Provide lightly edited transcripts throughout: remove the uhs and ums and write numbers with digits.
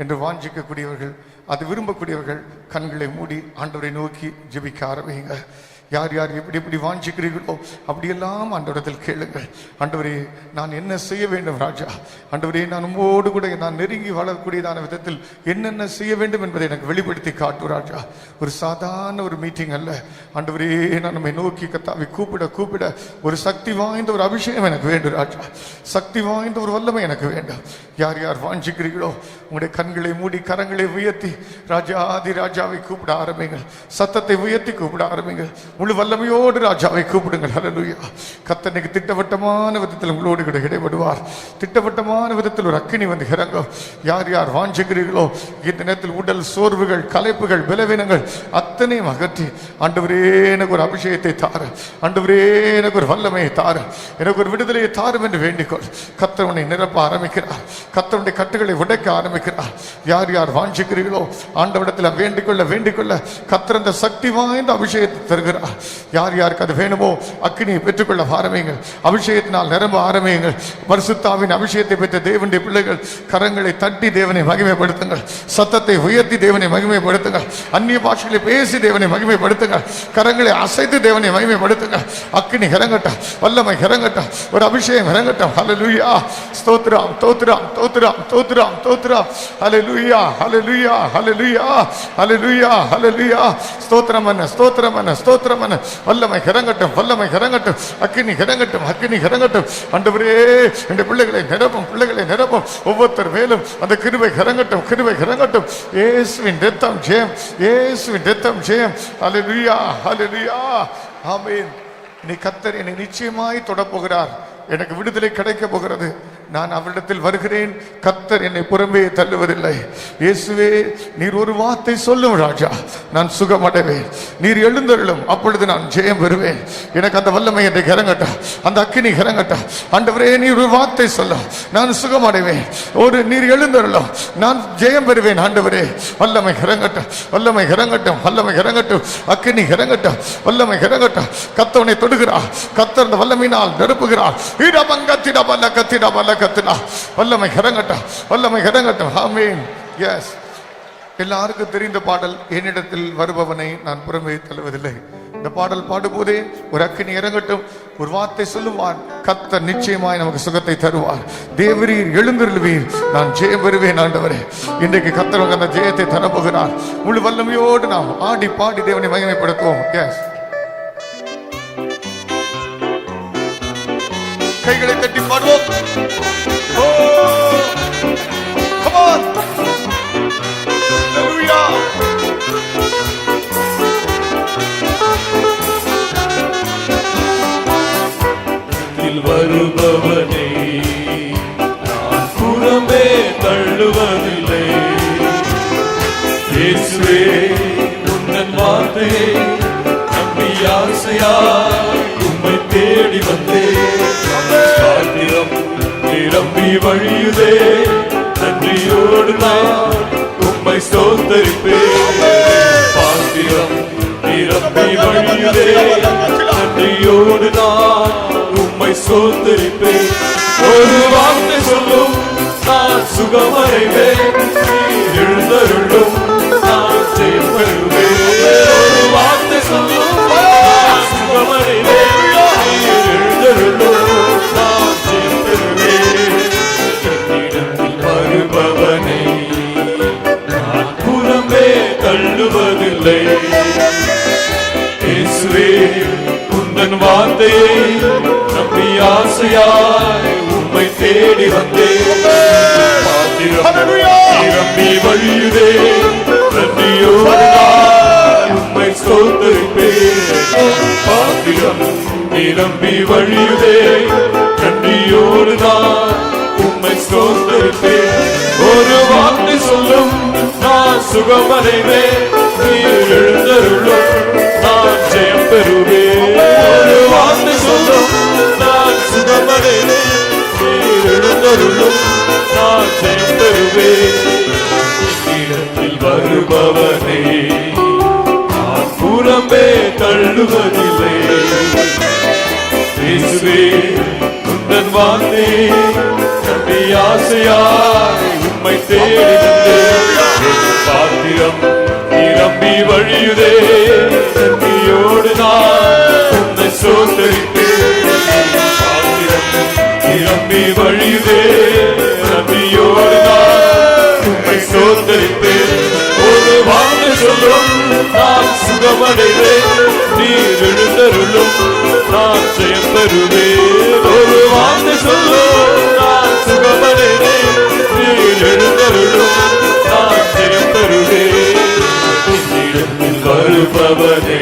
என்று வாஞ்சிக்கக்கூடியவர்கள், அது விரும்பக்கூடியவர்கள் கண்களை மூடி ஆண்டவரை நோக்கி ஜெபிக்க ஆரம்பிங்க. யார் யார் எப்படி எப்படி வாஞ்சிக்கிறீர்களோ அப்படியெல்லாம் ஆண்டவரிடத்தில் கேளுங்கள். ஆண்டவரே, நான் என்ன செய்ய வேண்டும் ராஜா? ஆண்டவரே, நான் உம்மோடு கூட நான் நெருங்கி வாழக்கூடியதான விதத்தில் என்னென்ன செய்ய வேண்டும் என்பதை எனக்கு வெளிப்படுத்தி காட்டு ராஜா. ஒரு சாதாரண ஒரு மீட்டிங் அல்ல ஆண்டவரே. நான் நம்மை நோக்கி கத்தாவை கூப்பிட கூப்பிட ஒரு சக்தி வாய்ந்த ஒரு அபிஷேகம் எனக்கு வேண்டும் ராஜா. சக்தி வாய்ந்த ஒரு வல்லமை எனக்கு வேண்டும். யார் யார் வாஞ்சிக்கிறீர்களோ உங்களுடைய கண்களை மூடி கரங்களை உயர்த்தி ராஜாதி ராஜாவை கூப்பிட ஆரம்பிங்கள். சத்தத்தை உயர்த்தி கூப்பிட ஆரம்பிங்கள். முழு வல்லமையோடு ராஜாவை கூப்பிடுங்கள். ஹல்லேலூயா. கர்த்தர் திட்டவட்டமான விதத்தில் உங்களோடு கூட இடைபடுவார். திட்டவட்டமான விதத்தில் ஒரு அக்கினி வந்து இறங்கும். யார் யார் வாஞ்சிக்கிறீர்களோ இந்த நேரத்தில் உடல் சோர்வுகள், களைப்புகள், பலவீனங்கள் அத்தனையும் அகற்றி ஆண்டவரே எனக்கு ஒரு அபிஷேகத்தை தாரு, ஆண்டவரே எனக்கு ஒரு வல்லமையை தாரு, எனக்கு ஒரு விடுதலையை தாரும் என்று வேண்டிக்கொள். கர்த்தர் உன்னை நிரப்ப ஆரம்பிக்கிறார். கர்த்தருடைய கட்டுகளை உடைக்க ஆரம்பிக்கிறார். யார் யார் வாஞ்சிக்கிறீர்களோ ஆண்டவரிடத்தில் வேண்டிக்கொள்ள வேண்டிக்கொள்ள கர்த்தர் அந்த சக்தி வாய்ந்த அபிஷேகத்தை தருகிறார். யார் யாருக்கு அது வேணுமோ அக்கினியை பெற்றுக்கொள்ள ஆரம்பியுங்கள். அபிஷேகத்தினால் நிரம்ப ஆரம்பியுங்கள். பரிசுத்தாவின் அபிஷேகத்தை பெற்ற தேவனுடைய பிள்ளைகள் கரங்களை தட்டி தேவனை மகிமைப்படுத்துங்கள். சத்தத்தை உயர்த்தி தேவனை மகிமைப்படுத்துங்கள். அந்நிய பாஷைகளை பேசி தேவனை மகிமைப்படுத்துங்கள். கரங்களை அசைத்து தேவனை மகிமைப்படுத்துங்கள். அக்கினி இறங்கட்டும், வல்லமை இறங்கட்டும், ஒரு அபிஷேகம் இறங்கட்டும். ஹல்லேலூயா. ஸ்தோத்திரம், ஸ்தோத்திரம், ஸ்தோத்திரம், ஸ்தோத்திரம், ஸ்தோத்திரம். ஹல்லேலூயா, ஹல்லேலூயா, ஹல்லேலூயா, ஹல்லேலூயா, ஹல்லேலூயா. ஸ்தோத்திரம் என்ன, ஸ்தோத்திரம் என்ன, ஸ்தோத்திரம் என்ன. வல்லமை இறங்கட்டும், வல்லமை இறங்கட்டும், அக்கினி இறங்கட்டும், அக்கினி இறங்கட்டும். ஆண்டவரே, இந்த பிள்ளைகளை நிரப்பும், பிள்ளைகளை நிரப்பும். ஒவ்வொருத்தர் மேலும் அந்த கிருபை இறங்கட்டும், கிருபை இறங்கட்டும். இயேசுவின் இரத்தம் ஜெயம், இயேசுவின் இரத்தம் ஜெயம். ஹல்லேலூயா, ஹல்லேலூயா. ஆமென். நீ கர்த்தர் என்னை நிச்சயமாய் தொடப்போகிறார். எனக்கு விடுதலை கிடைக்க போகிறது. நான் அவரிடத்தில் வருகிறேன். கர்த்தர் என்னை புறம்பே தள்ளுவதில்லை. இயேசுவே, நீர் ஒரு வார்த்தை சொல்லும் ராஜா, நான் சுகமடைவேன். நீர் எழுந்தருளும், அப்பொழுது நான் ஜெயம் பெறுவேன். எனக்கு அந்த வல்லமை என்னை இறங்கட்டும், அந்த அக்கினி இறங்கட்டும். ஆண்டவரே, நீர் ஒரு வார்த்தை சொல்லும், நான் சுகமடைவேன். ஒரு நீர் எழுந்தருளும், நான் ஜெயம் பெறுவேன். ஆண்டவரே, வல்லமை இறங்கட்டும், வல்லமை இறங்கட்டும், வல்லமை இறங்கட்டும், அக்கினி இறங்கட்டும், வல்லமை இறங்கட்டும். கர்த்தவனை தொடுகிறார். கர்த்தர் அந்த வல்லமையினால் நிரப்புகிறார். வல்லமை இறங்கட்டும், வல்லமை இறங்கட்டும். ஆமென். எஸ், எல்லாருக்கும் தெரிந்த பாடல், என்னிடத்தில் வருபவனை நான் புறம்பே தள்ளுவதில்லை. இந்த பாடல் பாடும்போதே ஒரு அக்கினி இறங்கட்டும், ஒரு வார்த்தை சொல்லுவார். கர்த்தர் நிச்சயமாய் நமக்கு சுகத்தை தருவார். தேவரீர் எழுந்தருளுவீர், நான் ஜெயம் பெறுவேன். ஆண்டவரே, இன்றைக்கு கர்த்தர் அந்த ஜெயத்தை தரப்போகிறார். முழு வல்லமையோடு நாம் ஆடி பாடி தேவனை மகிமைப்படுத்துவோம். எஸ், கைகளை தட்டி பாடுவோம். Come on. Hallelujah. வருபவனை நான் புறம்பே தள்ளுவதில்லை. இயேசுவே, உந்தன் வார்த்தையை நம்பி ஆசையாய் உம்மை தேடி வந்தேன். பாத்திரம் நிரம்பி வழியுதே, நன்றியோடு நான் உம்மை ஸ்தோத்தரிப்பேன். பாத்திரம் நிரம்பி வழியுதே, நன்றியோடு நான் உம்மை ஸ்தோத்தரிப்பேன். ஒரு வார்த்தை சொல்லும், நான் சுகமடைவேன். நீர் எழுந்தருளும், நான் ஜெயம் பெறுவேன். ஒரு வார்த்தை சொல்லும், நான் சுகமடைவேன். நீர் எழுந்தருளும், நான் ஜெயம் பெறுவேன். என்னிடத்தில் வருபவனை நான் புறம்பே தள்ளுவதில்லை. இயேசுவே, உந்தன் வார்த்தையை நம்பி ஆசையாய் உம்மை தேடி வந்தேன். பாத்திரம் நிரம்பி வழியுதே, நன்றியோடு நான் உம்மை ஸ்தோத்தரிப்பேன். பாத்திரம் நிரம்பி வழியுதே, நன்றியோடு நான் உம்மை ஸ்தோத்தரிப்பேன். ஒரு வார்த்தை சொல்லும், நான் சுகமடைவேன். நீர் எழுந்தருளும், நான் ஜெயம் பெறுவேன். ஒரு வார்த்தை சொல்லும், நான் சுகமடைவேன். நீர் எழுந்தருளும், நான் ஜெயம் பெறுவேன். இடத்தில் வருபவனை நான் புறம்பே தள்ளுவதில்லை. இயேசுவே, உந்தன் வார்த்தையை நம்பி ஆசையாய் உம்மை தேடி வந்தேன் பாத்திரம் நிரம்பி வழியுதே நன்றியோடு நான் உம்மை சோதரிப்பேன் பாத்திரம் நிரம்பி வழியுதே நன்றியோடு நான் உம்மை சோதரிப்பேன் ஒரு வார்த்தை சொல்லும் நான் சுகமடைவேன் நீர் எழுந்தருளும் நான் ஜெயம் பெறுவேன் ஒரு வார்த்தை சொல்லும் நான் சுகமடைவேன் நீர் எழுந்தருளும் நான் ஜெயம் பெறுவேன் என்னிடத்தில் வருபவனே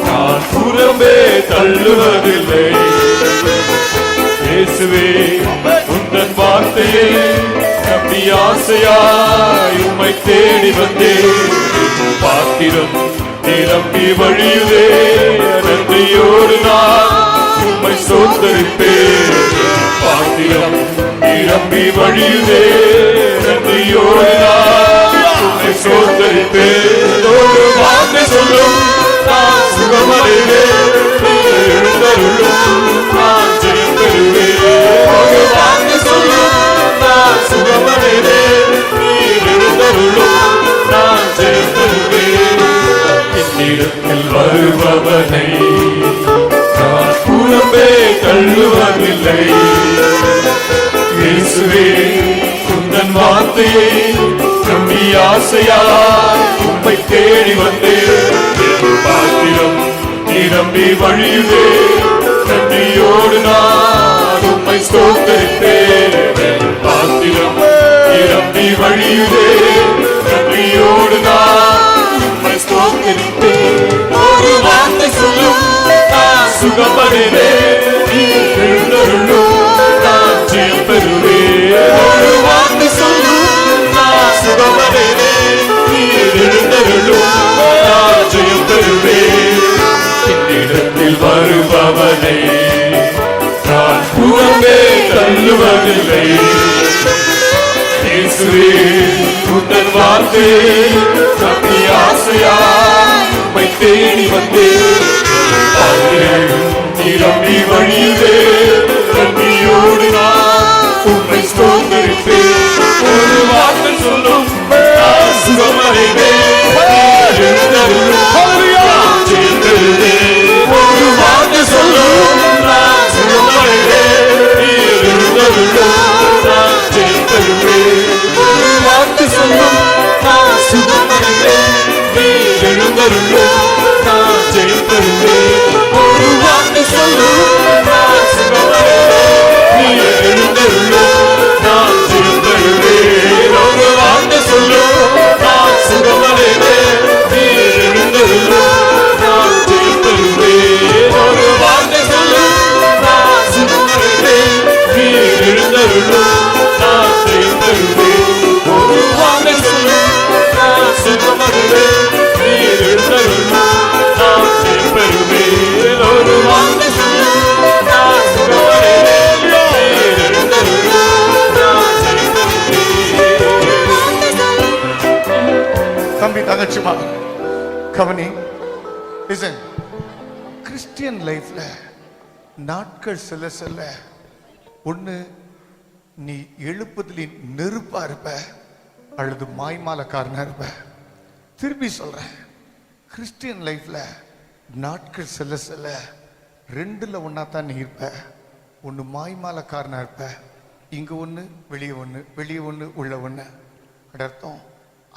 நான் புறம்பே தள்ளுவதில்லை இயேசுவே உந்தன் வார்த்தையை நம்பி ஆசையாய் உம்மை தேடி வந்தேன் பாத்திரம் நிரம்பி வழியுதே நன்றியோடு நான் உம்மை சோதரிப்பேன் பாத்திரம் நிரம்பி வழியுதே நன்றியோடு நான் உம்மை சோதரிப்பேன் ஒரு வார்த்தை சொல்லும் நான் சுகமடைவேன் எழுந்தருளும் நான் ஜெயம் பெறுவேன் ஒரு வார்த்தை சொல்லும் நான் சுகமடைவேன் நீர் எழுந்தருளும் நான் ஜெயம் பெறுவேன் என்னிடத்தில் வருபவனை நான் புறம்பே தள்ளுவதில்லை இயேசுவே உந்தன் வார்த்தையை நம்பி ஆசையாய் உம்மை தேடி வந்தேன் பாத்திரம் நிரம்பி வழியுதே நன்றியோடு நான் உம்மை ஸ்தோத்தரிப்பேன் பாத்திரம் நிரம்பி வழியுதே நன்றியோடு நான் உம்மை ஸ்தோத்தரிப்பேன் ஒரு வார்த்தை சொல்லும் நான் சுகமடைவேன் நீர் எழுந்தருளும் நான் ஜெயம் பெறுவேன் ஒரு வார்த்தை சொல்லும் நான் சுகமடைவேன் நீர் எழுந்தருளும் நான் ஜெயம் பெறுவேன் என்னிடத்தில் வருபவனை நான் புறம்பே தள்ளுவதில்லை இயேசுவே உந்தன் வார்த்தையை நம்பி ஆசையாய் உம்மை தேடி வந்தேன் நிரம்பி வழியுதே நன்றியோடு நான் உம்மை ஸ்தோத்தரிப்பேன் ஒரு வார்த்தை சொல்லும் நான் சுகமடைவேன் ஒரு வார்த்தை சொல்லும் நான் சுகமடைவேன் நீர் எழுந்தருளும் நான் ஜெயம் பெறுவேன் ஒரு வார்த்தை சொல்லும் நான் சுகமடைவேன் நீர் எழுந்தருளும் நான் ஜெயம் பெறுவேன் ஒரு வார்த்தை சொல்லும் நான் சுகமடைவேன் நீர் எழுந்தருளும் நான் ஜெயம் பெறுவேன் ஒரு வார்த்தை சொல்லும் நான் சுகமடைவேன் நீர் எழுந்தருளும் நான் ஜெயம் பெறுவேன் ஒரு வார்த்தை சொல்லும் நான் சுகமடைவேன் நீர் எழுந்தருளும் நான் ஜெயம் பெறுவேன் ஒரு வார்த்தை சொல்லும் நான் சுகமடைவேன் நீர் எழுந்தருளும் நான் ஜெயம் பெறுவேன் ஒரு வார்த்தை சொல்லும் நான் சுகமடைவேன் நீர் எழுந்தருளும் நான் ஜெயம் பெறுவேன் தம்பி தங்கச்சிமா கவனி லிசன் கிறிஸ்டியன் லைஃப்ல நாட்கள் செல்ல செல்ல ஒண்ணு நீ எழுப்புதலின் நெருப்பா இருப்ப அல்லது மாய்மாலக்காரனா இருப்ப திருப்பி சொல்றேன் கிறிஸ்டியன் லைஃப்ல நாட்கள் செல்ல செல்ல ரெண்டுல ஒன்னா தான் நீ இருப்ப ஒன்னு மாய்மாலக்காரனா இருப்ப இங்க ஒண்ணு வெளியே ஒண்ணு வெளியே ஒண்ணு உள்ள ஒண்ணு அர்த்தம்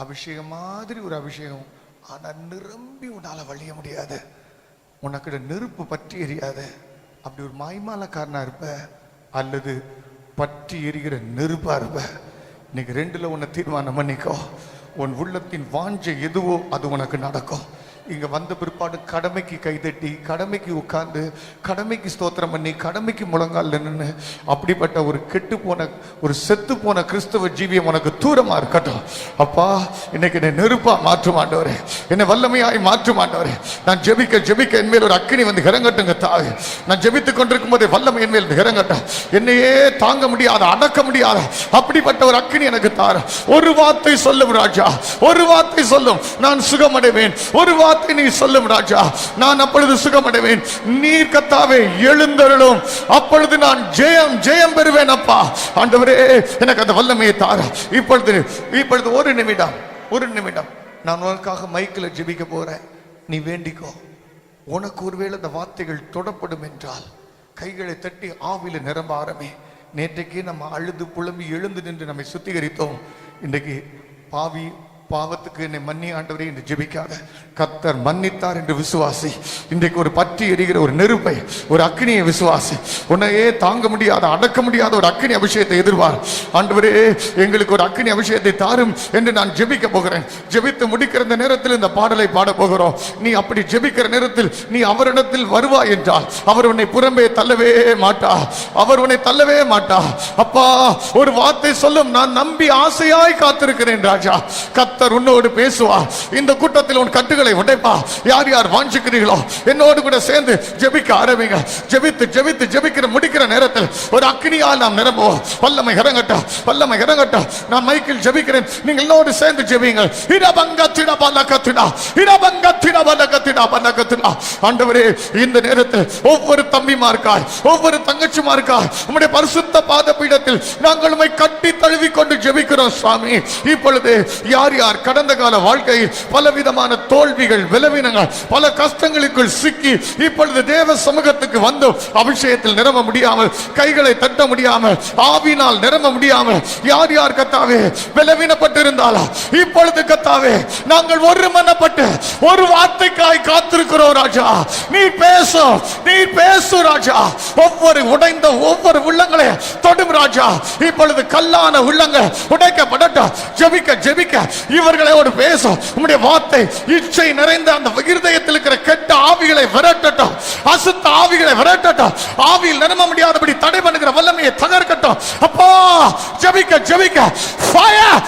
அபிஷேகம் மாதிரி ஒரு அபிஷேகம் ஆனா நிரம்பி உன்னால வழிய முடியாது உனக்கிட்ட நெருப்பு பற்றி எரியாது அப்படி ஒரு மாய்மாலக்காரனா இருப்ப அல்லது பற்றி எரிகிற நெருப்பா இருப்ப இன்னைக்கு ரெண்டுல உன்னை தீர்மானம் பண்ணிக்கோ உன் உள்ளத்தின் வாஞ்சை எதுவோ அது உனக்கு நடக்கும் இங்க வந்த பிற்பாடு கடமைக்கு கைதட்டி கடமைக்கு உட்கார்ந்து கடமைக்கு ஸ்தோத்திரம் பண்ணி கடமைக்கு முழங்கால் நின்று அப்படிப்பட்ட ஒரு கெட்டு போன ஒரு செத்து போன கிறிஸ்தவ ஜீவியம் உனக்கு தூரமா இருக்கட்டும். அப்பா இன்னைக்கு என்னை நெருப்பா மாற்றும் ஆண்டவரே, என்னை வல்லமையாய் மாற்றும் ஆண்டவரே. நான் ஜெபிக்க ஜெபிக்க என்மேல் ஒரு அக்கினி வந்து இறங்கட்டுங்க தாய். நான் ஜெபித்துக் கொண்டிருக்கும் போதே வல்லமை என்மேல் இறங்கட்டும். என்னையே தாங்க முடியாத அடக்க முடியாத அப்படிப்பட்ட ஒரு அக்கினி எனக்கு தார. ஒரு வார்த்தை சொல்லும் ராஜா, ஒரு வார்த்தை சொல்லும் நான் சுகமடைவேன். ஒரு வார்த்தை வார்த்தை நீ சொல்லும் ராஜா, நான் அப்பொழுது சுகமடைவேன். நீர் கர்த்தாவே எழுந்தருளும், அப்பொழுது நான் ஜெயம் ஜெயம் பெறுவேன். அப்பா ஆண்டவரே, எனக்கு அந்த வல்லமையை தாரா. இப்பொழுது ஒரு நிமிடம் நான் உனக்காக மைக்கில் ஜெபிக்க போறேன். நீ வேண்டிக்கோ. உனக்கு ஒருவேளை இந்த வார்த்தைகள் தொடப்படும் என்றால் கைகளை தட்டி ஆவில நிரம்ப ஆரம்பி. நேற்றைக்கு நம்ம அழுது புலம்பி எழுந்து நின்று நம்மை சுத்திகரித்தோம். இன்றைக்கு பாவத்துக்கு என்னை மன்னி ஆண்டவரே என்று ஜெபிக்காத. கர்த்தர் மன்னித்தார் என்று விசுவாசி. இன்றைக்கு ஒரு பற்றி எரிகிற ஒரு நெருப்பை, ஒரு அக்கினியை விசுவாசி. உன்னையே தாங்க முடியாத, அடக்க முடியாத ஒரு அக்கினி அபிஷேகத்தை எதிர்வார். ஆண்டவரே, எங்களுக்கு ஒரு அக்கினி அபிஷேகத்தை தாரும் என்று நான் ஜெபிக்க போகிறேன். ஜெபித்து முடிக்கிற இந்த நேரத்தில் இந்த பாடலை பாட போகிறோம். நீ அப்படி ஜெபிக்கிற நேரத்தில் நீ அவரிடத்தில் வருவாய் என்றால் அவர் உன்னை புறம்பே தள்ளவே மாட்டார். அவர் உன்னை தள்ளவே மாட்டார். அப்பா, ஒரு வார்த்தை சொல்லும், நான் நம்பி ஆசையாய் காத்திருக்கிறேன் ராஜா. கர்த்தர் உன்னோடு பேசுவார். இந்த கூட்டத்தில் உன் கட்டுகளை உடைப்பா. யார் யார் வாஞ்சிக்கிறீர்களோ என்னோடு கூட சேர்ந்து ஜெபிக்க ஆரம்பிங்க. ஜெபிக்கிற முடிக்கிற நேரத்தில் ஒரு அக்கினியால் நாம் நிரம்புவோம். வல்லமை இறங்கட்டும், வல்லமை இறங்கட்டும். நான் மைக்கில் ஜெபிக்கிறேன், நீங்கள் என்னோடு சேர்ந்து ஜெபிங்க. ஆண்டவரே, இந்த நேரத்தில் ஒவ்வொரு தம்பிமார்க்காய், ஒவ்வொரு தங்கச்சிமார்க்காய் உம்முடைய பரிசுத்த பாதபீடத்தில் நாங்கள் உம்மை கட்டி தழுவி கொண்டு ஜெபிக்கிறோம் சுவாமி. இப்பொழுது யார் யார் கடந்த கால வாழ்க்கையில் பலவிதமான தோல்விகள், விளைவினங்கள், பல கஷ்டங்களுக்குள் சிக்கி இப்பொழுது தேவ சமூகத்துக்கு வந்து அபிஷேகத்தில் நிரம்ப முடியாமல், கைகளை தட்ட முடியாமல், ஆவினால் நிரம்ப முடியாமல் யார் யார் கர்த்தாவே விளைவினப்பட்டிருந்தாலா, இப்பொழுது கர்த்தாவே நாங்கள் ஒருமனப்பட்டு ஒரு வார்த்தைக்காய் காத்திருக்கிறோம் ராஜா. நீ பேசு ராஜா. ஒவ்வொரு உடைந்த ஒவ்வொரு உள்ளங்களை தொடும் ராஜா. இப்பொழுது கல்லான உள்ளங்கள் உடைக்கப்படட்டும். ஜெபிக்க இவர்களோடு பேசும் உம்முடைய வார்த்தை இச்சை நிறைந்த அந்த இருதயத்தில் இருக்கிற கெட்ட ஆவிகளை விரட்டட்டும், அசுத்த ஆவிகளை விரட்டட்டும். ஆவியில் நிரம்ப முடியாதபடி தடை பண்ணுகிற வல்லமையை தகர்க்கட்டும். அப்பா, ஜெபிக்க ஃபயர்.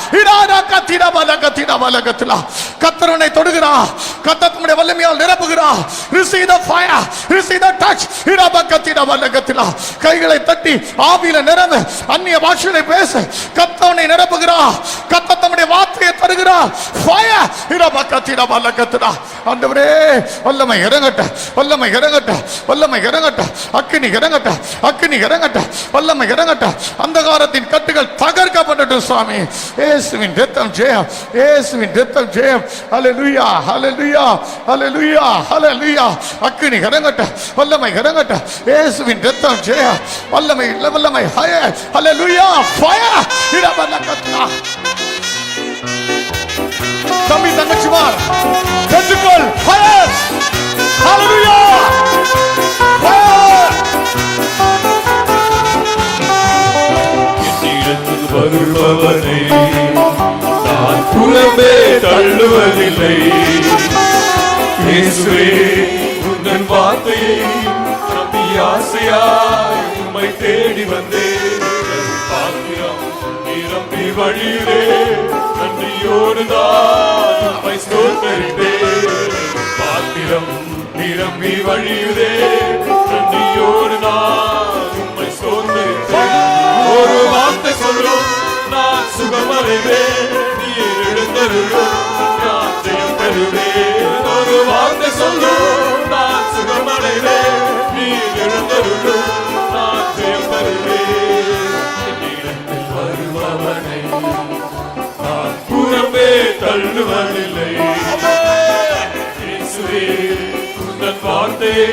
கர்த்தர் உன்னை தொடுகிறார். கர்த்தர் உம்முடைய வல்லமையால் நிரப்புகிறார். receive the fire, receive the touch. கைகளை தட்டி ஆவியில நிரம்பு. அந்நிய பாஷைகளை பேசு. கர்த்தர் உன்னை நிரப்புகிறார். கர்த்தர் தம்முடைய வார்த்தையை தருகிறார். ஃபயர். ஆண்டவரே, வல்லமை இறங்கட்டும், வல்லமை இறங்கட்டும், வல்லமை இறங்கட்டும். அக்கினி இறங்கட்டும், வல்லமை இறங்கட்டும். அந்தகாரத்தின் கட்டுகள் தகர்க்கப்படட்டும் சுவாமி. இயேசுவின் இரத்தம் ஜெயம், இயேசுவின் இரத்தம் ஜெயம். ஹல்லேலூயா, ஹல்லேலூயா, ஹல்லேலூயா, ஹல்லேலூயா. அக்கினி இறங்கட்டும், வல்லமை இறங்கட்டும். இயேசுவின் இரத்தம் ஜெயம், வல்லமை ஃபயர். ஹல்லேலூயா, ஃபயர். தம்பி தங்கச்சிமார் பெற்றுக்கொள். ஃபயர். ஹல்லேலூயா, ஃபயர். என்னிடத்தில் வருபவனை நான் புறம்பே தள்ளுவதில்லை. இயேசுவே, உந்தன் வார்த்தையை நம்பி ஆசையாய் உம்மை தேடி வந்தேன். பாத்திரம் நிரம்பி வழியிலே நன்றியோடு நான் உம்மை ஸ்தோத்தரித்தேன். பாத்திரம் நிரம்பி வழியுதே நன்றியோடு நான் உம்மை ஸ்தோத்தரித்தேன். ஒரு வார்த்தை சொல்லும், நான் சுகமடைவேன். நீர் எழுந்தருளும், நான் ஜெயம் பெறுவேன். ஒரு வார்த்தை சொல்லும், நான் சுகமடைவேன். நீர் எழுந்தருளும், நான் ஜெயம் பெறுவேன். என்னிடத்தில் வருபவனை நான் புறம்பே தள்ளுவதில்லை. இயேசுவே, உந்தன் வார்த்தையை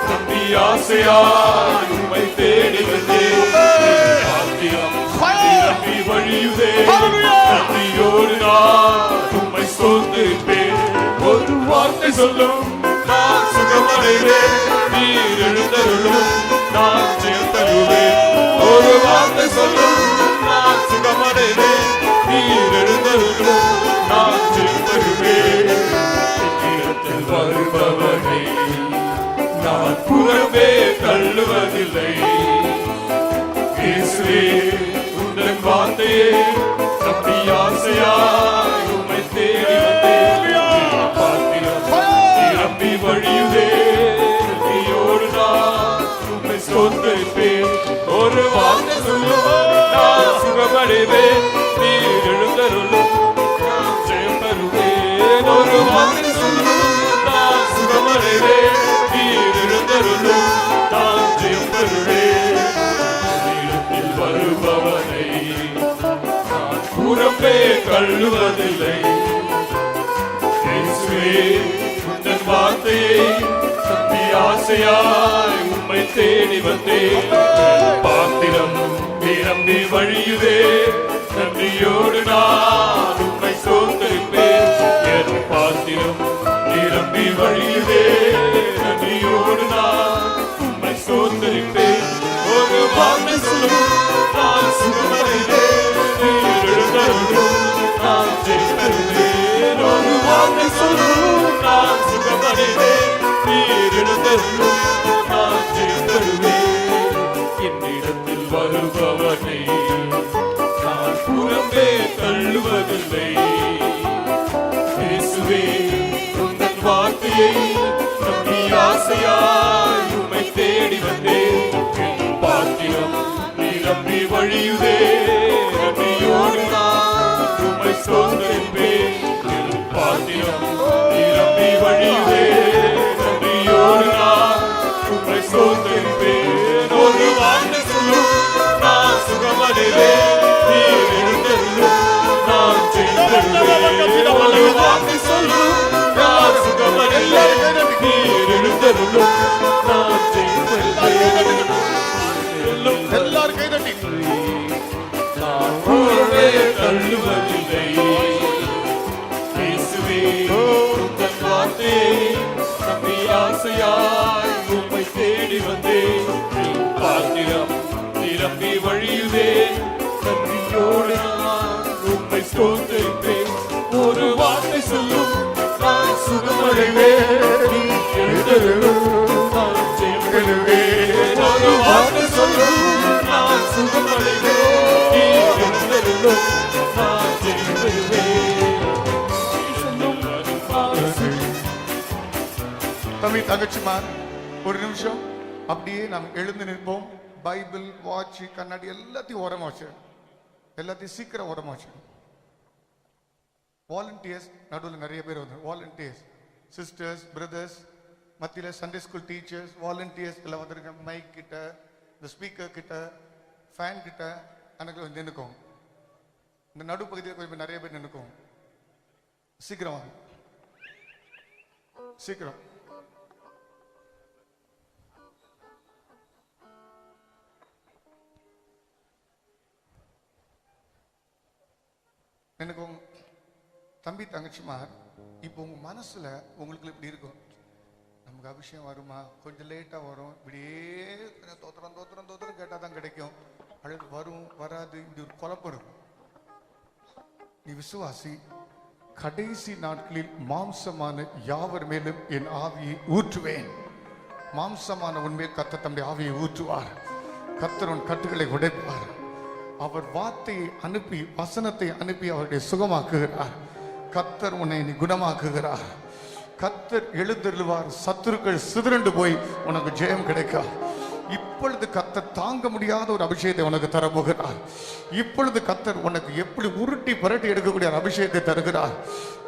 நம்பி ஆசையாய் உம்மை தேடி வந்தேன். பாத்திரம் நிரம்பி வழியுதே நன்றியோடு நான் உம்மை ஸ்தோத்திரிப்பேன். ஒரு வார்த்தை சொல்லும், நான் சுகமடைவேன். நீர் எழுந்தருளும், நான் ஜெயம் தருவேன். ஒரு வார்த்தை சொல்லும், நான் சுகமடைவேன். நீர் எழுந்தருளும், நான் ஜெயம் தருவேன். என்னிடத்தில் வருபவனை நான் புறம்பே தள்ளுவதில்லை. இயேசுவே, உந்தன் வார்த்தையை நம்பி ஆசையாய் உம்மை தேடி வந்தேன். பாத்திரம் நிரம்பி வழியுதே நன்றியோடு நான் உம்மை ஸ்தோத்தரிப்பேன். ஒரு வார்த்தை சொல்லும், நான் சுகமடைவேன். நீர் எழுந்தருளும், நான் ஜெயம் பெறுவேன். ஒரு வார்த்தை சொல்லும், தள்ளுவதில்லை. இயேசுவே உந்தன் வார்த்தையை நம்பி ஆசையாய் உம்மை தேடி வந்தேன். பாத்திரம் நிரம்பி வழியுதே, நன்றியோடு நான் உம்மை சோதரிப்பேன். என் பாத்திரம் நிரம்பி வழியுதே, நன்றியோடு நான் உம்மை சோதரிப்பேன். ஒரு வார்த்தை சொல்லும் நான் சுகமடைந்தேன், நீர் எழுந்தருளும் நான் ஜெயித்தருளேன். ஒரு வார்த்தை சொல்லும் நான் சுகமடைந்தேன், நீர் எழுந்தருளும் நான் ஜெயித்தருளேன். என்னிடத்தில் வருபவனை நான் புறம்பே தள்ளுவதில்லை. இயேசுவே உந்தன் வார்த்தையை நம்பி ஆசையாய் உம்மை தேடி வந்தேன். என் பாத்திரம் நிரம்பி வழியுதே, நன்றியோடு நான் உம்மை சோதரிப்பேன். என் பாத்திரம் நிரம்பி வழியுதே, நன்றியோடு நான் உம்மை சோதரிப்பேன். ஒரு வார்த்தை சொல்லும் நான் சுகமடைவேன், நீர் எழுந்தருளும் நான் ஜெயித்தருளேன். ஒரு வார்த்தை சொல்லும் நான் சுகமடைவேன், நீர் எழுந்தருளும் நான் ஜெயித்தருளேன். எல்லாரும் கைதட்டி நான் புறம்பே தள்ளுவதில்லை. இயேசுவே உந்தன் வார்த்தையை நம்பி ஆசையாய் உம்மை தேடி வந்தேன். என் பாத்திரம் நிரம்பி வழியுதே, நன்றியோடு நான் உம்மை ஸ்தோத்திரிப்பேன். ஒரு வார்த்தை சொல்லும் நான் சுகமடைவேன், நீர் எழுந்தருளும் நான் ஜெயித்தருளேன். ஒரு வார்த்தை சொல்லும் நான் சுகமடைவேன், நீர் எழுந்தருளும் நான் ஜெயித்தருளேன். தம்பி தங்கச்சிமார், ஒரு நிமிஷம் அப்படியே நாம் எழுந்து நிற்போம். பைபிள், வாட்ச், கண்ணாடி எல்லாத்தையும் ஓரமா வச்சு, எல்லாத்தையும் சீக்கிரம் ஓரமா வச்சு. வாலண்டியர்ஸ் நடுவில் நிறைய பேர் வந்து வாலண்டியர்ஸ், சிஸ்டர்ஸ், பிரதர்ஸ், மத்தியில் சண்டே ஸ்கூல் டீச்சர்ஸ், வாலண்டியர்ஸ் எல்லாம் வந்துருக்காங்க. மைக் கிட்ட, இந்த ஸ்பீக்கர் கிட்ட, ஃபேன் கிட்ட எனக்கு வந்து நின்றுக்கும். இந்த நடுப்பகுதியில் கொஞ்சம் நிறைய பேர் நின்றுக்கும். சீக்கிரம் வாங்க, சீக்கிரம். எனக்கு தம்பி தங்கச்சிமார், இப்போ உங்க மனசுல உங்களுக்கு இப்படி இருக்கும், நமக்கு அபிஷேகம் வருமா, கொஞ்சம் லேட்டா வரும், இப்படியே தோத்திரம் தோத்திரம் தோத்திரம் கேட்டா தான் கிடைக்கும், அல்லது வரும் வராது, இப்படி ஒரு குழப்பம் இருக்கும். நீ விசுவாசி, கடைசி நாட்களில் மாம்சமான யாவர் மேலும் என் ஆவியை ஊற்றுவேன். மாம்சமான உண்மையை கர்த்தர் தம்முடைய ஆவியை ஊற்றுவார். கர்த்தர் உன் கட்டுகளை உடைப்பார். அவர் வார்த்தையை அனுப்பி, வசனத்தை அனுப்பி அவருடைய சுகமாக்குகிறார். கர்த்தர் உன்னை குணமாக்குகிறார். கர்த்தர் எழுந்தருளுவார். சத்துருக்கள் சிதறண்டு போய் உனக்கு ஜெயம் கிடைக்கும். இப்பொழுது கர்த்தர் தாங்க முடியாத ஒரு அபிஷேகத்தை உனக்கு தரப்போகிறார். இப்பொழுது கர்த்தர் உனக்கு எப்படி உருட்டி புரட்டி எடுக்கக்கூடிய ஒரு அபிஷேகத்தை தருகிறார்.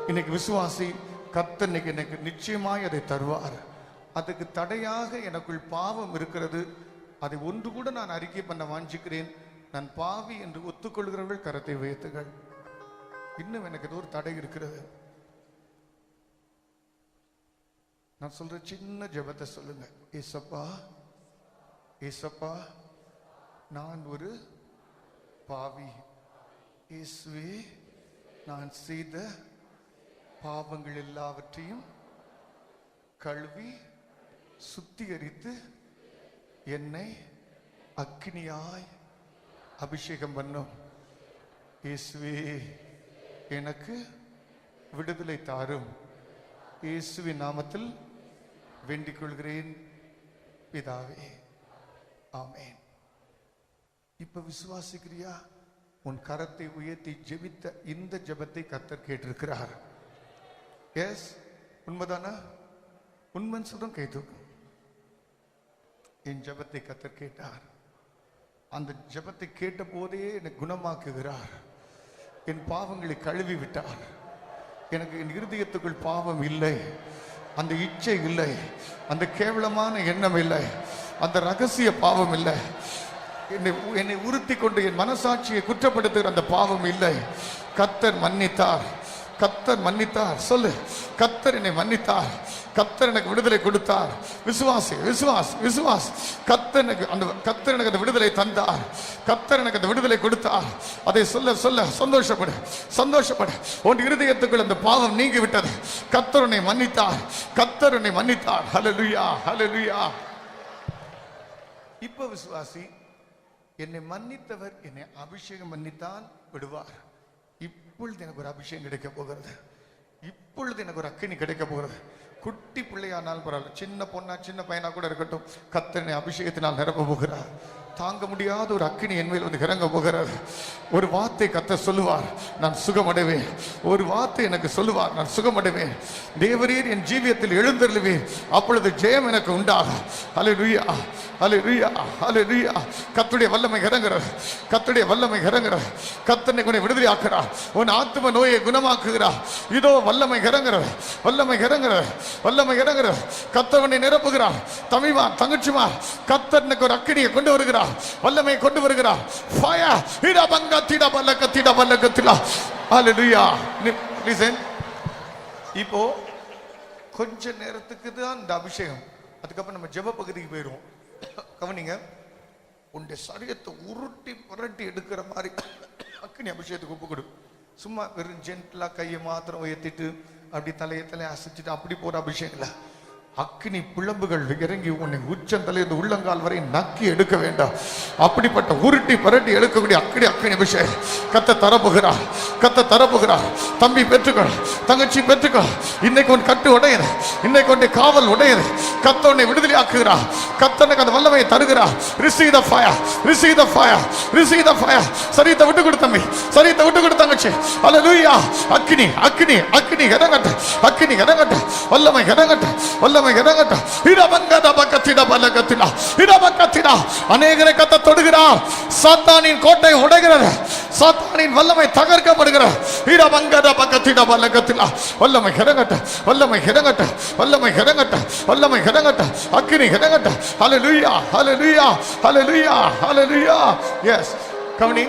இன்னைக்கு விசுவாசி, கர்த்தர் இன்னைக்கு எனக்கு நிச்சயமாய் அதை தருவார். அதுக்கு தடையாக எனக்குள் பாவம் இருக்கிறது, அதை ஒன்று கூட நான் அறிக்கை பண்ண வாஞ்சிக்கிறேன். நான் பாவி என்று ஒத்துக்கொள்கிறவர்கள் கரத்தை உயர்த்துங்கள். இன்னும் எனக்கு ஏதோ ஒரு தடை இருக்கிறது. நான் சொல்ற சின்ன ஜெபத்தை சொல்லுங்க. ஏசப்பா, ஏசப்பா, நான் ஒரு பாவி. இயேசுவே, நான் செய்த பாவங்கள் எல்லாவற்றையும் கழுவி சுத்திகரித்து என்னை அக்கினியாய் அபிஷேகம் பண்ணும். இயேசுவே, எனக்கு விடுதலை தாரும். இயேசுவின் நாமத்தில் வேண்டிக் கொள்கிறேன் பிதாவே, ஆமென். இப்ப விசுவாசிக்கிறியா? உன் கரத்தை உயர்த்தி ஜெபித்த இந்த ஜெபத்தை கர்த்தர் கேட்டிருக்கிறார். எஸ், உண்மைதானா? உண்மைன்னு சொல்றோம், கை தூக்கும். என் ஜெபத்தை கர்த்தர் கேட்டார். அந்த ஜெபத்தை கேட்ட போதே என்னை குணமாக்குகிறார். என் பாவங்களை கழுவி விட்டார். எனக்கு என் இருதயத்துக்குள் பாவம் இல்லை, அந்த இச்சை இல்லை, அந்த கேவலமான எண்ணம் இல்லை, அந்த ரகசிய பாவம் இல்லை, என்னை உறுத்தி கொண்டு என் மனசாட்சியை குற்றப்படுத்துகிற அந்த பாவம் இல்லை. கர்த்தர் மன்னித்தார், கர்த்தர் மன்னித்தார். சொல்லு, கர்த்தர் என்னை மன்னித்தார், கர்த்தர் எனக்கு விடுதலை கொடுத்தார். விசுவாசி, விசுவாஸ், விசுவாஸ். கர்த்தர் எனக்கு அந்த விடுதலை தந்தார், கர்த்தர் எனக்கு அந்த விடுதலை கொடுத்தார். அதை சொல்ல சொல்ல சந்தோஷப்படு, சந்தோஷப்படு. உன் இருதயத்துக்குள் அந்த பாவம் நீங்கி விட்டது. கர்த்தர் உன்னை மன்னித்தார், கர்த்தர் உன்னை மன்னித்தார். ஹல்லேலூயா, ஹல்லேலூயா. இப்ப விசுவாசி, என்னை மன்னித்தவர் என்னை அபிஷேகம் மன்னித்தான் விடுவார். இப்பொழுது எனக்கு ஒரு அபிஷேகம் கிடைக்க போகிறது, இப்பொழுது எனக்கு ஒரு அக்கினி கிடைக்க போகிறது. குட்டி பிள்ளையானாலும் பரவாயில்ல, சின்ன பொண்ணா சின்ன பையனா கூட இருக்கட்டும், கர்த்தர் அபிஷேகத்தினால் நிரப்ப போகிறார். தாங்க முடியாத ஒரு அக்கினி என் மேல் வந்து இறங்க போகிறார். ஒரு வார்த்தை கர்த்தர் சொல்லுவார், நான் சுகமடைவேன். ஒரு வார்த்தை எனக்கு சொல்லுவார், நான் சுகமடைவேன். தேவரீர் என் ஜீவியத்தில் எழுந்தருளுவேன், அப்பொழுது ஜெயம் எனக்கு உண்டாகும். ஹல்லேலூயா, ஹல்லேலூயா, ஹல்லேலூயா. கர்த்தருடைய வல்லமை இறங்குகிறார், கர்த்தருடைய வல்லமை இறங்குகிறார். கர்த்தர் உன்னை விடுதலை ஆக்குறார், உன் ஆத்தும நோயை குணமாக்குகிறார். இதோ வல்லமை இறங்குகிறார், வல்லமை இறங்குகிறார், வல்லமை இறங்குகிறார். கர்த்தர் உன்னை நிரப்புகிறார். தம்பிமா, தங்கச்சிமா, கர்த்தர் ஒரு அக்கினியை கொண்டு வருகிறார், வல்லமை கொண்டு வருகிறார். ஃபயர் ஹிடா பங்க திடா பல்லக திடா பல்லக திடா. ஹல்லேலூயா. லிசன், இப்போ கொஞ்ச நேரத்துக்கு தான் இந்த அபிஷேகம், அதுக்கப்புறம் நம்ம ஜெப பகுதிக்கு போயிடுவோம். கவனிங்க, உன்னுடைய சரீரத்தை உருட்டி புரட்டி எடுக்கிற மாதிரி அக்கினி அபிஷேகத்துக்கு ஒப்பு கொடு. சும்மா வெறும் ஜென்டலா கையை மாத்திரம் உயர்த்திட்டு அப்படி தலையை அசைச்சிட்டு அப்படி போற அபிஷேகம் இல்லை. அக்கினி பிளம்புகள் இறங்கி உன்னை உச்சந்தலையிலிருந்து உள்ளங்கால் வரை நக்கி எடுக்க வேண்டாம். அப்படிப்பட்ட உருட்டி பரட்டி எடுக்கக்கூடிய அக்கினி அபிஷேகம் கத்த தரப்புகிறார், கத்த தரப்புகிறார். தம்பி பெற்றுக்கள், தங்கச்சி பெற்றுக்கள். இன்னைக்கு உன் கட்டு உடையது, இன்னைக்கு உன்னை காவல் உடையது. கத்த உன்னை விடுதலை ஆக்குகிறார், கத்தனுக்கு அந்த வல்லமையை தருகிறார். Receive the fire, receive the fire, receive the fire. சரீரத்தை விட்டு கொடு தம்பி, சரீரத்தை விட்டு கொடு தங்கச்சி. ஹல்லேலூயா. அக்கினி அக்கினி அக்கினி இறங்கட்டும், அக்கினி இறங்கட்டும், வல்லமை இறங்கட்டும், வல்லமை இறங்கட்டும். அநேகரை கத்த தொடுகிறார். சாத்தானின் கோட்டை உடைகிறது, சாத்தானின் வல்லமை தகர்க்கப்படுகிறது. வல்லமை இறங்கட்டும், வல்லமை இறங்கட்டும், வல்லமை இறங்கட்டும், வல்லமை இறங்கட்டும், அக்கினி இறங்கட்டும். ஹல்லேலூயா, ஹல்லேலூயா, ஹல்லேலூயா, ஹல்லேலூயா. எஸ், கவனி,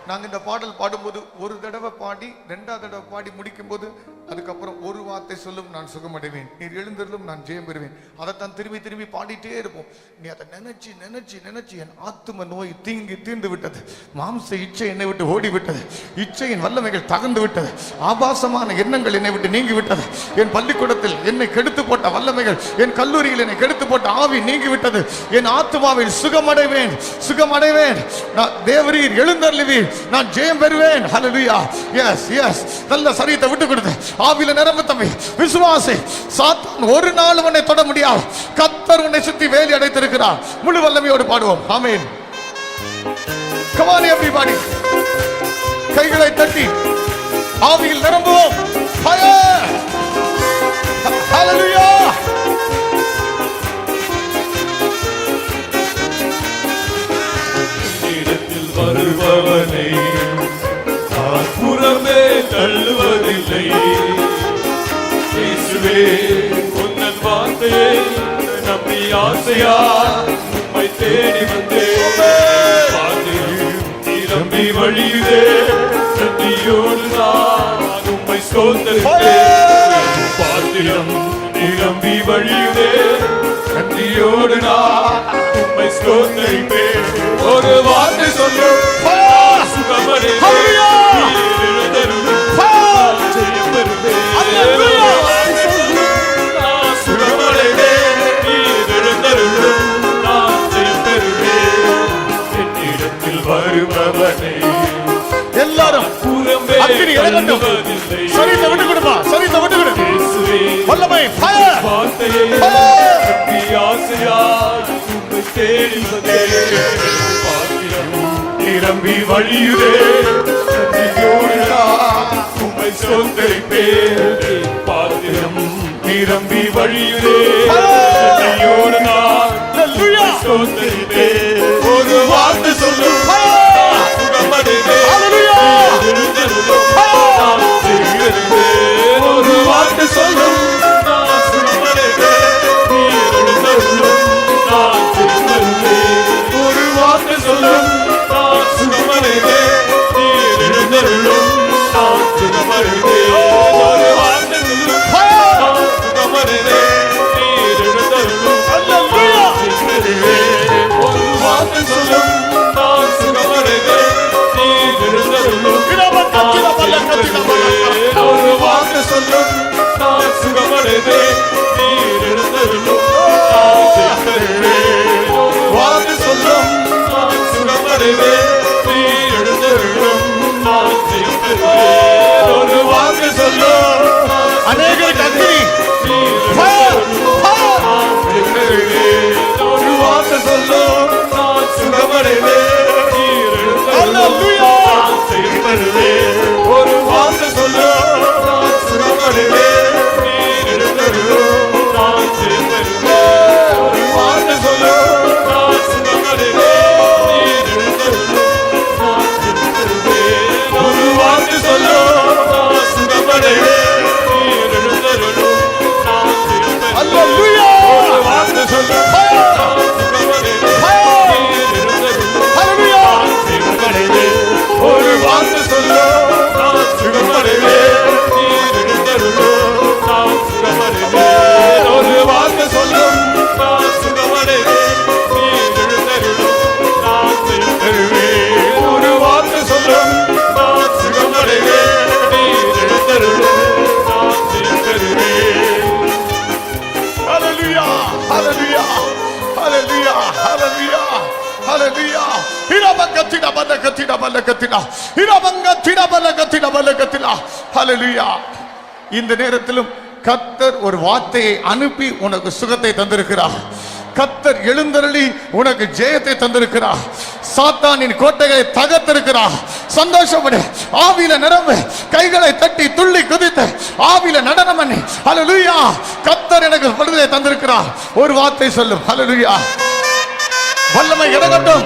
நாங்கள் இந்த பாடல் பாடும்போது ஒரு தடவை பாடி ரெண்டாவது தடவை பாடி முடிக்கும் போது அதுக்கப்புறம் ஒரு வார்த்தை சொல்லும், நான் சுகமடைவேன், நீர் எழுந்தருளும், நான் ஜெயம் பெறுவேன். அதைத்தான் திரும்பி திரும்பி பாடிட்டே இருப்போம். நீ அதை நினைச்சு நினைச்சு நினைச்சு என் ஆத்தும நோய் தீர்ந்து விட்டது, மாம்ச இச்சை என்னை விட்டு ஓடி விட்டது, இச்சையின் வல்லமைகள் தகர்ந்து விட்டது, ஆபாசமான எண்ணங்கள் என்னை விட்டு நீங்கி விட்டது, என் பள்ளிக்கூடத்தில் என்னை கெடுத்து போட்ட வல்லமைகள், என் கல்லூரியில் என்னை கெடுத்து போட்ட ஆவி நீங்கி விட்டது, என் ஆத்துமாவில் சுகமடைவேன், சுகமடைவேன். நான் தேவரீர் எழுந்தருளுவீர், நான் ஜெயம் பெறுவேன். ஹல்லேலூயா. Yes yes. நல்ல சரீரத்தை விட்டு கொடுத்து ஆவியில நிரம்பு தம்பி. விசுவாசி, சாத்தான் ஒரு நாள் உன்னை தொட முடியாது. கர்த்தர் உன்னை சுத்தி வேலி அடைத்திருக்கிறார். முழு வல்லமையோடு பாடுவோம். ஆமென். Come on everybody. கைகளை தட்டி ஆவியில் நிரம்புவோம். Fire. Hallelujah. வருபவனை நான் புறமே தள்ளுவதில்லை. இயேசுவே, உன்னன் வார்த்தையை நம்பி ஆசையா உம்மை தேடி வந்தேன். நிரம்பி வழியுதே, நன்றியோடு நான் உம்மை ஸ்தோத்திரிப்பேன். பாத்திரம் நிரம்பி வழியுதே, நன்றியோடு நான் உம்மை ஸ்தோத்திரிப்பேன். ஒரு வார்த்தை சொல்லும், சுகமடைவேன், ஜெயம் பெறுவேன். நான் சுகமடைவேன், நீர் எழுந்தருளும், நான் ஜெயம் பெறுவேன். என்னிடத்தில் வருபவனை எல்லாரும் புறம்பே தள்ளுவதில்லை. சரீரத்தை விட்டு கொடுமா, சரீரத்தை விட்டு கொடு. வல்லமை ஃபயர், வார்த்தையை நம்பி ஆசையாய் உம்மை தேடி வந்தேன். நிரம்பி வழியுதே, நன்றியோடு நான் உம்மை ஸ்தோத்திரிப்பேன். பாத்திரம் நிரம்பி வழியுதே, நன்றியோடு நான் உம்மை ஸ்தோத்திரிப்பேன். ஒரு வார்த்தை சொல்லும், சுகமடைவேன், எழுந்தருளும், நான் ஜெயம் பெறுவேன். ஒரு வார்த்தை சொல்லும், நான் சுகமடைவேன், நீர் எழுந்தருளும், நான் ஜெயம் பெறுவேன். ஒரு வார்த்தை சொல்லும், சுகமடைவேன், நீர் எழுந்தருளும், ஹalleluya இரபங்கத்திட பலகத்திட பலகத்திட இரபங்கத்திட பலகத்திட பலகத்திட ஹalleluya இந்த நேரத்திலும் கர்த்தர் ஒரு வார்த்தையை அனுப்பி உனக்கு சுகத்தை தந்திருக்கிறார். கர்த்தர் எழுந்தருளி உனக்கு ஜெயத்தை தந்திருக்கிறார். சாத்தானின் கோட்டைகளை தகர்த்திருக்கிறார். சந்தோஷப்படு, ஆவியில நிரம்பு, கைகளை தட்டி துள்ளி குதித்து ஆவியில நடனம் பண்ணி ஹalleluya கர்த்தர் எனக்கு விடுதலை தந்திருக்கிறார். ஒரு வார்த்தை சொல்லும் ஹalleluya வல்லமை இறங்கட்டும்.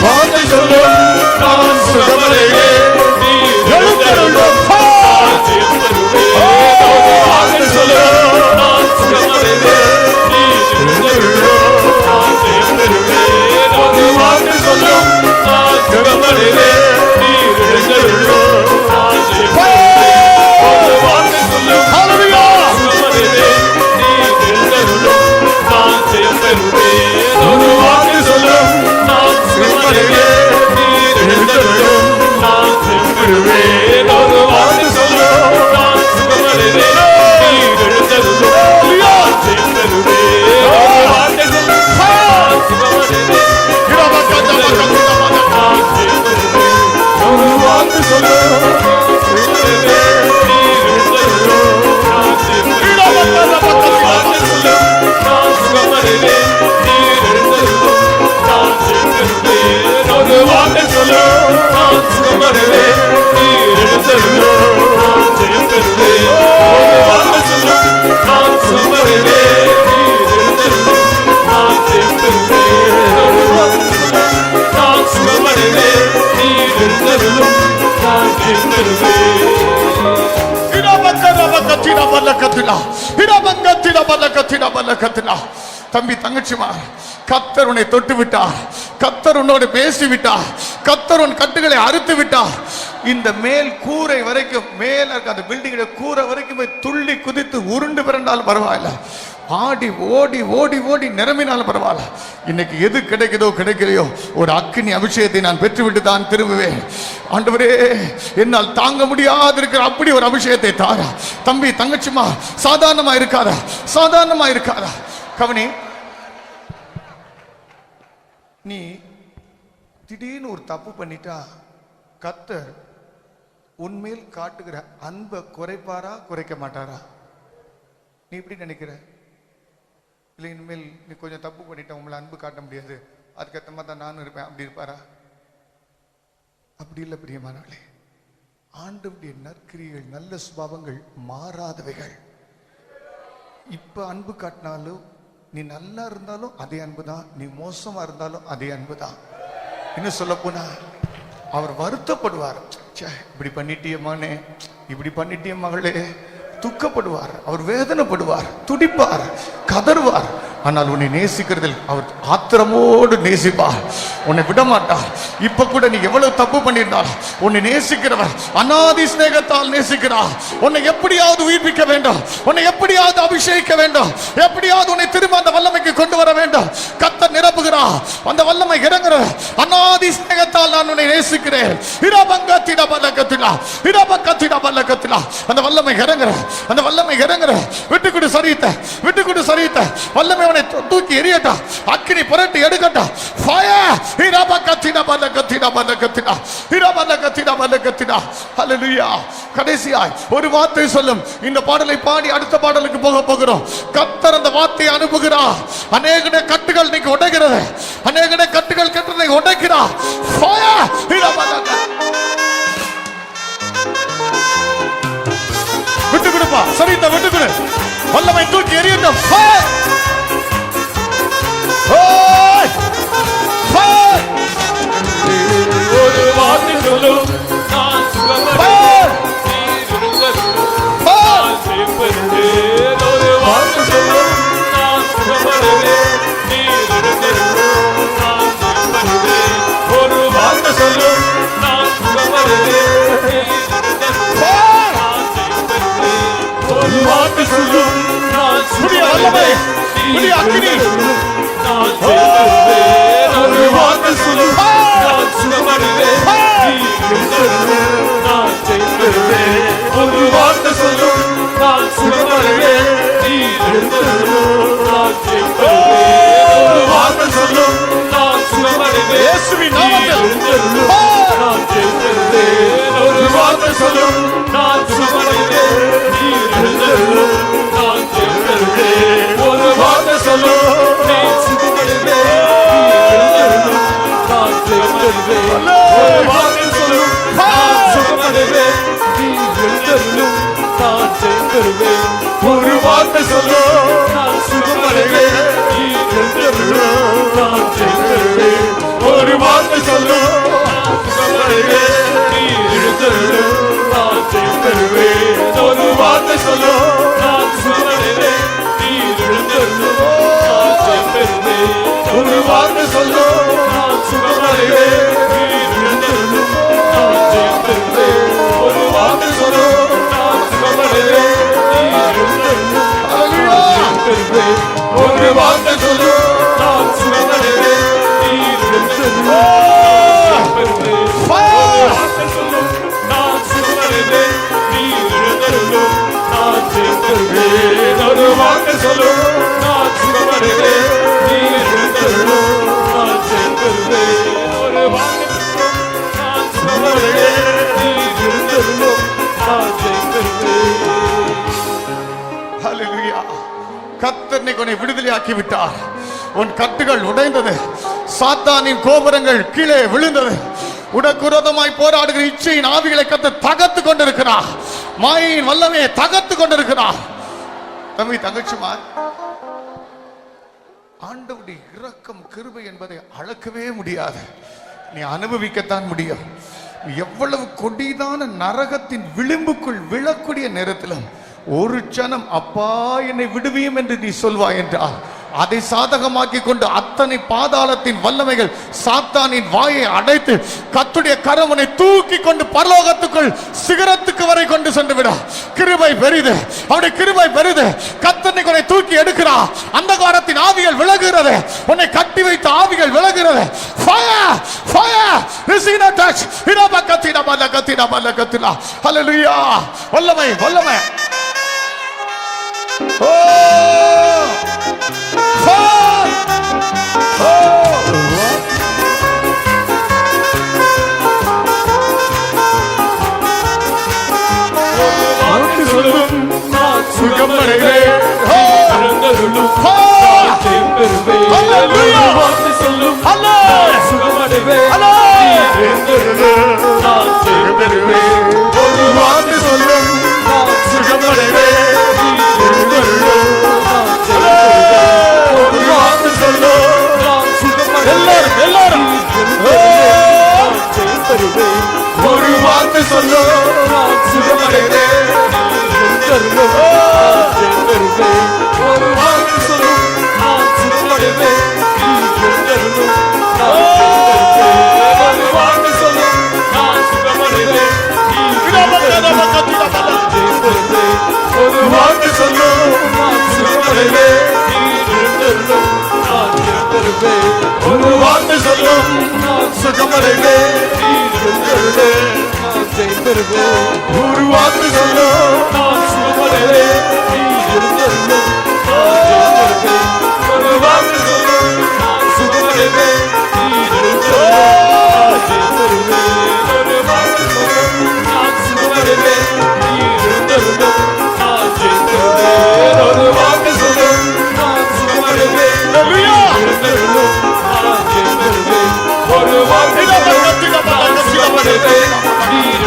ஒரு வார்த்தை சொல்லும் நான் சுகமடைவேன் எழுந்தருளும் தம்பி தங்கச்சிமா, கர்த்தர் உன்னை தொட்டு விட்டார். கர்த்தர் உன்னோடு பேசி விட்டார். கர்த்தர் உன் கட்டுகளை அறுத்து விட்டார். இந்த மேல் கூரை வரைக்கும், மேல இருக்க அந்த பில்டிங் கூரை வரைக்கும் போய் துள்ளி குதித்து உருண்டு பிறண்டாலும் பரவாயில்ல, ஆடி ஓடி ஓடி ஓடி நிரம்பினாலும் பரவாயில்ல. இன்னைக்கு எது கிடைக்குதோ கிடைக்கலையோ ஒரு அக்கினி அபிஷேகத்தை நான் பெற்றுவிட்டு தான் திரும்புவேன். ஆண்டவரே, என்னால் தாங்க முடியாது இருக்கிற அப்படி ஒரு அபிஷேகத்தை தாரா. தம்பி தங்கச்சிமா, சாதாரணமா இருக்காதா, சாதாரணமா இருக்காதா. கவனி, நீ திடீர்னு ஒரு தப்பு பண்ணிட்டா கர்த்தர் உன்மேல் காட்டுகிற அன்பை குறைப்பாரா குறைக்க மாட்டாரா? நீ இப்படி நினைக்கிற? இல்லை, இனிமேல் நீ கொஞ்சம் தப்பு பண்ணிட்ட, உங்களை அன்பு காட்ட முடியாது, அதுக்கேற்ற மாதிரி தான் நானும் இருப்பேன், அப்படி இருப்பாரா? அப்படி இல்லை பிரியமானவர்களே. ஆண்டவருடைய நற்கிரியைகள், நல்ல சுபாவங்கள் மாறாதவைகள். இப்ப அன்பு காட்டினாலும், நீ நல்லா இருந்தாலும் அதே அன்பு தான், நீ மோசமா இருந்தாலும் அதே அன்பு தான். இன்னும் சொல்ல போனா அவர் வருத்தப்படுவார். இப்படி பண்ணிட்டியம்மானே, இப்படி பண்ணிட்டிய மகளே, துக்கப்படுவார். அவர் வேதனைப்படுவார், துடிப்பார், கதறுவார். ஆனால் உன்னை நேசிக்கிறதில் அவர் ஆத்திரமோடு நேசிப்பார், உன்னை விடமாட்டார். இப்ப கூட நீ எவ்வளவு தப்பு பண்ணியிருந்தால் உன்னை நேசிக்கிறவர் அநாதி ஸ்நேகத்தால் நேசிக்கிறார். உன்னை எப்படியாவது உயிர்ப்பிக்க வேண்டும், உன்னை எப்படியாவது அபிஷேகிக்க வேண்டும், எப்படியாவது உன்னை திரும்ப அந்த வல்லமைக்கு கொண்டு வர வேண்டும். கர்த்தர் நிரப்புகிறார், அந்த வல்லமை இறங்குற. அநாதி ஸ்நேகத்தால் நான் உன்னை நேசிக்கிறேன். அந்த வல்லமை இறங்குற, அந்த வல்லமை இறங்குற. விட்டுக்குடு சரித்த, விட்டுக்குடு சரித்த வல்லமை தூக்கி எரியட்டா, அக்கினி புரட்டி எடுக்கட்டா. ஃபயர்! ஹல்லேலூயா. கடைசியாய் ஒரு வார்த்தை சொல்லும். இந்த பாடலை பாடி அடுத்த பாடலுக்கு போக போகிறோம். கர்த்தர் அந்த வார்த்தையை அனுப்புகிறார். அநேக கட்டுகள் இன்னைக்கு உடைகிறது, அநேக கட்டுகள் கட்டுகளை உடைக்கிறார். ஃபயர்! விட்டு கொடுப்பா, சரித்த விட்டு கொடு. வல்லமை தூக்கி எரியட்டும். ஃபயர்! ஒரு வார்த்தை சொல்லும், நான் சுகமடைவேன். ஒரு வார்த்தை சொல்லும், நான் சுகமடைவேன். ஒரு வார்த்தை சொல்லும், நான் சுகமடைவேன். ஒரு வார்த்தை சொல்லும், நான் சுகமடைவேன். ஒரு வார்த்தை சொல்லும், நான் சுகமடைவேன். நான் ஜெயிப்பேன். ஒரு வார்த்தை சொல்லும், நான் சுகமடைவேன். எழுந்தருளும் நான் ஜெயிப்பேன் ஒரு வார்த்தை சொல்லும் நான் சுகமடைவேன் இயேசுவின் நாமத்தில் எழுந்தருளும் நான் ஜெயிப்பேன் ஒரு வார்த்தை சொல்லும் நான் சுகமடைவேன் எழுந்தருளும் நான் ஜெயிப்பேன் ஒரு வார்த்தை சொல்லும் நீ சுகமடைவேன் எழுந்தருளும் நான் ஜெயிப்பேன் ஒரு வார்த்தை சொல்லும் நான் சுகமடைவேன் நீ எழுந்தருளும் நான் ஜெயிப்பேன் ஒரு வார்த்தை சொல்லும் நான் சுகமடைவேன் நீ எழுந்தருளும் நான் ஜெயிப்பேன் ஒரு வார்த்தை சொல்லும் நான் சுகமடைவேன் நீ எழுந்தருளும் நான் ஜெயிப்பேன் ஒரு வார்த்தை சொல்லும் நான் சுகமடைவேன் நீ எழுந்தருளும் நான் ஜெயிப்பேன் ஒரு வார்த்தை சொல்லும் நான் சுகமடைவேன் நீ எழுந்தருளும் நான் ஜெயிப்பேன் ஒரு வார்த்தை சொல்லும் நான் சுகமடைவேன் நீ எழுந்தருளும் நான் ஜெயிப்பேன் ஒரு வார்த்தை சொல்லும் நான் சுகமடைவேன் நீ எழுந்தருளும் நான் சுகமடைவேன் நீ எழுந்தருளும் நான் ஜெயிப்பேன் ஒரு வார்த்தை சொல்லும் நான் சுகமடைவேன் நீ எழுந்தருளும் நான் ஜெயிப்பேன் ஒரு வார்த்தை சொல்லும் நான் சுகமடைவேன் நீ எழுந்தருளும் நான் ஜெயிப்பேன் ஹல்லேலூயா. கர்த்தர் உன்னை விடுதலையாக்கி விட்டார். உன் கட்டுகள் உடைந்தது. சாத்தானின் கோபுரங்கள் கீழே விழுந்தது. உனக்கு விரோதமாய் போராடுகிற இச்சையின் ஆவிகளை கர்த்தர் தகர்த்து கொண்டிருக்கிறார். மாயையின் வல்லமையை தகர்த்து கொண்டிருக்கிறார். தம்பி தங்கச்சிமா, ஆண்டவருடைய இரக்கம் கிருபை என்பதை அளக்கவே முடியாது. நீ அனுபவிக்கத்தான் முடியும். எவ்வளவு கொடிதான நரகத்தின் விளிம்புக்குள் விழக்கூடிய நேரத்திலும் ஒரு சனம் அப்பா என்னை விடுவியும் என்று நீ சொல்வாய் என்றால் அதை சாதகமாக்கி கொண்டு அத்தனை பாதாளத்தின் வல்லமைகள் சாத்தானின் வாயை அடைத்து கர்த்தருடைய கரமுனை தூக்கி கொண்டு பரலோகத்துக்குள் சிகரத்துக்கு வரை கொண்டு சென்று விட. கிருபை பெரிது, அவருடைய கிருபை பெரிது. கர்த்தர் உன்னை தூக்கி எடுக்கிறார். அந்தகாரத்தின் ஆவிகள் விலகுகிறது. உன்னை கட்டி வைத்த ஆவிகள் விலகுகிறது. ஃபயர் ஃபயர் ரிசீவ் டச் இரபகத்தினா பலகத்தினா பலகத்தினா. ஹல்லேலூயா. வல்லமை வல்லமை. ஓ சுகமடைவேன் எழுந்தருளும் நான் ஜெயிப்பேன் சொல்லும் சுகமடைவேன் எழுந்தருளும் நான் ஜெயிப்பேன் ஒரு வார்த்தை சொல்லும் நான் சுகமடைவேன் எழுந்தருளும் நான் ஜெயிப்பேன் ஒரு வார்த்தை சொல்லும் நான் சுகமடைவேன் எல்லாரும் நான் ஜெயிப்பேன் ஒரு வார்த்தை சொல்லும் நான் சுகமடைவேன் ஒரு வார்த்தை சொல்லும் நான் சுகமடைவேன் எழுந்தருளும் நான் ஜெயிப்பேன் ஒரு வார்த்தை சொல்லும் நான் சுகமடைவேன் ஒரு வார்த்தை சொல்லும் நான் சுகமடைவேன் எழுந்தருளும் நான் ஜெயிப்பேன் ஒரு வார்த்தை சொல்லும் நான் சுகமடைவேன் எழுந்தருளும் நான் ஜெயிப்பேன் ஒரு வார்த்தை சொல்லும் நான் சுகமடைவேன் எழுந்தருளும் நான் ஜெயிப்பேன் ஒரு வார்த்தை சொல்லும் நான் சுகமடைவேன் எழுந்தருளும் நான் ஜெயிப்பேன் ஒரு வார்த்தை சொல்லும் நான் சுகமடைவேன் எழுந்தருளும் நான் ஜெயிப்பேன் ஒரு வார்த்தை சொல்லும் நான் சுகமடைவேன்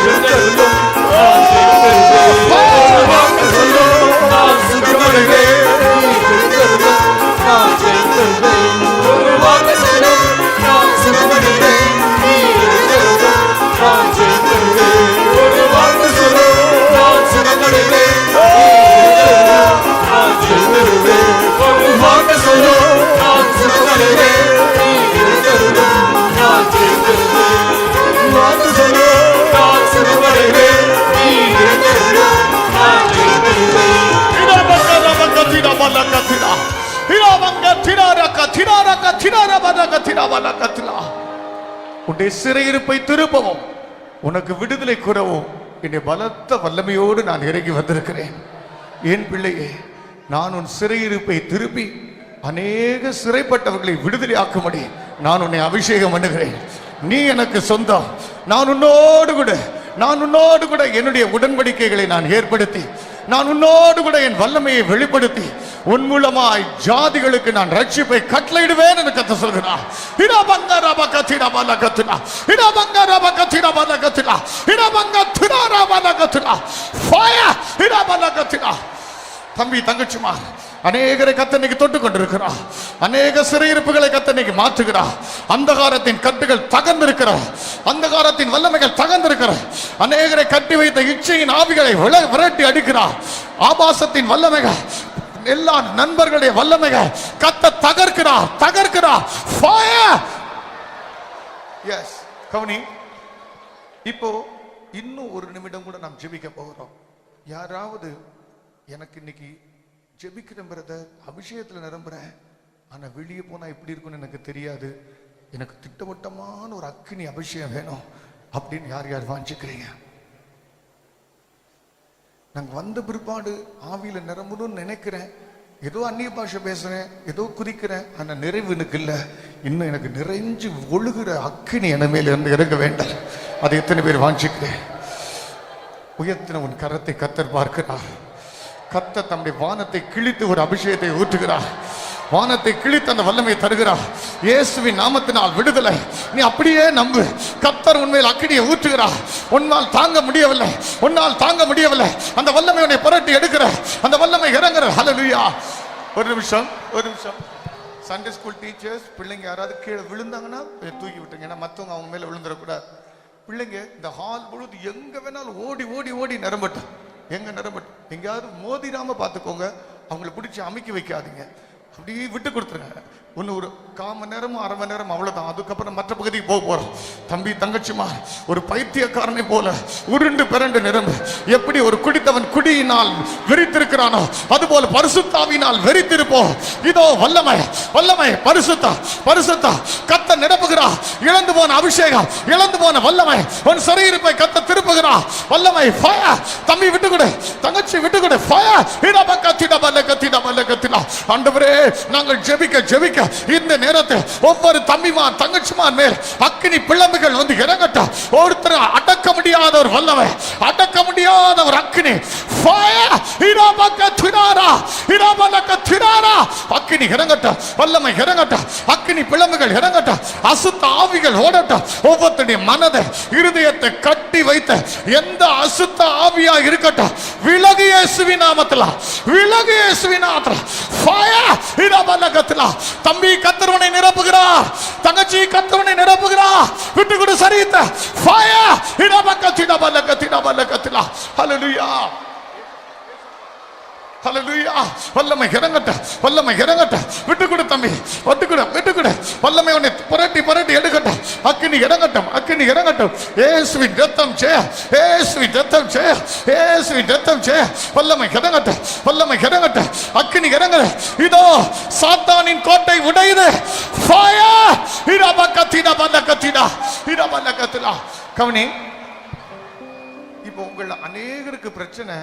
எழுந்தருளும் நான் ஜெயிப்பேன் ஒரு வார்த்தை சொல்லும் நான் சுகமடைவேன் எழுந்தருளும் நான் ஜெயிப்பேன் ஒரு வார்த்தை சொல்லும் நான் சுகமடைவேன் எழுந்தருளும் நான் ஜெயிப்பேன் ஒரு வார்த்தை சொல்லும் நான் சுகமடைவேன் எழுந்தருளும் நான் ஜெயிப்பேன் ஒரு வார்த்தை சொல்லும் நான் சுகமடைவேன் எழுந்தருளும் நான் ஜெயிப்பேன் ஒரு வார்த்தை சொல்லும் நான் சுகமடைவேன் எழுந்தருளும் நான் ஜெயிப்பேன் வார்த்தை சொல்லும் நான் சுகமடைவேன் எழுந்தருளும் நான் ஜெயிப்பேன் உன்னுடைய சிறையிருப்பை திருப்பவும் உனக்கு விடுதலை கூறவும் என்னுடைய பலத்த வல்லமையோடு நான் இறங்கி வந்திருக்கிறேன். என் பிள்ளையே, நான் உன் சிறையிருப்பை திருப்பி அநேக சிறைப்பட்டவர்களை விடுதலை ஆக்கும்படி நான் உன்னை அபிஷேகம் பண்ணுகிறேன். நீ எனக்கு சொந்தம். நான் உன்னோடு கூட என்னுடைய உடன்படிக்கைகளை நான் ஏற்படுத்தி, நான் உன்னோடு கூட என் வல்லமையை வெளிப்படுத்தி, உன் மூலமாய் ஜாதிகளுக்கு நான் ரட்சிப்பை கட்டளையிடுவேன் என்று கர்த்தர் சொல்கிறார். தம்பி தங்கச்சிமா, அநேகரை கர்த்தர் தொட்டு கொண்டிருக்கிறார். அநேக சிறையிருப்புகளை கர்த்தர் மாற்றுகிறார். அந்தகாரத்தின் கட்டுகள் தகர்ந்திருக்கிறார். அந்தகாரத்தின் வல்லமைகள் தகர்ந்திருக்கிறார். அநேகரை கட்டி வைத்த இச்சையின் ஆவிகளை விரட்டி அடிக்கிறார். ஆபாசத்தின் வல்லமைகள், எல்லா நண்பர்களுடைய வல்லமைகள் கர்த்தர் தகர்க்கிறார். ஃபயர். எஸ், கவனி. இப்போ இன்னும் ஒரு நிமிடம் கூட நாம் ஜெபிக்க போகிறோம். யாராவது எனக்கு இன்னைக்கு ஜெபிக்கிறேன் பிரதர், அபிஷேகத்தில் நிரம்புறேன், ஆனா வெளியே போனா எப்படி இருக்குன்னு எனக்கு தெரியாது, எனக்கு திட்டவட்டமான ஒரு அக்கினி அபிஷேகம் வேணும் அப்படின்னு யார் வாஞ்சிக்கிறீங்க? நாங்க வந்த பிற்பாடு ஆவியில நிரம்பணும்னு நினைக்கிறேன், ஏதோ அந்நிய பாஷை பேசுறேன், ஏதோ குதிக்கிறேன், ஆனா நிறைவு எனக்கு இல்லை. இன்னும் எனக்கு நிறைஞ்சு ஒழுகிற அக்கினி என மேல இருந்து இறங்க வேண்டாம். அதை எத்தனை பேர் வாஞ்சிக்கிறேன்? உயர்த்தின உன் கரத்தை கர்த்தர் பார்க்கிறார். கர்த்தர் தம்முடைய வானத்தை கிழித்து ஒரு அபிஷேகத்தை ஊற்றுகிறார். வானத்தை கிழித்து அந்த வல்லமையை தருகிறார். இயேசுவின் நாமத்தினால் விடுதலை. நீ அப்படியே நம்பு. கர்த்தர் உண்மையில் அக்கினியை ஊற்றுகிறார். உன்னால் தாங்க முடியவில்லை. அந்த வல்லமை உன்னை புரட்டி எடுக்கிற அந்த வல்லமை இறங்குற. ஹல்லேலூயா. ஒரு நிமிஷம். சண்டே ஸ்கூல் டீச்சர்ஸ், பிள்ளைங்க யாராவது கீழே விழுந்தாங்கன்னா தூக்கி விட்டுங்க. ஏன்னா மற்றவங்க அவங்க மேல விழுந்துடக்கூடாது. பிள்ளைங்க இந்த ஹால் முழுது எங்க வேணாலும் ஓடி நிரம்பட்டும். எங்கேயாவது மோதிராம பார்த்துக்கோங்க. அவங்களை பிடிச்சி அமுக்கி வைக்காதீங்க. அப்படியே விட்டு கொடுத்துருங்க. ஒரு 1/4 மணி நேரமும் 1/2 மணி நேரம் அவ்வளவுதான். அதுக்கப்புறம் மற்ற பகுதிக்கு போறோம். தம்பி தங்கச்சிமா, ஒரு பைத்தியக்காரனை போல உருண்டு பிறண்டு நிரம்பு. எப்படி ஒரு குடித்தவன் குடியினால் வெறித்திருக்கிறானோ அதுபோல பரிசுத்தாவினால் வெறித்திருப்போம். இதோ வல்லமை பரிசுத்தா கர்த்தர் நிரப்புகிறா. இழந்து போன அபிஷேகம், இழந்து போன வல்லமை, உன் சிறையிருப்பை கர்த்தர் திருப்புகிறா. வல்லமை ஃபயர். தம்பி விட்டு கொடு, தங்கச்சி விட்டு கொடு. ஃபயர். ஆண்டவரே, நாங்கள் ஜெபிக்க இந்த நேரத்தில் ஒவ்வொரு தம்பிமான் தங்கச்சிமான் மேல் அக்கினி பிளம்புகள் வந்து இறங்கட்டும். ஒருத்தர் அடக்க முடியாத ஒரு வல்லமை, அடக்க முடியாத ஒரு அக்கினி ஃபயர். அக்கினி இறங்கட்டும், வல்லமை இறங்கட்டும், அக்கினி பிளம்புகள் இறங்கட்டும், அசுத்த ஆவிகள் ஓடட்டும். ஒவ்வொருத்தருடைய மனதை, இருதயத்தை கட்டி வைத்த எந்த அசுத்த ஆவியா இருக்கட்டும், விலகு இயேசுவின் நாமத்தில் ஃபயர். தம்பி கர்த்தர் நிரப்புகிறார். தங்கச்சி கர்த்தர் நிரப்புகிறார். விட்டு கொடு சரீரத்தை. ஃபயர். ஹல்லேலூயா. வல்லமை இறங்கட்டும். விட்டு கொடு தம்பி, விட்டு கொடு. வல்லமை உன்னை புரட்டி எடுக்கட்டும். அக்கினி இறங்கட்டும். இயேசுவின் இரத்தம் ஜெய. வல்லமை இறங்கட்டும். அக்கினி இறங்குற. இதோ சாத்தானின் கோட்டை உடையுது. ஃபயர். கவனி. இப்போ உங்கள் அநேகருக்கு பிரச்சனை,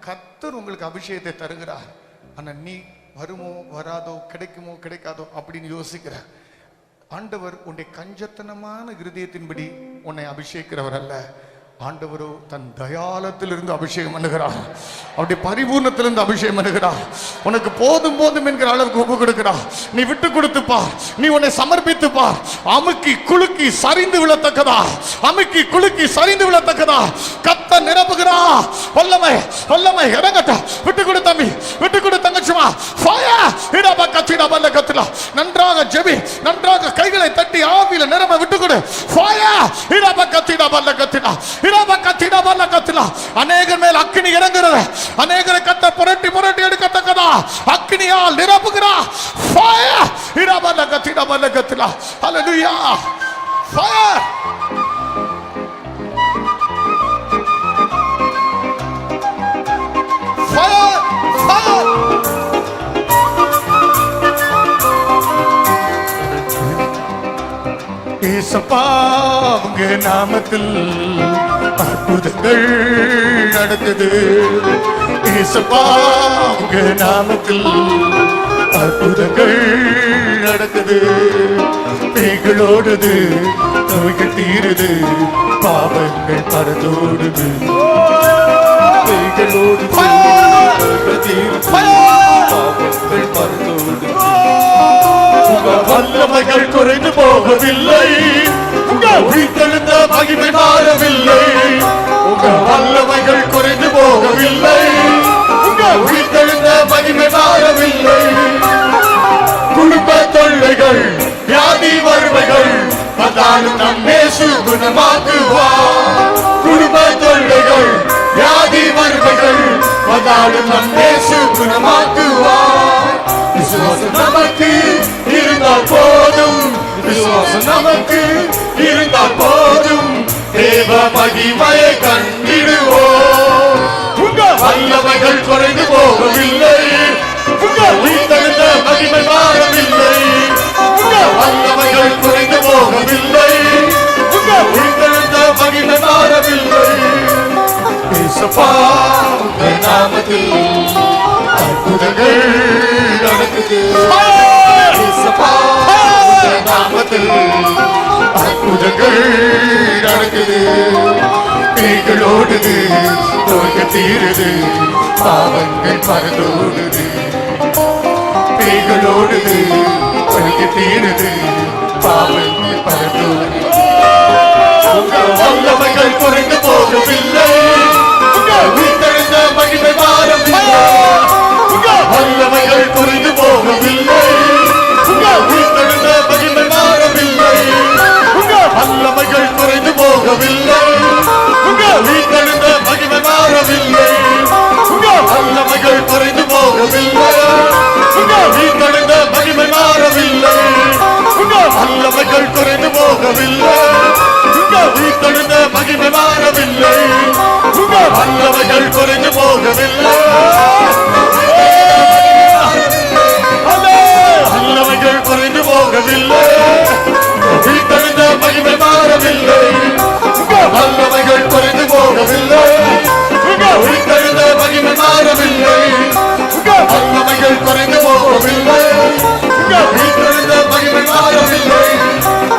கர்த்தர் உங்களுக்கு அபிஷேகத்தை தருகிறார். ஆனா நீ வருமோ வராதோ, கிடைக்குமோ கிடைக்காதோ அப்படின்னு யோசிக்கிற. ஆண்டவர் உன்னை கஞ்சத்தனமான இருதயத்தின்படி உன்னை அபிஷேகிக்கிறவர் அல்ல. ஆண்டவரோ தன் தயாளத்திலிருந்து அபிஷேகம் பண்ணுகிறார். அவருடைய பரிபூர்ணத்திலிருந்து அபிஷேகம் பண்ணுகிறார். உனக்கு போதும் என்கிற அளவுக்கு ஒப்பு கொடுக்கிறார். நீ விட்டு கொடுத்து பார், நீ உன்னை சமர்ப்பித்து பார். அமுக்கி குலுக்கி சரிந்து விழத்தக்கதா, கர்த்தர் நிரப்புகிறார். வல்லமை இறங்கட்டும். விட்டு கொடு தம்பி, விட்டு கொடு தங்கச்சிமா. நன்றாக ஜெபி, நன்றாக கைகளை தட்டி ஆவியில நிரம்ப விட்டு கொடு. அநேகர் மேல் அக்கினி இறங்குகிறது. அநேகரை கர்த்தர் புரட்டி எடுக்கத்தக்கதா அக்கினியால் நிரப்புகிறார். ஹல்லேலூயா. ஃபயர். ஏசப்பா உங்க நாமத்தில் அற்புதங்கள் நடக்குது. இயேசுப்பா உங்க நாமத்தில் அற்புதங்கள் நடக்குது, பேய்களோடுது, நோய்கள் தீருது, பாவங்கள் பறந்தோடுது. பேய்களோடு நோய்கள் தீருது, பாவங்கள் பறந்தோடுது. உங்க வல்லமைகள் குறைந்து போகவில்லை, உங்க உயிர்த்தெழுந்த மகிமை மாறவில்லை. உங்க வல்லமைகள் குறைந்து போகவில்லை, உங்க உயிர்த்தெழுந்த மகிமை மாறவில்லை. குடும்ப தொல்லைகள், வியாதி வறுமைகள் வந்தாலும் நம் இயேசு குணமாக்குவார். குடும்ப தொல்லைகள், வியாதி வறுமைகள் வந்தாலும் நம் இயேசு குணமாக்குவார். விசுவாசம் நமக்கு இருந்தால் போதும், விசுவாசம் நமக்கு இருந்தால் போதும், தேவ மகிமையை கண்டிடுவோம். உங்க வல்லமைகள் குறைந்து போகவில்லை, உங்க உயிர்த்தெழுந்த மகிமை மாறவில்லை. உங்க வல்லமைகள் குறைந்து போகவில்லை, உங்க உயிர்த்தெழுந்த மகிமை மாறவில்லை. இயேசுப்பா உங்க நாமத்தில் அற்புதங்கள் நடக்குது, இயேசுப்பா உங்க நாமத்தில் அற்புதங்கள் நடக்குது. பேய்களோடுது, நோய்கள் தீருது, பாவங்கள் பறந்தோடுது. பேய்களோடுது, நோய்கள் தீருது, பாவங்கள் பறந்தோடுது. உங்க வல்லமைகள் குறைந்து போகவில்லை, உங்க உயிர்த்தெழுந்த மகிமை மாறவில்லை. உங்க வல்லமைகள் குறைந்து போகவில்லை, உங்க உயிர்த்தெழுந்த மகிமை மாறவில்லை. உங்க வல்லமைகள் குறைந்து போகவில்லை, உங்க உயிர்த்தெழுந்த மகிமை மாறவில்லை. உங்க வல்லமைகள் குறைந்து போகவில்லை, உங்க உயிர்த்தெழுந்த மகிமை மாறவில்லை. உங்க வல்லமைகள் குறைந்து போகவில்லை, உங்க உயிர்த்தெழுந்த மகிமை மாறவில்லை. உங்க வல்லமைகள் குறைந்து போகவில்லை, வல்லமைகள் குறைந்து போகவில்லை. உயிர்த்தெழுந்த மகிமை மாறவில்லை, உங்க வல்லமைகள் குறைந்து போகவில்லை. உங்க உயிர்த்தெழுந்த மகிமை மாறவில்லை, உங்க வல்லமைகள் குறைந்து போகவில்லை. உங்க உயிர்த்தெழுந்த மகிமை மாறவில்லை,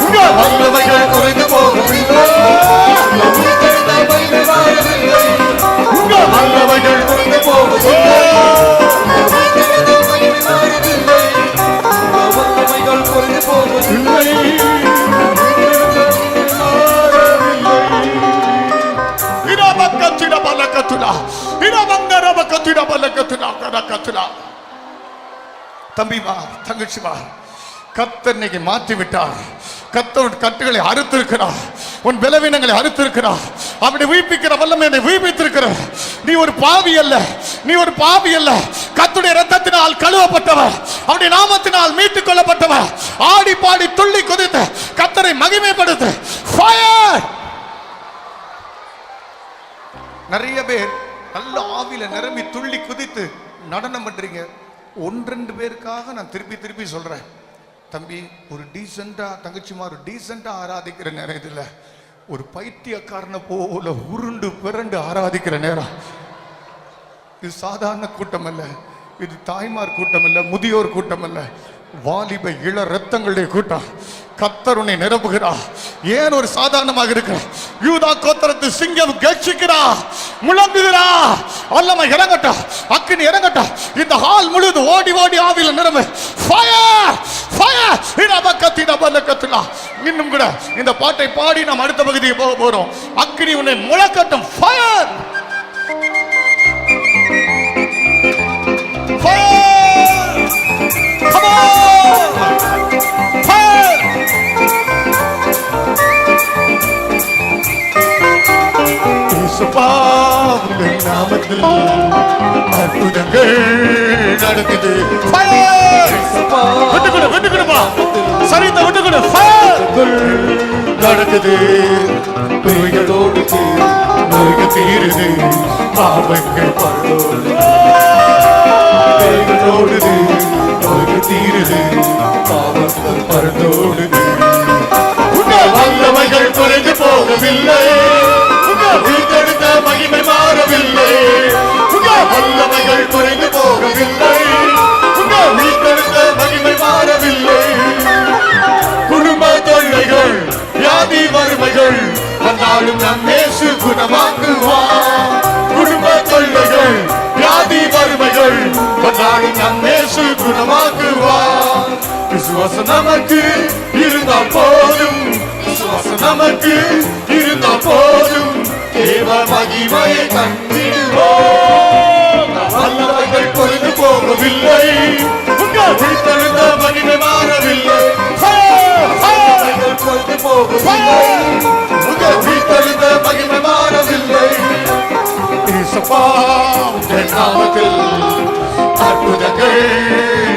உங்க வல்லமைகள் குறைந்து போகவில்லை. உங்க உயிர்த்தெழுந்த மகிமை மாறவில்லை, உங்க வல்லமைகள் குறைந்து போகவில்லை. தம்பிமா தங்கச்சிமா, கர்த்தர் இன்னைக்கு மாற்றி விட்டார். கர்த்தர் கட்டுகளை அறுத்திருக்கிறார், உன் பலவீனங்களை அறுத்திருக்கிறார். அப்படி உயிர்ப்பிக்கிற வல்லமை என்னை உயிர்ப்பித்திருக்கிறார். நீ ஒரு பாவி அல்ல, நீ ஒரு பாவி அல்ல. கர்த்தருடைய இரத்தத்தினால் கழுவப்பட்டவர், அவருடைய நாமத்தினால் மீட்டுக் கொள்ளப்பட்டவர். ஆடி பாடி துள்ளி குதித்து கர்த்தரை மகிமைப்படுத்து. ஃபயர்! நிறைய பேர் நல்ல ஆவியில நிரம்பி துள்ளி குதித்து நடனம் பண்றீங்க. ஒன்றெண்டு பேருக்காக நான் திருப்பி திருப்பி சொல்றேன், தம்பி ஒரு டீசெண்டா, தங்கச்சிமா ஒரு டீசெண்டா ஆராதிக்கிற நேரம் இது இல்ல. ஒரு பைத்தியக்காரனை போல உருண்டு பிறண்டு ஆராதிக்கிற நேரம் இது. சாதாரண கூட்டம் அல்ல, இது தாய்மார் கூட்டம் அல்ல, முதியோர் கூட்டம் அல்ல, வாலிப இள ரத்தங்களுடைய கூட்டம். கர்த்தர் உன்னை நிரப்புகிறார். ஏன் ஒரு சாதாரணமாக இருக்கிற யூதா கோத்திரத்து சிங்கம் கட்சிக்கிறா, முழங்குகிறா. வல்லமை இறங்கட்டா, அக்கினி இறங்கட்டா. இந்த ஹால் முழுது ஓடி ஓடி ஆவில நிரம்பு. Fire fire! இன்னும் கூட இந்த பாட்டை பாடி நாம் அடுத்த பகுதியை போக போறோம். அக்கினி உன்னை முழக்கட்டும். Fire fire! Come on! Fire! இயேசுப்பா உங்க நாமத்தில் அற்புதங்கள் நடக்குது. ஃபயர்! விட்டுக்குடு விட்டுக்குடுமா, சரிந்த விட்டுக்குடு. ஃபயர் நடக்குது. நோய்களோடு நோய்கள் தீருது, பாவங்கள் பரலோடு. பேய்களோடுது, நோய்கள் தீருது, பாவங்கள் பரலோடுது. உங்க வல்லமைகள் குறைந்து போகவில்லை, உங்க உயிர்த்தெழுந்த மகிமை மாறவில்லை. உங்க வல்லமை நீக்குவார். குடும்ப தொல்லைகள், வியாதி வறுமைகள் கொண்டாடி நம் இயேசு குணமாக்குவார். விசுவாசம் நமக்கு இருந்தால் போதும், விசுவாசம் நமக்கு இருந்தால் போதும், தேவ மகிமையை கண்டிடுவோம். வல்லமைகள் குறைந்து போகவில்லை, உங்கள் விழித்தெழுந்த மகிமை மாறவில்லை. வல்லமைகள் குறைந்து போகவில்லை, உங்கள் விழித்தெழுந்த மகிமை மாறவில்லை. இயேசுப்பா உங்கள் நாமத்தில் அற்புதங்கள்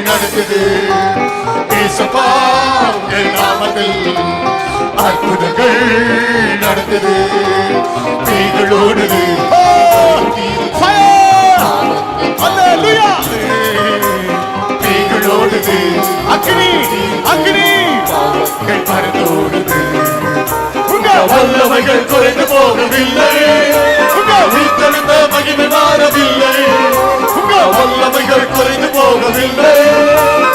நடக்குது. இயேசுப்பா உங்கள் நாமத்தில் அற்புதங்கள் நடக்குது. தீகளோடுது, தீகளோடுது, அக்னி அக்னி பறந்தோடுது. உங்கள் வல்லமைகள் குறைந்து போகவில்லை, உங்கள் வீட்டெழுந்த மகிமை மாறவில்லை. உங்கள் வல்லமைகள் குறைந்து போகவில்லை,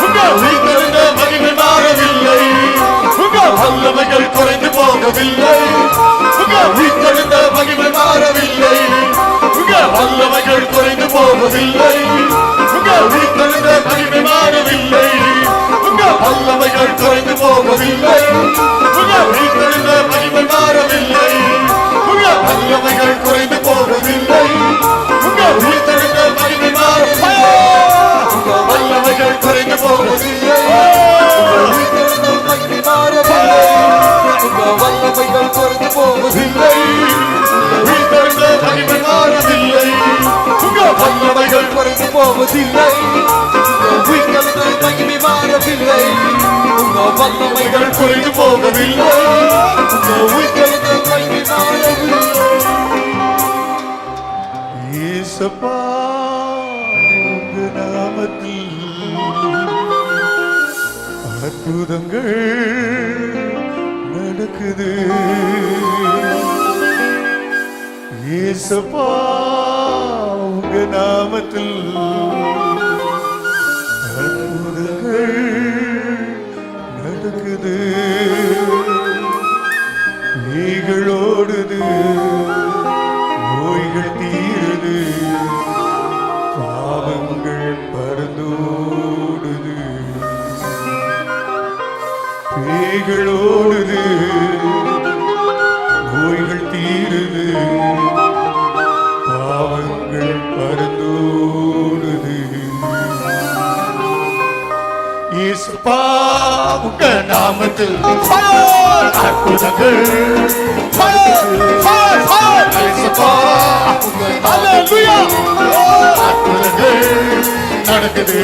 உங்கள் வீட்டெழுந்த மகிமை மாறவில்லை. உங்கள் வல்லமைகள் குறைந்து போகவில்லை, உங்கள் வீட்டெழுந்த மகிமை மாறவில்லை. உங்கள் வல்லமைகள் குறைந்து போகவில்லை, உங்கள் வீட்டெழுந்த மகிமை மாறவில்லை. உங்கள் வல்லமைகள் குறைந்து போகவில்லை, உங்கள் வீட்டெழுந்த மகிமை மாறவில்லை. உங்கள் வல்லமைகள் குறைந்து போகவில்லை, உங்கள் வீட்டெழுந்த மகிமை மாறவில்லை. உங்கள் வல்லமைகள் குறைந்து போகவில்லை, உங்கள் வீட்டெழுந்த மகிமை மாறவில்லை. உங்கள் வல்லமைகள் குறைந்து போவதில்லை, வீட்டெழுந்த மகிமை மாறவில்லை. உங்கள் வல்லமைகள் குறைந்து போவதில்லை, வீட்டெழுந்த மகிமை மாறவில்லை. உங்கள் வல்லமைகள் குறைந்து போகவில்லை, வீட்டெழுந்த மகிமை மாறவில்லை. இயேசுப்பா உங்க நாமத்தில் அற்புதங்கள் நடக்குது. இயேசுப்பா உங்க நாமத்தில் அற்புதங்கள் நடக்குது. நீகளோடுது, நோய்கள் தீருது, பாவங்கள் பறந்தோடுது. பேய்களோடுது, நோய்கள் தீருது, பாவங்கள் பறந்தோடுது. இயேசுப்பா உங்க நாமத்தில் அற்புதங்கள் இயேசுப்பா உங்க அற்புதங்கள் நடக்குது.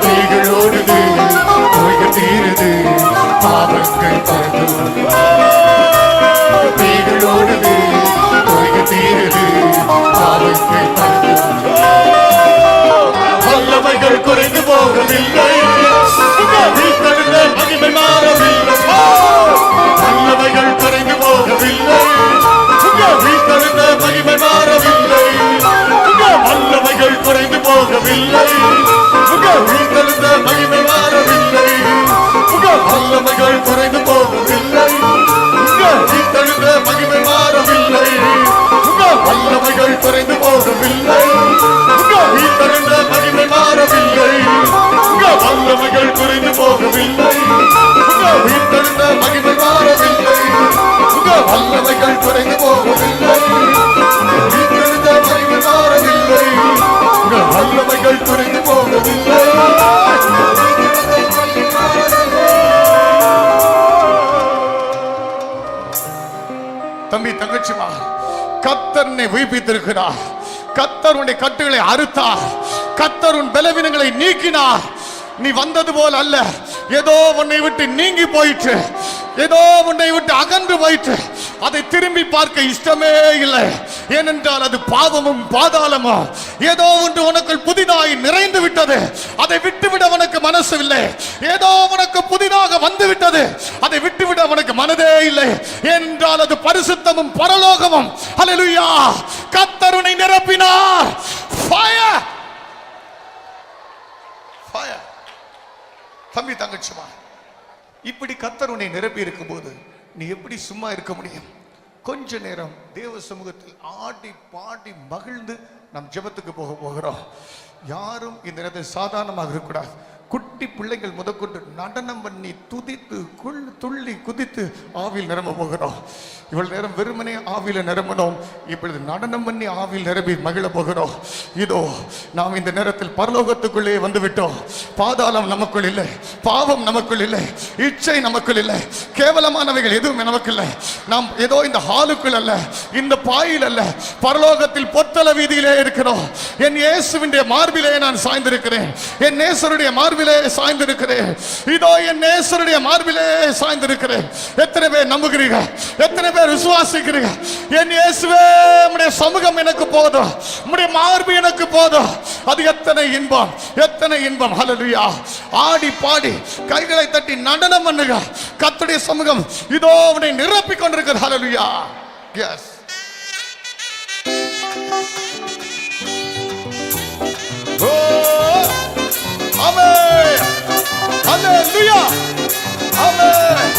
பேய்களோடுது, நோய்கள் தீருது, பாவங்கள் பறந்தோடுது. பேய்களோடுது, நோய்கள் தீருது, பாவங்கள் பறந்தோடுது. வல்லமைகள் குறைந்து போகவில்லை, வீட்டெழுந்த மகிமை மாறவில்லை. வல்லமைகள் குறைந்து போகவில்லை, வீட்டெழுந்த மகிமை மாறவில்லை. வல்லமைகள் குறைந்து போகவில்லை, வீட்டெழுந்த மகிமை மாறவில்லை. வல்லமைகள் குறைந்து போகவில்லை, வீட்டெழுந்த மகிமை மாறவில்லை. வல்லமைகள் குறைந்து போகவில்லை, வீட்டெழுந்த மகிமை மாறவில்லை. வல்லமைகள் குறைந்து போகவில்லை, வீட்டெழுந்த மகிமை மாறவில்லை. வல்லமைகள் குறைந்து போகவில்லை, வீட்டெழுந்த மகிமை மாறவில்லை. வல்லமைகள் குறைந்து போகவில்லை. தம்பி தங்கச்சிமா, கர்த்தர் உன்னை உயிர்ப்பித்திருக்கிறார். கர்த்தர் உன்னுடைய கட்டுகளை அறுத்தார். கர்த்தர் உன் பலவீனங்களை நீக்கினார். நீ வந்தது போல் அல்ல, ஏதோ உன்னை விட்டு நீங்கி போயிற்று, ஏதோ உன்னை விட்டு அகன்று போயிற்று. அதை திரும்பி பார்க்க இஷ்டமே இல்லை. ஏனென்றால் அது பாவமும் பாதாளமும். ஏதோ ஒன்று உனக்குள் புதிதாய் நிறைந்து விட்டது, அதை விட்டுவிட உனக்கு மனசு இல்லை. ஏதோ உனக்கு புதிதாக வந்து விட்டது, அதை விட்டுவிட உனக்கு மனதே இல்லை. ஏனென்றால் அது பரிசுத்தமும் பரலோகமும். ஹல்லேலூயா! கர்த்தர் உன்னை நிரப்பினார். Fire fire. தம்பி தங்கச்சிமா, இப்படி கர்த்தர் உன்னை நிரப்பி இருக்கும் போது நீ எப்படி சும்மா இருக்க முடியும்? கொஞ்ச நேரம் தேவ சமூகத்தில் ஆடி பாடி மகிழ்ந்து நாம் ஜெபத்துக்கு போகிறோம். யாரும் இந்த நேரத்தில் சாதாரணமாக இருக்கக்கூடாது. குட்டி பிள்ளைகள் முதற்கொண்டு நடனம் பண்ணி துதித்து துள்ளி குதித்து ஆவியில் நிரம்ப போகிறோம். இவ்வளவு நேரம் வெறுமனே ஆவியில நிரம்பணும். இப்பொழுது நடனம் பண்ணி ஆவியில் நிரம்பி மகிழ போகிறோம். இதோ நாம் இந்த நேரத்தில் பரலோகத்துக்குள்ளே வந்து விட்டோம். பாதாளம் நமக்குள் இல்லை, பாவம் நமக்குள் இல்லை, இச்சை நமக்குள் இல்லை, கேவலமானவைகள் எதுவும் நமக்கு இல்லை. நாம் ஏதோ இந்த ஹாலுக்குள் அல்ல, இந்த பாயில் அல்ல, பரலோகத்தில் பொத்தல வீதியிலே இருக்கிறோம். என் இயேசுவின் மார்பிலே நான் சாய்ந்திருக்கிறேன். என் நேசருடைய மார்பிலே சாய்ந்திருக்கிறேன். இதோ என் நேசருடைய மார்பிலே சாய்ந்திருக்கிறேன். எத்தனை பேர் நம்புகிறீர்கள்? எத்தனை பேர் விசுவாசிக்கிறீர்கள்? என் இயேசுவே, உம்முடைய சமூகம் எனக்கு போதும், உம்முடைய மார்பு எனக்கு போதும். அது எத்தனை இன்பம், எத்தனை இன்பம். ஹல்லேலூயா. ஆடி பாடி கைகளை தட்டி நடனம் பண்ணுங்க. கர்த்தருடைய சமூகம் இதோ உன்னை நிரப்பிக் கொண்டிருக்கிறது. ஹல்லேலூயா. எஸ். ஆமென். ஹல்லேலூயா. ஆமென்.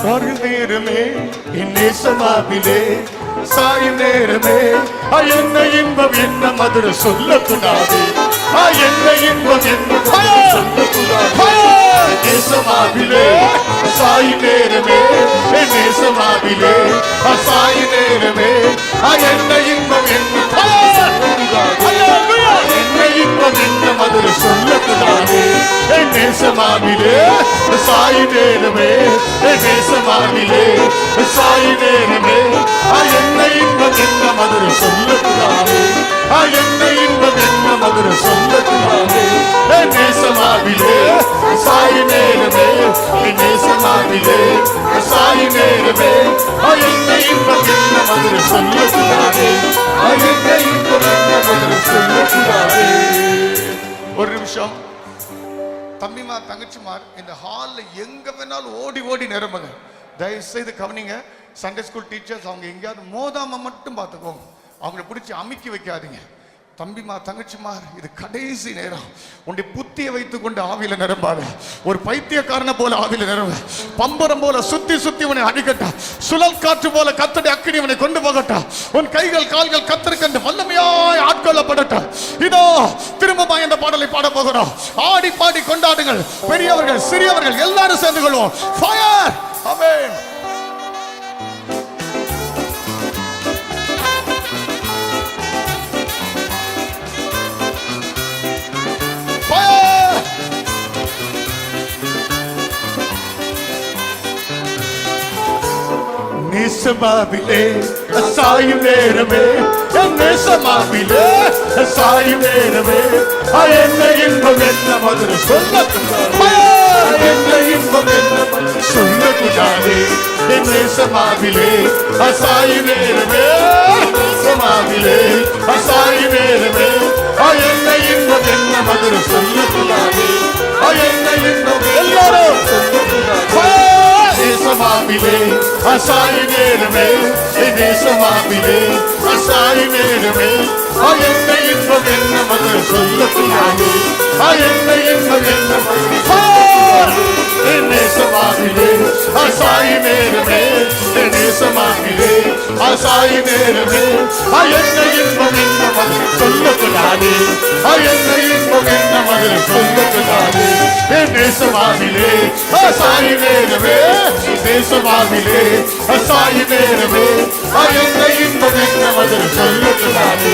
சாயும் நேரமே என் நேசமாவிலே, சாயும் நேரமே என்ன இன்பம் என்ன மதுர சொல்லக்கூடாது. என்ன இன்பம் என்ன சொல்லக்கூடாது. நேசமாவிலே சாயும் நேரமே என் நேசமாவிலே, சாயும் நேரமே என்ன இன்பம் என்ன என்ன இன்பம் என்ன மதுர சொல்லக்கூடாது. என் நேசமாவிலே சாயும் நேரமே என் நேசமாவிலே, சாயும் நேரமே என்ன இன்பம் என்ன மதுர சொல்லக்கூடாது. என்ன இன்பம் என்ன மதுர சொல்லக்கூடாது. என் நேசமாவிலே சாயும் நேரமே என் நேசமாவிலே, சாயும் நேரமே என்ன இன்பம் என்ன மதுர சொல்லக்கூடாது. என்ன இன்பம் என்ன மதுர சொல்லக்கூடாது. ஒரு நிமிஷம் தம்பிமா தங்கச்சிமார் இந்த ஹால்ல எங்க வேணாலும் ஓடி ஓடி நிரம்புங்க. தயவு செய்து கவனிங்க. சண்டே ஸ்கூல் டீச்சர்ஸ் அவங்க எங்கேயாவது மோதாம மட்டும் பார்த்துக்கோங்க. அவங்கள பிடிச்சி அமுக்கி வைக்காதீங்க. தம்பிமா தங்கச்சிமார் இது கடைசி நேரம். உன்னுடைய புத்தியை வைத்துக் கொண்டு ஆவியில நிரம்பாத. ஒரு பைத்தியக்காரனை போல ஆவியில நிரம்ப. பம்பரம் போல சுத்தி சுத்தி உன்னை அடிக்கட்டா. சுழல் காற்று போல கர்த்தருடைய அக்கினி உன்னை கொண்டு போகட்டா. உன் கைகள் கால்கள் கர்த்தருக்கு வல்லமையாய் ஆட்கொள்ளப்படட்டா. இதோ திரும்பமா இந்த பாடலை பாட போகிறோம். ஆடி பாடி கொண்டாடுங்கள். பெரியவர்கள் சிறியவர்கள் எல்லாரும் சேர்ந்து கொள்வோம். ஃபயர். ஆமென். நேசமாவிலே சாயும் நேரமே என் நேசமாவிலே, சாயும் நேரமே என்ன இன்பம் என்ன மதுர சொல்லக்கூடாது. என்ன இன்பம் என்ன மதுர சொல்லக்கூடாது. என் நேசமாவிலே சாயும் நேரமே நேசமாவிலே, சாயும் நேரமே என்ன இன்பம் என்ன மதுர சொல்லக்கூடாது. என்ன இன்பம் எல்லாரும் சொல்லக்கூடாது. நேசமாவிலே சாயும் நேரமே நேசமாவிலே, சாயும் நேரமே என்ன இன்பம் என்ன மதுர சொல்லக்கூடாது. என்ன இன்பம் என்ன நேசமாவிலே சாயும் நேரமே நேசமாவிலே, சாயும் நேரமே என்ன இன்பம் என்ன மதுர சொல்லக்கூடாது. என்ன இன்பம் என்ன மதுர சொல்லக்கூடாது. நேசமாவிலே சாயும் நேரமே நேசமாவிலே, சாயும் நேரமே என்ன இன்பம் என்ன மதுர சொல்லக்கூடாது.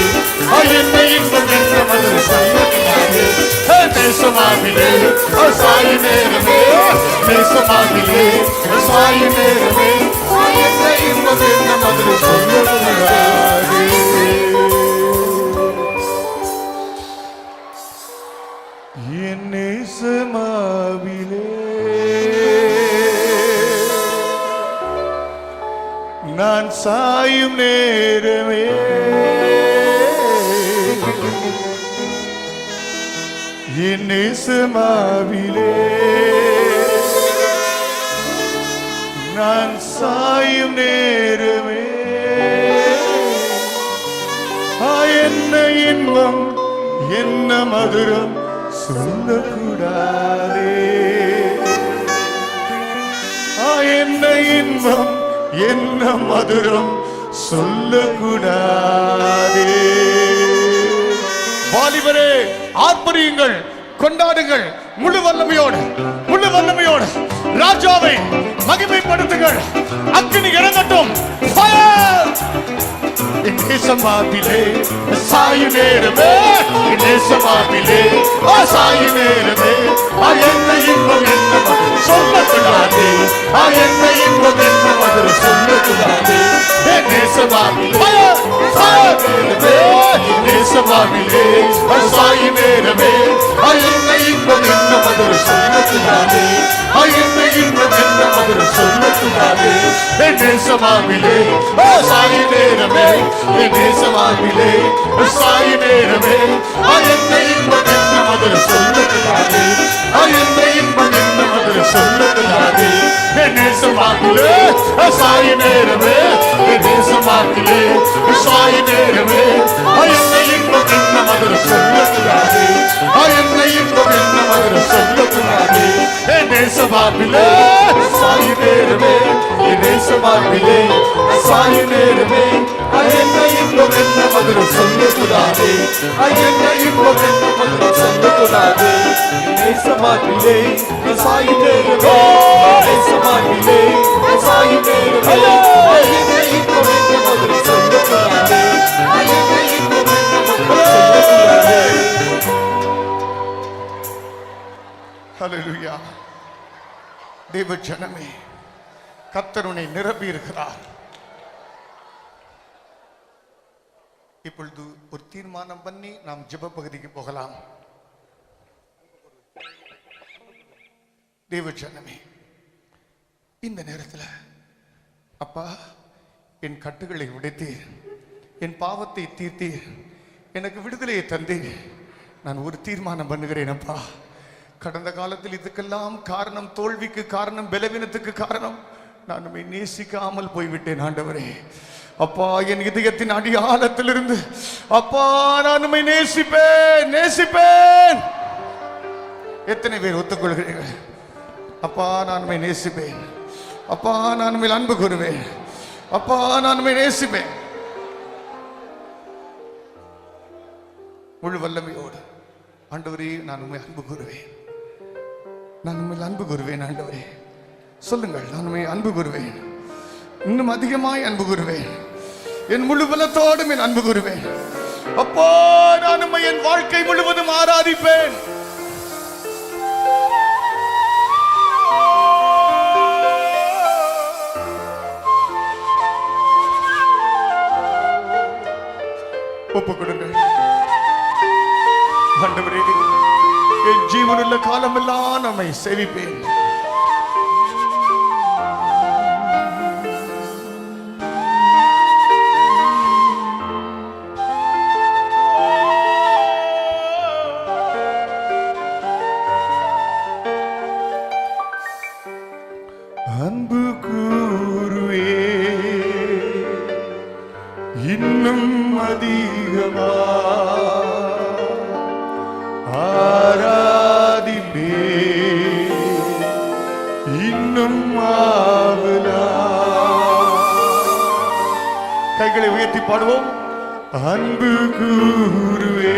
என்ன இன்பம் என்ன மதுர சொல்லக்கூடாது. நேசமாவிலே சாயும் நேரமே நேசமாவிலே, சாயும் நேரமே என்ன இன்பம் என்ன மதுர சொல்லக்கூடாது. என் நேசமாவிலே நான் சாயும் நேரமே என் நேசமாவிலே நான் சாயும் நேரமே என்ன இன்பம் என்ன மதுரம் சொல்லக்கூடாதே. இன்பம் என்ன மதுரம் சொல்லக்கூடாதே. வாலிபரே, ஆர்ப்பரியுங்கள், கொண்டாடுங்கள், முழு வல்லமையோடு ராஜாவை மகிமைப்படுத்துங்கள். அக்கினி இறங்கட்டும். நேசமாபிலே சாயு நேரமே, நேசமாபிலே சாயு நேரமே, என்ன இன்பம் என்ன மதுரம் சொல்லக்கூடாது, என்ன இன்பம் என்ன மதுரம் சொல்லக்கூடாது. நேசமாபிலே நேசமாபிலே சாயு நேரமே, என்ன இன்பம் என்ன மதுரம் சொல்லக்கூடாது, என்ன இன்பம் என்ன மதுரம் சொல்லக்கூடாது. நேசமாபிலே சாயு நேரமே, நேசமாபிலே சாயு நேரமே, என்ன இன்பம் என்ன மதுரம் சொல்லக்கூடாது, என்ன இன்பம் என்ன மதுரம் சொல்லக்கூடாது. நேசமாபிலே சாயு நேரமே, நேசமாபிலே சாயு நேரமே, என்ன இன்பம் என்ன மதுரம் சொல்லக்கூடாது, என்ன இன்பம் என்ன மதுரம் சொல்லக்கூடாது. நேசமாபிலே சாயு நேரமே, நேசமாபிலே சாயு நேரமே, என்ன இன்பம் என்ன மதுரம் சொல்லக்கூடாது, என்ன இன்பம் என்ன மதுரம் சொல்லக்கூடாது. நேசமாபிலே சாயு நேரமே, நேசமாபிலே சாயு நேரமே, என்ன இன்பம் என்ன மதுரம் சொல்லக்கூடாது, என்ன இன்பம் என்ன மதுரம் சொல்லக்கூடாது. ஹல்லேலூயா. தேவ ஜனமே, கர்த்தர் உன்னை நிரப்பி இருக்கிறார். இப்பொழுது ஒரு தீர்மானம் பண்ணி நாம் ஜெப பகுதிக்கு போகலாம். தேவ ஜனமே, இந்த நேரத்தில் அப்பா, என் கட்டுகளை உடைத்தீர், என் பாவத்தை தீர்த்தீர், எனக்கு விடுதலையை தந்தீர். நான் ஒரு தீர்மானம் பண்ணுகிறேன் அப்பா. கடந்த காலத்தில் இதுக்கெல்லாம் காரணம், தோல்விக்கு காரணம், பலவீனத்துக்கு காரணம், நான் உம்மை நேசிக்காமல் போய்விட்டேன் ஆண்டவரே. அப்பா, என் இதயத்தின் அடியாழத்திலிருந்து அப்பா, நான் உம்மை நேசிப்பேன். எத்தனை பேர் ஒத்துக்கொள்கிறீர்கள்? அப்பா, நான் உம்மை நேசிப்பேன். அப்பா, நான் உம்மில் அன்பு கூறுவேன். அப்பா, நான் உம்மை நேசிப்பேன். முழு வல்லமையோடு ஆண்டவரே, நான் உம்மை அன்பு கூறுவேன். நான் உம்மில் அன்பு கூறுவேன் ஆண்டவரே. சொல்லுங்கள், நான் உம்மை அன்பு கூறுவேன். இன்னும் அதிகமாய் அன்பு கூறுவேன். என் முழு பலத்தோடு மேல் அன்பு கூறுவேன். அப்பா, நான் உம்மை என் வாழ்க்கை முழுவதும் ஆராதிப்பேன். ஒப்பு கொடுங்கள் ஆண்டவரே. என் ஜீவனுள்ள காலமெல்லாம் நம்மை சேவிப்பேன். அன்பு கூறுவே இன்னும் அதிகமா, ஆராதிப்பே இன்னும் ஆவலா. கைகளை உயர்த்தி பாடுவோம். அன்பு கூறுவே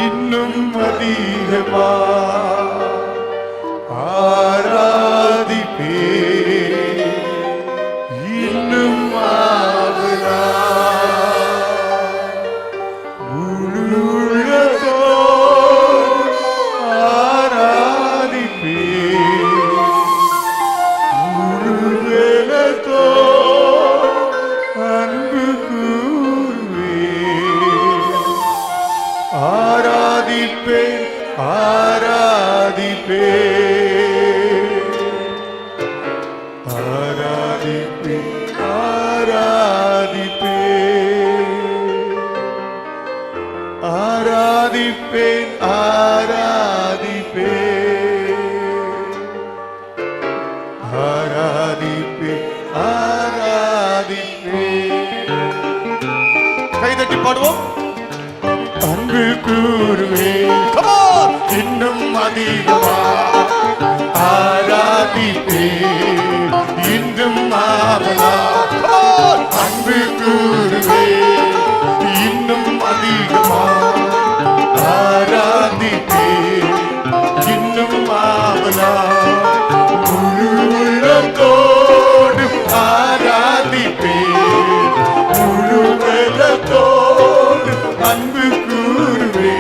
இன்னும் அதிகமா, ஆராதிப்பே இன்னும் ஆவலா. ஆராதிப்பேன், ஆராதிப்பேன், ஆராதிப்பேன். கைதட்டி பாடுவோம். அன்பு கூறுவேன் இன்னும் அதிகமா, ஆராதி ஆராதிப்பே இன்னும் ஆவலா அன்பு கூறுவே இன்னும் அதிகமா ஆராதிப்பே இன்னும் ஆவலா முழு உள்ளத்தோடு ஆராதிப்பே முழு உள்ளத்தோடு அன்பு கூறுவே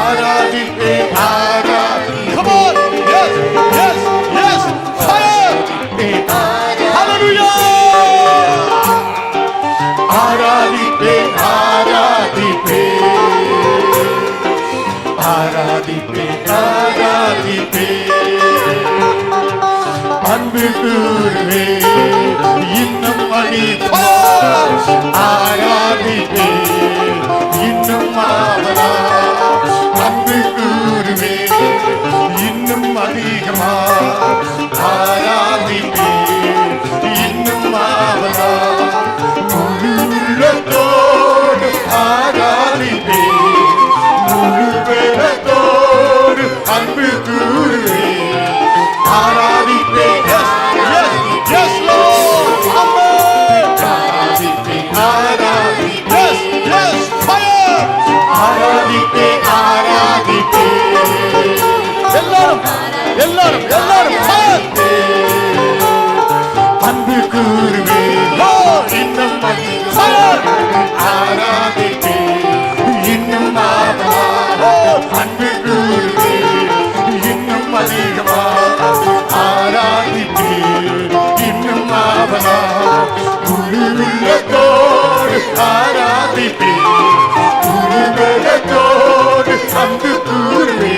ஆராதிப்பே Arathi come on yes yes yes fire hallelujah ஆராதிப்பே ஆராதிப்பே ஆராதிப்பே ஆராதிப்பே அன்பு கூறுவே இன்னும் அடிப்பா ஆராதிப்பே இன்னும் ஆவலா அன்பு கூறுவே இன்னும் அதிகமா ஆராதிப்பே இன்னும் ஆவலா முழு உள்ளத்தோடு ஆராதிப்பே முழு வேலத்தோடு அன்பு கூறுவே ஆராதிப்பே yes yes yes Lord amen ஆராதிப்பே ஆராதிப்பே yes yes fire ஆராதிப்பே ஆராதிப்பே எல்லாரும் எல்லாரும் எல்லாரும் அன்பு கூறுவே இன்னும் ஆராதிப்பே இன்னும் அன்பு கூறுவே இன்னும் அதிகமா ஆராதிப்பே இன்னும் ஆவலா முழு உள்ளத்தோடு ஆராதிப்பே முழு பலத்தோடு அன்பு கூறுவே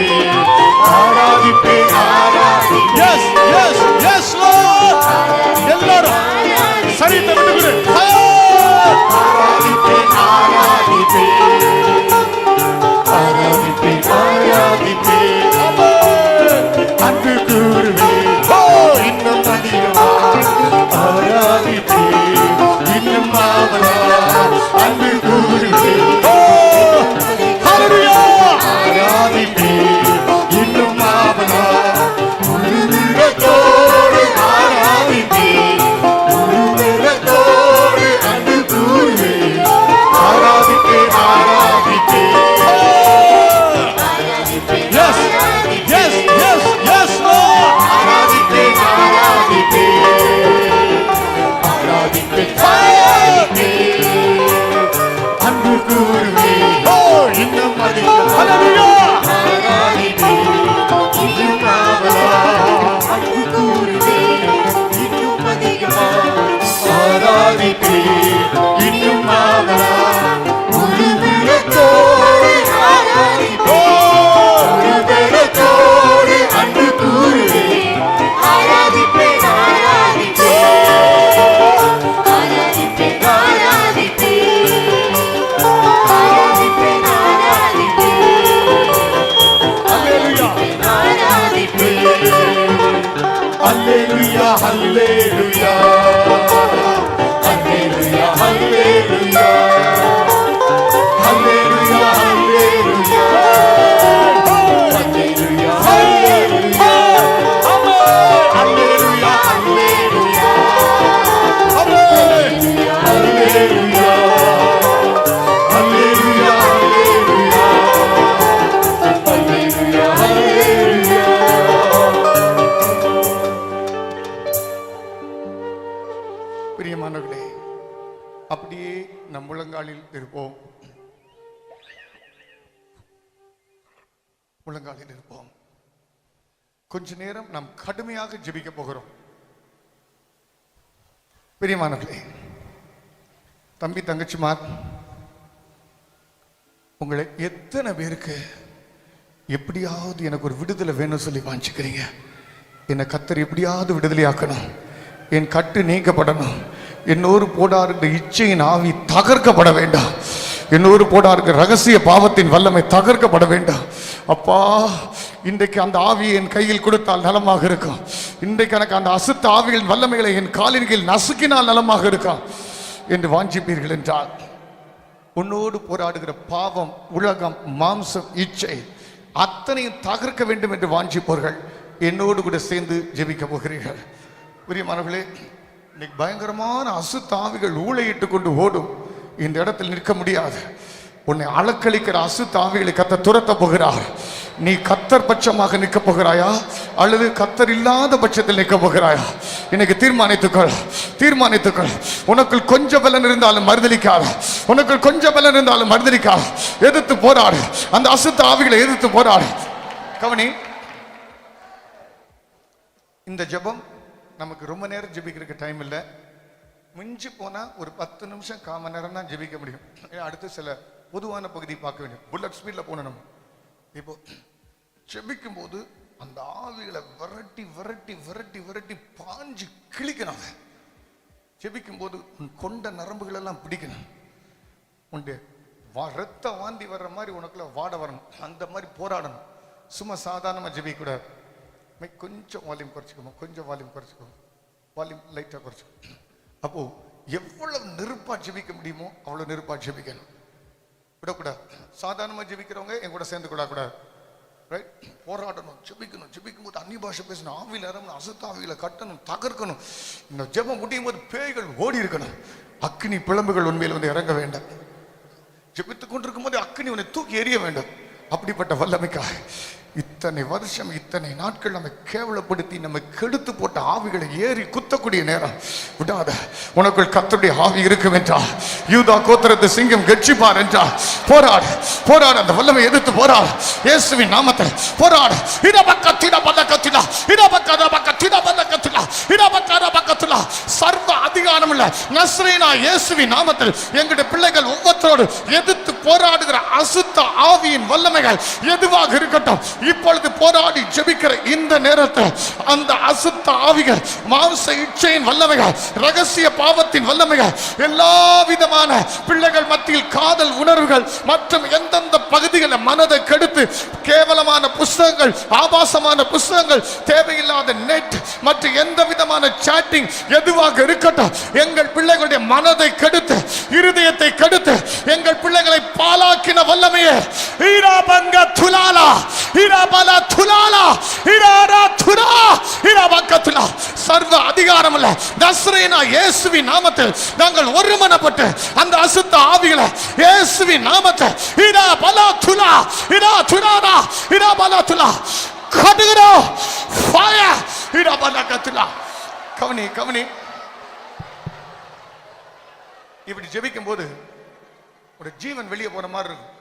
ஆராதிப்பே Arathi yes yes yes Lord எல்லாரும் சரித்த விட்டுவிடு ஆராதிப்பே ஆராதிப்பே ஆராதிப்பே ஆராதிப்பே அன்பு கூறுவே இன்னும் அதிகமா ஆராதிப்பே இன்னும் ஆவலா அன்பு கூறுவே ஆராதிப்பே இன்னும் ஆவலா முழு உள்ளத்தோடு ஆராதிப்பே முழு உள்ளத்தோடு அன்பு கூறுவே ஆராதிப்பே ஆராதிப்பே yes yes yes yes Lord ஆராதிப்பே ஆராதிப்பே ஆராதிப்பே ஆராதிப்பே அன்பு கூறுவே இன்னும் அதிகம் ஹல்லேலூயா ஆராதிப்பே இன்னும் ஆவலா அன்பு கூறுவே இன்னும் அதிகமா ஆராதிப்பே இன்னும் ஆவலா முழு உள்ளத்தோடு ஆராதிப்பே முழு பலத்தோடு அன்பு கூறுவே ஆராதிப்பே ஆராதிப்பே ஆராதிப்பே ஆராதிப்பே ஆராதிப்பே ஆராதிப்பே ஹல்லேலூயா ஆராதிப்பே ஹல்லேலூயா ஹல்லேலூயா ஹல்லேலூயா ஹல்லேலூயா ஹல்லேலூயா ஹல்லேலூயா ஹல்லேலூயா ஹல்லேலூயா ஹல்லேலூயா ஹல்லேலூயா ஹல்லேலூயா ஹல்லேலூயா ஹல்லேலூயா ஹல்லேலூயா ஹல்லேலூயா பிரியமானவர்களே அப்படியே நம் முழங்காலில் இருப்போம் முழங்காலில் இருப்போம் கொஞ்ச நேரம் நாம் கடுமையாக ஜெபிக்க போகிறோம் பிரியமானவர்களே தம்பி தங்கச்சிமார் உங்களை எத்தனை பேருக்கு எப்படியாவது எனக்கு ஒரு விடுதலை வேணும் சொல்லி வாஞ்சிக்கிறீங்க என்னை கர்த்தர் எப்படியாவது விடுதலை ஆக்கணும் என் கட்டு நீக்கப்படணும் என்னோரு போடாருன்ற இச்சையின் ஆவி தகர்க்கப்பட வேண்டாம் என்னோரு போடாருக்கு ரகசிய பாவத்தின் வல்லமை தகர்க்கப்பட வேண்டாம் அப்பா இன்றைக்கு அந்த ஆவியை என் கையில் கொடுத்தால் நலமாக இருக்கும் இன்றைக்கு எனக்கு அந்த அசுத்த ஆவிகளின் வல்லமைகளை என் காலின் கீழ் நசுக்கினால் நலமாக இருக்கும் என்று வாஞ்சிப்பீர்கள் என்றால் உன்னோடு போராடுகிற பாவம் உலகம் மாம்சம் இச்சை அத்தனையும் தகர்க்க வேண்டும் என்று வாஞ்சிப்பவர்கள் என்னோடு கூட சேர்ந்து ஜெபிக்க போகிறீர்கள். பிரியமானவர்களே, இன்னைக்கு பயங்கரமான அசுத்தாவிகள் ஊளையிட்டு கொண்டு ஓடும். இந்த இடத்தில் நிற்க முடியாது. உன்னை அளக்களிக்கிற அசுத்தாவிகளை கர்த்தர் துரத்த போகிறார். நீ கர்த்தர் பட்சமாக நிற்க போகிறாயா அல்லது கர்த்தர் இல்லாத பட்சத்தில் நிற்க போகிறாயா? இன்னைக்கு தீர்மானித்துக்கள். உனக்குள் கொஞ்சம் பலன் இருந்தாலும் மறுதலிக்காத. உனக்குள் கொஞ்சம் பலன் இருந்தாலும் மறுதலிக்காத. எதிர்த்து போராடு. அந்த அசுத்த ஆவிகளை எதிர்த்து போராடு. கவனி, இந்த ஜெபம் நமக்கு ரொம்ப நேரம் ஜெபிக்கிறதுக்கு டைம் இல்லை. மிஞ்சி போனா ஒரு 10 நிமிஷம் 1/4 மணி நேரம் தான் ஜெபிக்க முடியும். அடுத்து சில பொதுவான பகுதி பார்க்க வேண்டும். புல்லட் ஸ்பீட்ல போன நம்ம இப்போ ஜெபிக்கும் போது அந்த ஆவிகளை விரட்டி விரட்டி விரட்டி விரட்டி பாஞ்சு கிழிக்கணும். ஜெபிக்கும் போது உன் கொண்ட நரம்புகள் எல்லாம் பிடிக்கணும். உண்டு ரத்த வாந்தி வர்ற மாதிரி உனக்குள்ள வாட வரணும். அந்த மாதிரி போராடணும். சும்மா சாதாரணமாக ஜெபிக்க கூடாது. கொஞ்சம் வால்யூம் குறைச்சிக்கோங்க. வால்யூம் லைட்டாக குறைச்சிக்கோ. அப்போ எவ்வளவு நெருப்பா ஜெபிக்க முடியுமோ அவ்வளவு நெருப்பா ஜெபிக்கணும். விடக்கூடாது. சாதாரணமாக ஜெபிக்கிறவங்க என் கூட சேர்ந்து கூடாது. ரைட்? போராடணும், ஜெபிக்கும் போது அந்நிய பாஷை பேசணும், ஆவியில் இறங்கணும், அசுத்தாவிகளை கட்டணும், தகர்க்கணும். இந்த ஜெபம் முடியும் போது பேய்கள் ஓடி இருக்கணும். அக்னி பிளம்புகள் உண்மையில் வந்து இறங்க வேண்டாம். ஜெபித்துக் கொண்டிருக்கும் போது அக்னி உன்னை தூக்கி எறிய வேண்டும். அப்படிப்பட்ட வல்லமைக்காக இத்தனை வருஷம் இத்தனை நாட்கள் நம்ம கேவலப்படுத்தி நம்ம கெடுத்து போட்ட ஆவிகளை ஏறி குத்தக்கூடிய நேரம் விடாத. உனக்குள் கர்த்தருடைய ஆவி இருக்கும் என்றால், யூதா கோத்திரத்து சிங்கம் கெட்சிப்பார் என்றால் போராடு. அந்த வல்லமை எதிர்த்து போராடு. இயேசுவின் நாமத்தில் போராடு. சர்வ அதிகாரம் உள்ள நஸ்ரேனா இயேசுவின் நாமத்தில் எங்களுடைய பிள்ளைகள் ஒவ்வொருத்தரோடு எதிர்த்து போராடுகிற அசுத்த ஆவியின் வல்லமைகள் எதுவாக இருக்கட்டும், இப்பொழுது போராடி ஜெபிக்கிற இந்த நேரத்தில் அந்த அசுத்த ஆவிகள், மாம்ச இச்சையின் வல்லமைகள், ரகசிய பாவத்தின் வல்லமைகள், எல்லா விதமான பிள்ளைகள் மத்தியில் காதல் உணர்வுகள் மற்றும் எந்தெந்த பகுதிகளில் மனதை கெடுத்து கேவலமான புஸ்தகங்கள், ஆபாசமான புஸ்தகங்கள், தேவையில்லாத நெட் மற்றும் எந்த விதமான சாட்டிங் எதுவாக இருக்கட்டும், எங்கள் பிள்ளைகளுடைய மனதை கெடுத்து இருதயத்தை கெடுத்து எங்கள் பிள்ளைகளை பாலாக்கின வல்லமையே சர்வ அதிகாரம் உள்ள நஸ்ரேனா இயேசுவின் நாமத்தில் நாங்கள் ஒருமனப்பட்டு அந்த அசுத்த ஆவிகளை இயேசுவின் நாமத்தில் கடுகிறோம். கவனி. இப்படி ஜெபிக்கும் போது ஒரு ஜீவன் வெளியே போற மாதிரி இருக்கும்.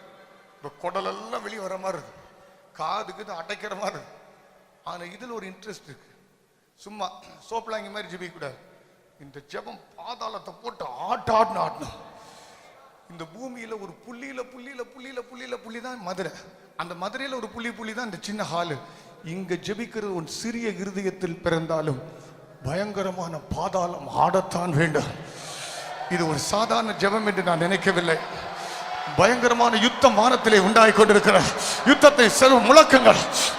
குடல் எல்லாம் வெளியே வர மாதிரி இருக்கு. காதுக்கு அடைக்கிற மாதிரி இருக்கு. ஆனா இதுல ஒரு இன்ட்ரெஸ்ட் இருக்கு. சும்மா சோப்பலாங்கி மாதிரி ஜெபிக்க கூடாது. இந்த ஜெபம் பாதாளத்தை போட்டு ஆட்டணும். இந்த பூமியில ஒரு புள்ளி தான் மதுரை. அந்த மதுரையில ஒரு புள்ளி தான் இந்த சின்ன ஹாலு. இங்க ஜெபிக்கிறது ஒரு சிறிய இருதயத்தில் பிறந்தாலும் பயங்கரமான பாதாளம் ஆடத்தான் வேண்டும். இது ஒரு சாதாரண ஜெபம் என்று நான் நினைக்கவில்லை. பயங்கரமான யுத்தம் வானத்திலே உண்டாகி கொண்டிருக்கிற யுத்தத்தை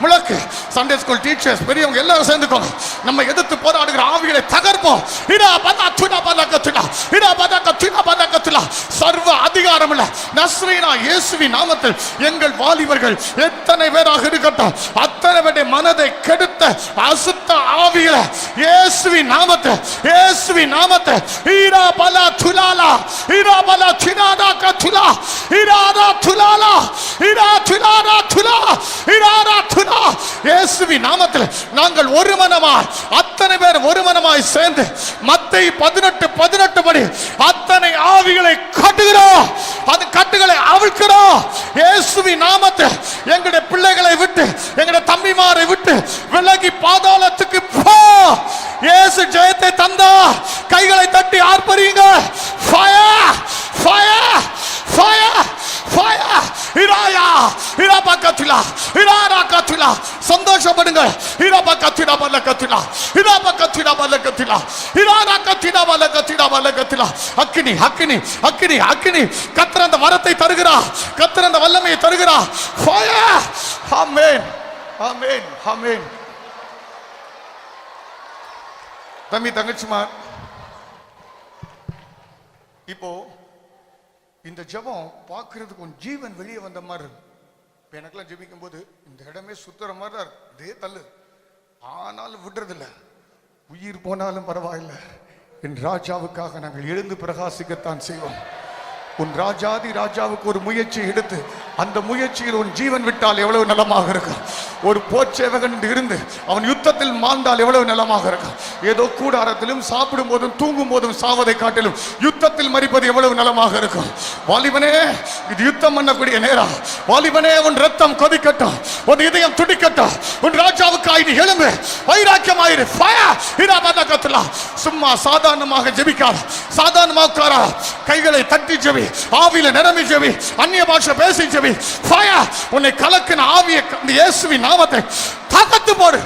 முழக்கு. சண்டே ஸ்கூல் டீச்சர்ஸ் பெரியவங்க எல்லாரும் சேர்ந்துக்கோங்க. நம்ம எதிர்த்து போராடுகிற ஆவிகளை தகர்ப்போம். சர்வ அதிகாரம் உள்ள நஸ்ரேனா இயேசுவின் நாமத்தில் எங்கள் வாலிபர்கள் எத்தனை பேராக இருக்கட்டும், அத்தனை பேருடைய மனதை கெடுத்த அசுத்த ஆவிகளை இயேசுவின் நாமத்தில் இயேசுவின் நாமத்தில் நாங்கள் ஒருமனமாய் அத்தனை பேர் ஒருமனமாய் சேர்ந்து மத்தேயு 18:18 படி அத்தனை ஆவிகளை கட்டுகிறோம். அது கட்டுகளை அவிழ்க்கிறோம். இயேசுவின் நாமத்தில் எங்களுடைய பிள்ளைகளை விட்டு எங்களுடைய தம்பிமாரை விட்டு விலகி பாதாளத்துக்கு போ. இயேசு ஜெயத்தை தந்தா. கைகளை தட்டி ஆர்ப்பரியுங்க. Fire fire fire fire. சந்தோஷப்படுங்க. அக்கினி அக்கினி அக்கினி அக்கினி. கர்த்தர் அந்த வரத்தை தருகிறார். கர்த்தர் அந்த வல்லமையை தருகிறார். ஃபயர். ஆமென் ஆமென் ஆமென். தம்பி தங்கச்சிமார், இப்போ இந்த ஜெபம் பார்க்கறதுக்கு ஒரு ஜீவன் வெளியே வந்த மாதிரி இருக்கு. இப்போ எனக்கெல்லாம் ஜெபிக்கும் போது இந்த இடமே சுத்துற மாதிரி தான் இருக்கு. இதே தள்ளு ஆனாலும் விடுறதில்ல. உயிர் போனாலும் பரவாயில்லை, என் ராஜாவுக்காக நாங்கள் எழுந்து பிரகாசிக்கத்தான் செய்வோம். உன் ராஜாதி ராஜாவுக்கு ஒரு முயற்சி எடுத்து அந்த முயற்சியில் உன் ஜீவன் விட்டால் எவ்வளவு நலமாக இருக்கும். ஒரு போர்ச்சேவகன் இருந்து அவன் யுத்தத்தில் மாண்டால் எவ்வளவு நலமாக இருக்கும். ஏதோ கூடாரத்திலும் சாப்பிடும் போதும் தூங்கும் போதும் சாவதை காட்டிலும் யுத்தத்தில் மரிப்பது எவ்வளவு நலமாக இருக்கும். வாலிபனே, இது யுத்தம் பண்ணக்கூடிய நேரம். வாலிபனே, உன் ரத்தம் கொதிக்கட்டும், உன் இதயம் துடிக்கட்டும். உன் ராஜாவுக்காய் நீ எழும்பு, வைராக்கியமாயிரு. சும்மா சாதாரணமாக ஜெபிக்காத, சாதாரணமாக உட்காரா, கைகளை தட்டி ஜெபி, ஆவியில நிரம்பி ஜெபி, அந்நிய பாஷை பேசி ஜெபி. ஃபயர், உன்னை கலக்கின ஆவியை இயேசுவின் நாமத்தை தகர்த்து போடு.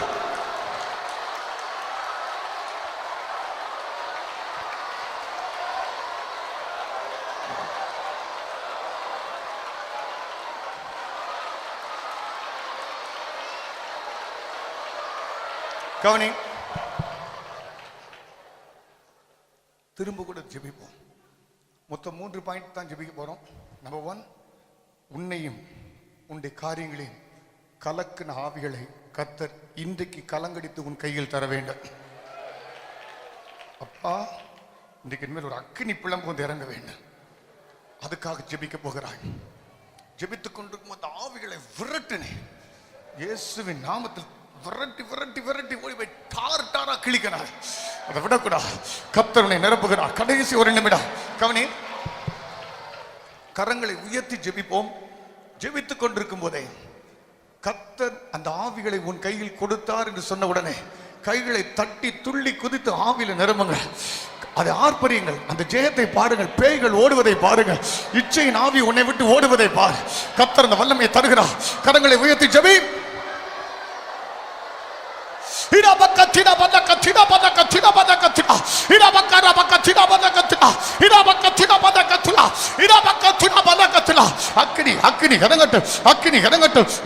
கவனி, திரும்ப கூட ஜெபிப்போம். மொத்தம் 3 பாயிண்ட் தான் ஜெபிக்க போறோம். நம்பர் 1, உன்னையும் உன்னுடைய காரியங்களையும் கலக்கின ஆவிகளை கர்த்தர் இன்றைக்கு கலங்கடித்து உன் கையில் தர வேண்டும். அப்பா, இன்றைக்கு இனிமேல் ஒரு அக்கினி பிளம்பு வந்து இறங்க வேண்டும். அதுக்காக ஜெபிக்க போகிறாய். ஜெபித்துக் கொண்டிருக்கும் அந்த ஆவிகளை விரட்டுனே, இயேசுவின் நாமத்தில் விரட்டி விரட்டி விரட்டி ஓடி போய் டார் டாரா கிழிக்கிறார். அதை விடக்கூடாது. கர்த்தர் நிரப்புகிறார். கடைசி ஒரு நிமிடம் கவனி. கரங்களை உயர்த்தி ஜெபிப்போம். ஜெபித்துக் கொண்டிருக்கும் போதே கர்த்தர் அந்த ஆவிகளை உன் கையில் கொடுத்தார் என்று சொன்ன உடனே கைகளை தட்டி துள்ளி குதித்து ஆவியில நிரம்புங்க. அதை ஆர்ப்பரியுங்கள். அந்த ஜெயத்தை பாருங்கள். பேய்கள் ஓடுவதை பாருங்கள். இச்சையின் ஆவி உன்னை விட்டு ஓடுவதை பாரு. கர்த்தர் அந்த வல்லமையை தருகிறார். கரங்களை உயர்த்தி ஜெபி.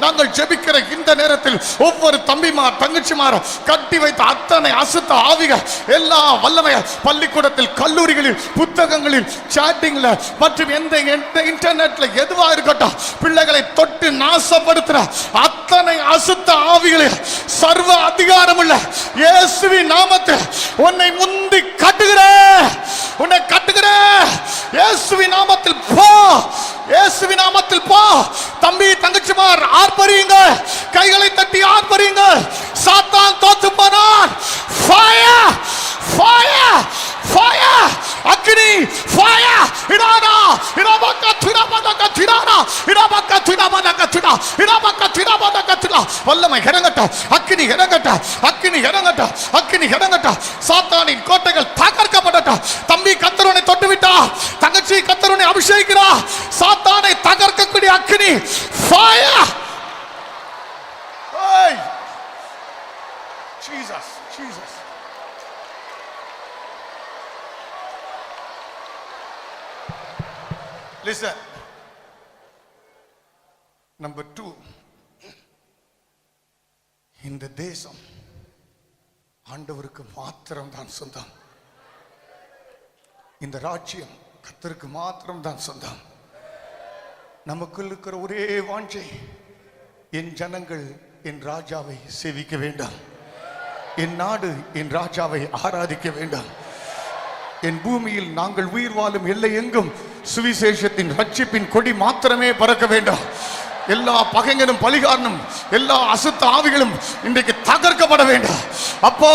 நாங்கள் ஜெபிக்கிற இந்த நேரத்தில் ஒவ்வொரு தம்பிமார் தங்கச்சிமார் கட்டி வைத்த அத்தனை அசுத்த ஆவிகள் எல்லா வல்லமைய பள்ளிக்கூடத்தில், கல்லூரிகளில், புத்தகங்களில், சாட்டிங்ல மற்றும் எந்த இன்டர்நெட்ல எதுவா இருக்கட்டும், பிள்ளைகளை தொட்டு நாசப்படுத்துற அத்தனை அசுத்த ஆவிகளில் சர்வ அதிகாரம் இயேசுவின் நாமத்தில் உன்னை முந்தி கட்டுகிறேன். உன்னை கட்டுகிறேன். இயேசுவின் நாமத்தில் போ. இயேசுவின் நாமத்தில் போ. தம்பி தங்கச்சிமார் ஆர்ப்பரியுங்க. கைகளை தட்டி ஆர்ப்பரியுங்க. சாத்தான் தோத்து போனான். ஃபயர், ஃபயர், ஃபயர், அக்னி, ஃபயர். இரானா இராபக்க திராபக்க திரானா இராபக்க திராபக்க திரா இராபக்க திராபக்க திரா. வல்லமை இறங்கட்டும். அக்னி இறங்கட்டும். அக்னி இறங்கட்டும். அக்னி இறங்கட்டும். சாத்தானின் கோட்டைகள் தகர்க்கப்படட்டும். தம்பி கர்த்தரை தொட்டு விட்டார். தங்கச்சி கர்த்தரை அபிஷேகிக்கிறார். சாத்தானை தகர்க்கக்கூடிய அக்னி, ஃபயர். ஏய், ஜீசஸ், ஜீசஸ். Listen. Number 2, இந்த தேசம் ஆண்டவருக்கு மாத்திரம் தான் சொந்தம். இந்த ராஜ்யம் கர்த்தருக்கு மாத்திரம் தான் சொந்தம். நமக்குள் இருக்கிற ஒரே வாஞ்சை, என் ஜனங்கள் என் ராஜாவை சேவிக்க வேண்டாம். என் நாடு என் ராஜாவை ஆராதிக்க வேண்டாம். என் பூமியில் நாங்கள் உயிர் வாழும் எல்லை எங்கும் சுவிசேஷத்தின் ரட்சிப்பின் கொடி மாத்திரமே பறக்க வேண்டாம். எல்லா பகைஞனும் பலிகாரனும் எல்லா அசுத்த ஆவிகளும் இன்றைக்கு தகர்க்கப்பட வேண்டாம். அப்பா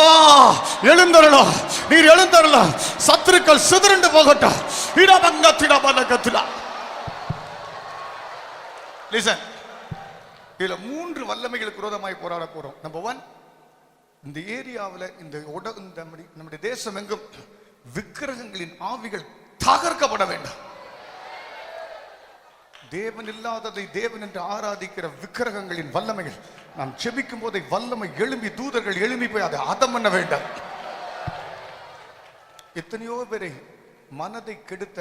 எழுந்தருளா, நீர் எழுந்தருளா. சத்துருக்கள் சிதறண்டு போகட்டும். லிசன், இதுல 3 வல்லமைகளுக்கு விரோதமாய் போராட போறோம். நம்பர் 1, இந்த ஏரியாவில் நம்முடைய தேசம் எங்கும் விக்கிரகங்களின் ஆவிகள் தகர்க்கப்பட வேண்டாம். தேவன் இல்லாததை தேவன் என்று ஆராதிக்கிற விக்கிரகங்களின் வல்லமைகள் நாம் ஜெபிக்கும் போதை வல்லமை எழும்பி, தூதர்கள் எழும்பி போய் அதை அதம் பண்ண வேண்டாம். எத்தனையோ பேரை மனதை கெடுத்த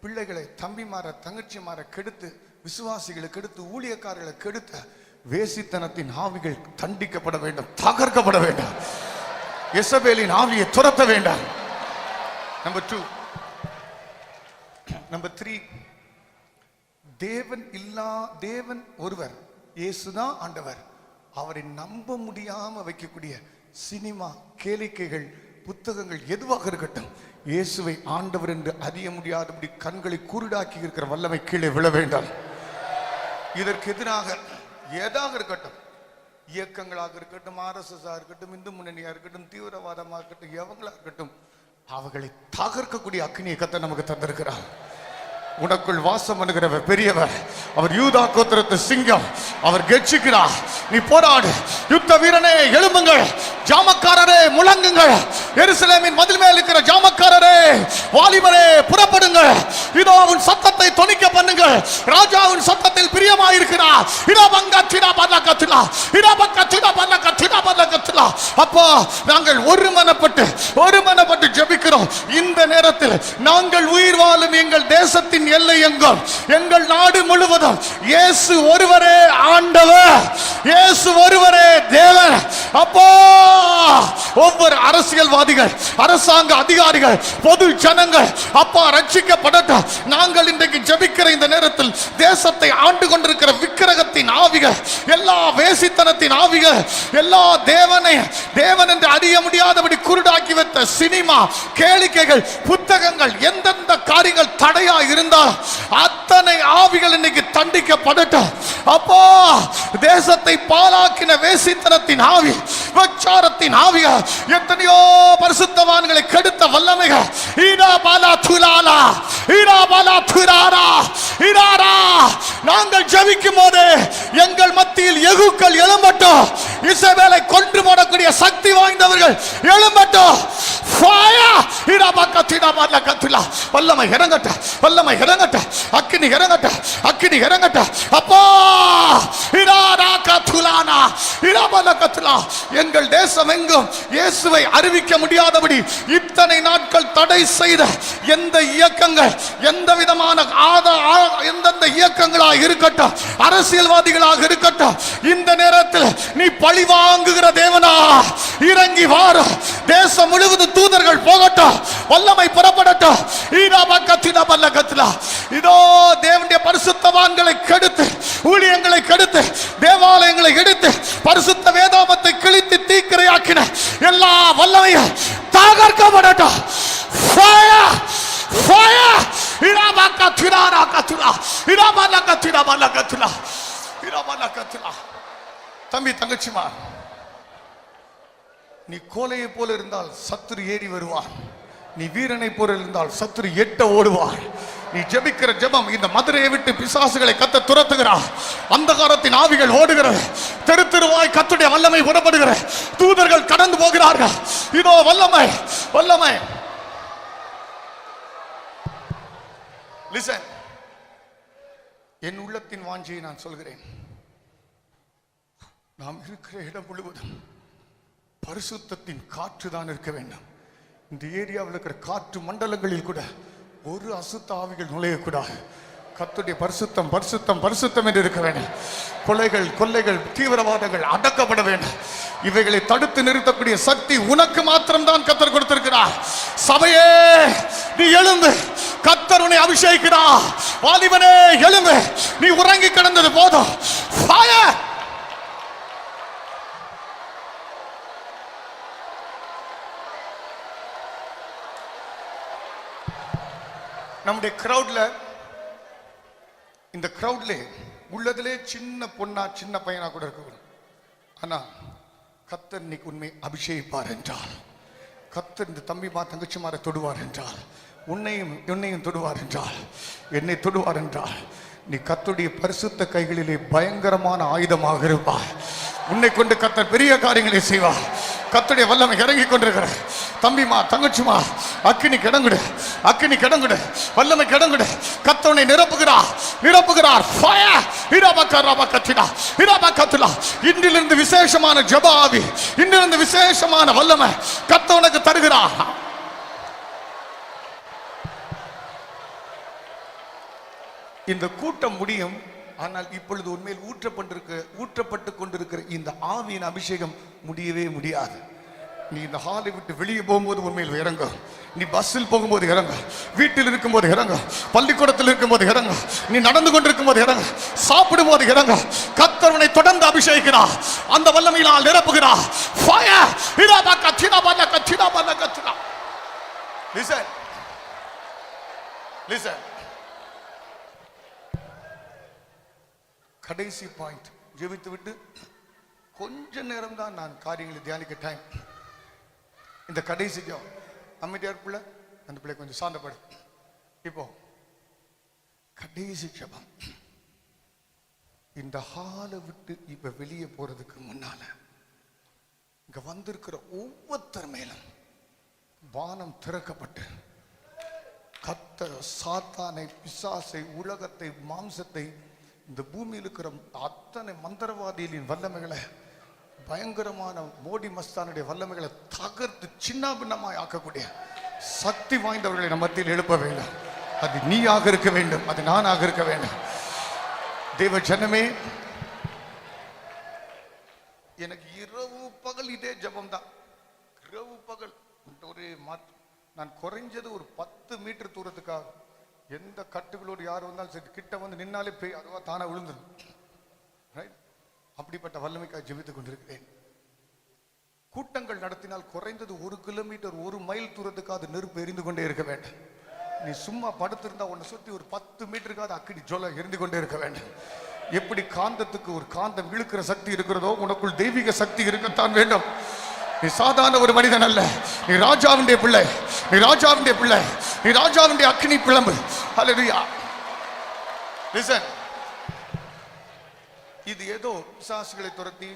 பிள்ளைகளை, தம்பிமார தங்கச்சிமார கெடுத்து, விசுவாசிகளை கெடுத்து, ஊழியக்காரர்களை கெடுத்த வேசித்தனத்தின் ஆவிகள் தண்டிக்கப்பட வேண்டும், தகர்க்கப்பட வேண்டாம். எசபேலின் ஆவியை துரத்த வேண்டாம். நம்பர் 2. நம்பர் 3, தேவன் ஒருவர், இயேசுதான் ஆண்டவர். அவரை நம்ப முடியாம வைக்கக்கூடிய சினிமா, கேளிக்கைகள், புத்தகங்கள் எதுவாக இருக்கட்டும், இயேசுவை ஆண்டவர் என்று அறிய முடியாதபடி கண்களை குருடாக்கி இருக்கிற வல்லமை கீழே விழ வேண்டாம். இதற்கு எதிராக ஏதாக இருக்கட்டும், இயக்கங்களாக இருக்கட்டும், RSS இருக்கட்டும், இந்து முன்னணியா இருக்கட்டும், தீவிரவாதமாக இருக்கட்டும், எவங்களா இருக்கட்டும், அவர்களை தகர்க்கக்கூடிய அக்னியை கர்த்தர் நமக்கு தந்திருக்கிறார். உனக்குள் வாசம் பண்ணுகிறவர் பெரியவர். அவர் யூதா கோத்திரத்து சிங்கம். அவர் கெர்ச்சிக்கிறார். நீ போராடு. யுத்த வீரனே எழும்புங்கள். ஜாமக்காரரே முழங்குங்கள். எருசலேமின் மதில் மேல் இருக்கிற ஜாமக்காரரே, வாலிபரே புறப்படுங்கள். இதோ உன் சத்தத்தை தொனிக்க பண்ணுங்கள். ராஜா உன் சத்தத்தில் பிரியமாயிருக்கிறார். அப்பா, நாங்கள் ஒருமனப்பட்டு ஜெபிக்கிறோம். இந்த நேரத்தில் நாங்கள் உயிர் வாழும் எங்கள் தேசத்தின் எல்லை எங்கும், எங்கள் நாடு முழுவதும் இயேசு ஒருவரே ஆண்டவர், இயேசு ஒருவரே தேவன். அப்போ ஒவ்வொரு அரசியல்வாதிகள், அரசாங்க அதிகாரிகள், பொது ஜனங்கள் அப்பா ரட்சிக்கப்படட்டும். நாங்கள் இன்றைக்கு ஜெபிக்கிற இந்த நேரத்தில் தேசத்தை ஆண்டு கொண்டிருக்கிற விக்கிரகத்தின் ஆவிகள், எல்லா வேசித்தனத்தின் ஆவிகள், எல்லா தேவன் என்று அறிய முடியாதபடி குருடாக்கி வைத்த சினிமா, கேளிக்கைகள், புத்தகங்கள், எந்தெந்த காரியங்கள் தடையா இருந்தால் அத்தனை ஆவிகள் இன்னைக்கு தண்டிக்கப்படட்டும். அப்போ தேசத்தை பாழாக்கின வேசித்தனத்தின் ஆவி, விபச்சாரத்தின் ஆவிகள், எத்தனையோ பரிசுத்தவான்களை கெடுத்த வல்லமைகள், நாங்கள் ஜெபிக்கும் போது எங்கள் மத்தியில் எகுக்கள் எழும்பட்டும். இஸ்ரவேலை கொன்று போடக்கூடிய சக்தி வாய்ந்தவர்கள் எழும்பட்டும். வல்லமை இறங்கட்ட, வல்லமை இறங்கட்ட, அக்கினி இறங்கட்ட, அக்கினி இறங்கட்ட. அப்பா, எங்கள் தேசம் எங்கும் இயேசுவை அறிவிக்க முடியாதபடி இத்தனை நாட்கள் தடை செய்த எந்த இயக்கங்கள், எந்த விதமான எந்தெந்த இயக்கங்களாக இருக்கட்டும், அரசியல்வாதிகளாக இருக்கட்டும், இந்த நேரத்தில் நீ பழி வாங்குகிற தேவனா இறங்கி வார. தேசம் முழுவதும் தூதர்கள் போகட்டும், வல்லமை புறப்படட்டும். இதோ தேவனுடைய பரிசுத்தவான்களை கெடுத்து, ஊழியங்களை கெடுத்து, தேவாலயங்களை எடுத்து, பரிசுத்த வேதாமத்தை கிழித்து தீக்கிரையாக்கின எல்லா வல்லமையும் தகர்க்கப்படட்டும். தம்பி, தங்கச்சிமா, நீ கோலையை போல இருந்தால் சத்துரு ஏறி வருவான். நீ வீரனை போல இருந்தால் சத்துரு எட்ட ஓடுவான். நீ ஜெபிக்கிற ஜெபம் இந்த மதுரையை விட்டு பிசாசுகளை கத்த துரத்துகிறார். அந்தகாரத்தின் ஆவிகள் ஓடுகிறது. தெரு தெருவாய் கர்த்தருடைய வல்லமை புறப்படுகிற தூதர்கள் கடந்து போகிறார்கள். இதோ வல்லமை, வல்லமை. லிசன், என் உள்ளத்தின் வாஞ்சியை நான் சொல்கிறேன். நாம் இருக்கிற இடம் முழுவதும் பரிசுத்தத்தின் காற்று தான் இருக்க வேண்டும். இந்த ஏரியாவில் இருக்கிற காற்று மண்டலங்களில் கூட ஒரு அசுத்த ஆவிகள் நுழையக்கூடாது. கர்த்தருடைய பரிசுத்தம், பரிசுத்தம், பரிசுத்தம் என்று இருக்க வேண்டும். கொலைகள், கொள்ளைகள், தீவிரவாதங்கள் அடக்கப்பட வேண்டும். இவைகளை தடுத்து நிறுத்தக்கூடிய சக்தி உனக்கு மாத்திரம்தான் கர்த்தர் கொடுத்திருக்கிறார். சபையே, நீ எழுந்து, கர்த்தர் உன்னை அபிஷேகிக்கிறார். வாலிபனே எழுந்து, நீ உறங்கி கிடந்தது போதும். ஃபயர்! நம்முடைய கிரௌட்ல, இந்த கிரௌட்ல உள்ளதிலே சின்ன பொண்ணா, சின்ன பையனா கூட இருக்கக்கூடும். ஆனா கர்த்தர் இன்னைக்கு உண்மை அபிஷேகிப்பார் என்றால், கர்த்தர் இந்த தம்பிமா தங்கச்சிமாரை தொடுவார் என்றால், உன்னையும் தொடுவார் என்றால், என்னை தொடுவார் என்றால், நீ கர்த்தருடைய பரிசுத்த கைகளிலே பயங்கரமான ஆயுதமாக இருப்பார். உன்னை கொண்டு கர்த்தர் பெரிய காரியங்களை செய்வார். கர்த்தருடைய வல்லமை இறங்கி கொண்டிருக்கிற தம்பிமா தங்கச்சிமா, அக்கினி கிடங்குடு, அக்கினி கிடங்குடு, வல்லமை கிடங்குடு. கர்த்தனை நிரப்புகிறார், நிரப்புகிறார். இன்றிலிருந்து விசேஷமான ஜெப ஆவி, இன்றிலிருந்து விசேஷமான வல்லமை கர்த்தனுக்கு தருகிறார். இந்த கூட்டம் முடியும். ஆனால் இப்பொழுது உண்மையில் ஊற்றப்பட்டு கொண்டிருக்கிற இந்த ஆவியின் அபிஷேகம் முடியவே முடியாது. நீ இந்த ஹாலை விட்டு வெளியே போகும்போது உண்மையில் இறங்க, நீ பஸ்ஸில் போகும்போது இறங்க, வீட்டில் இருக்கும்போது இறங்க, பள்ளிக்கூடத்தில் இருக்கும்போது இறங்க, நீ நடந்து கொண்டிருக்கும் போது இறங்க, சாப்பிடும் போது இறங்க. கர்த்தர் உன்னை தொடர்ந்து அபிஷேகிக்கிறார், அந்த வல்லமையினால் நிரப்புகிறார். ஃபயர் இராபா கத்தினா பல்ல கத்தினா பல்ல கத்தினா. Listen listen. கடைசி பாயிண்ட், ஜெபித்து விட்டு கொஞ்ச நேரம் தான் நான் காரியங்களை தியானிக்க டைம். இந்த கடைசி ஜெபம், அமைதியார் பிள்ளை, அந்த பிள்ளை கொஞ்சம் சாந்தப்படு. இப்போ கடைசி ஜெபம், இந்த ஹாலை விட்டு இப்ப வெளியே போறதுக்கு முன்னால இங்க வந்திருக்கிற ஒவ்வொருத்தர் மேலும் வானம் திறக்கப்பட்டு கர்த்தர் சாத்தானை, பிசாசை, உலகத்தை, மாம்சத்தை, இந்த பூமியில் இருக்கிற அத்தனை மந்திரவாதிகளின் வல்லமைகளை, பயங்கரமான மோடி மஸ்தானுடைய வல்லமைகளை தகர்த்து சின்ன பின்னமாய் ஆக்கக்கூடிய சக்தி வாய்ந்தவர்களை நம்ம மத்தியில் எழுப்ப வேண்டும். அது நீயாக இருக்க வேண்டும், அது நானாக இருக்க வேண்டும். தேவ ஜனமே, எனக்கு இரவு பகல் இதே ஜபம் தான். இரவு பகல் ஒரே நான் குறைஞ்சது ஒரு 10 மீட்டர் தூரத்துக்காக எந்த கட்டுகளோடு யார் வந்தாலும் சரி கிட்ட வந்து நின்னாலே போய் அதுவா தானா விழுந்துடும். அப்படிப்பட்ட வல்லமைக்காக ஜெபித்துக் கொண்டிருக்கிறேன். கூட்டங்கள் நடத்தினால் குறைந்தது 1 கிலோமீட்டர் 1 மைல் தூரத்துக்காக நெருப்பு எரிந்து கொண்டே இருக்க வேண்டும். நீ சும்மா படுத்திருந்தா உன்னை சுற்றி ஒரு 10 மீட்டருக்காக அக்கினி ஜொல எரிந்து கொண்டே இருக்க வேண்டும். எப்படி காந்தத்துக்கு ஒரு காந்தம் இழுக்கிற சக்தி இருக்கிறதோ, உனக்குள் தெய்வீக சக்தி இருக்கத்தான் வேண்டும். நீ சாதாரண ஒரு மனிதன் அல்ல, நீ ராஜாவுடைய பிள்ளை, நீ ராஜாவுடைய பிள்ளை, நீ ராஜாவுடைய அக்கினி பிளம்பு. ஹல்லேலூயா. லிசன். இது ஏதோ பிசாசுகளை துரத்தி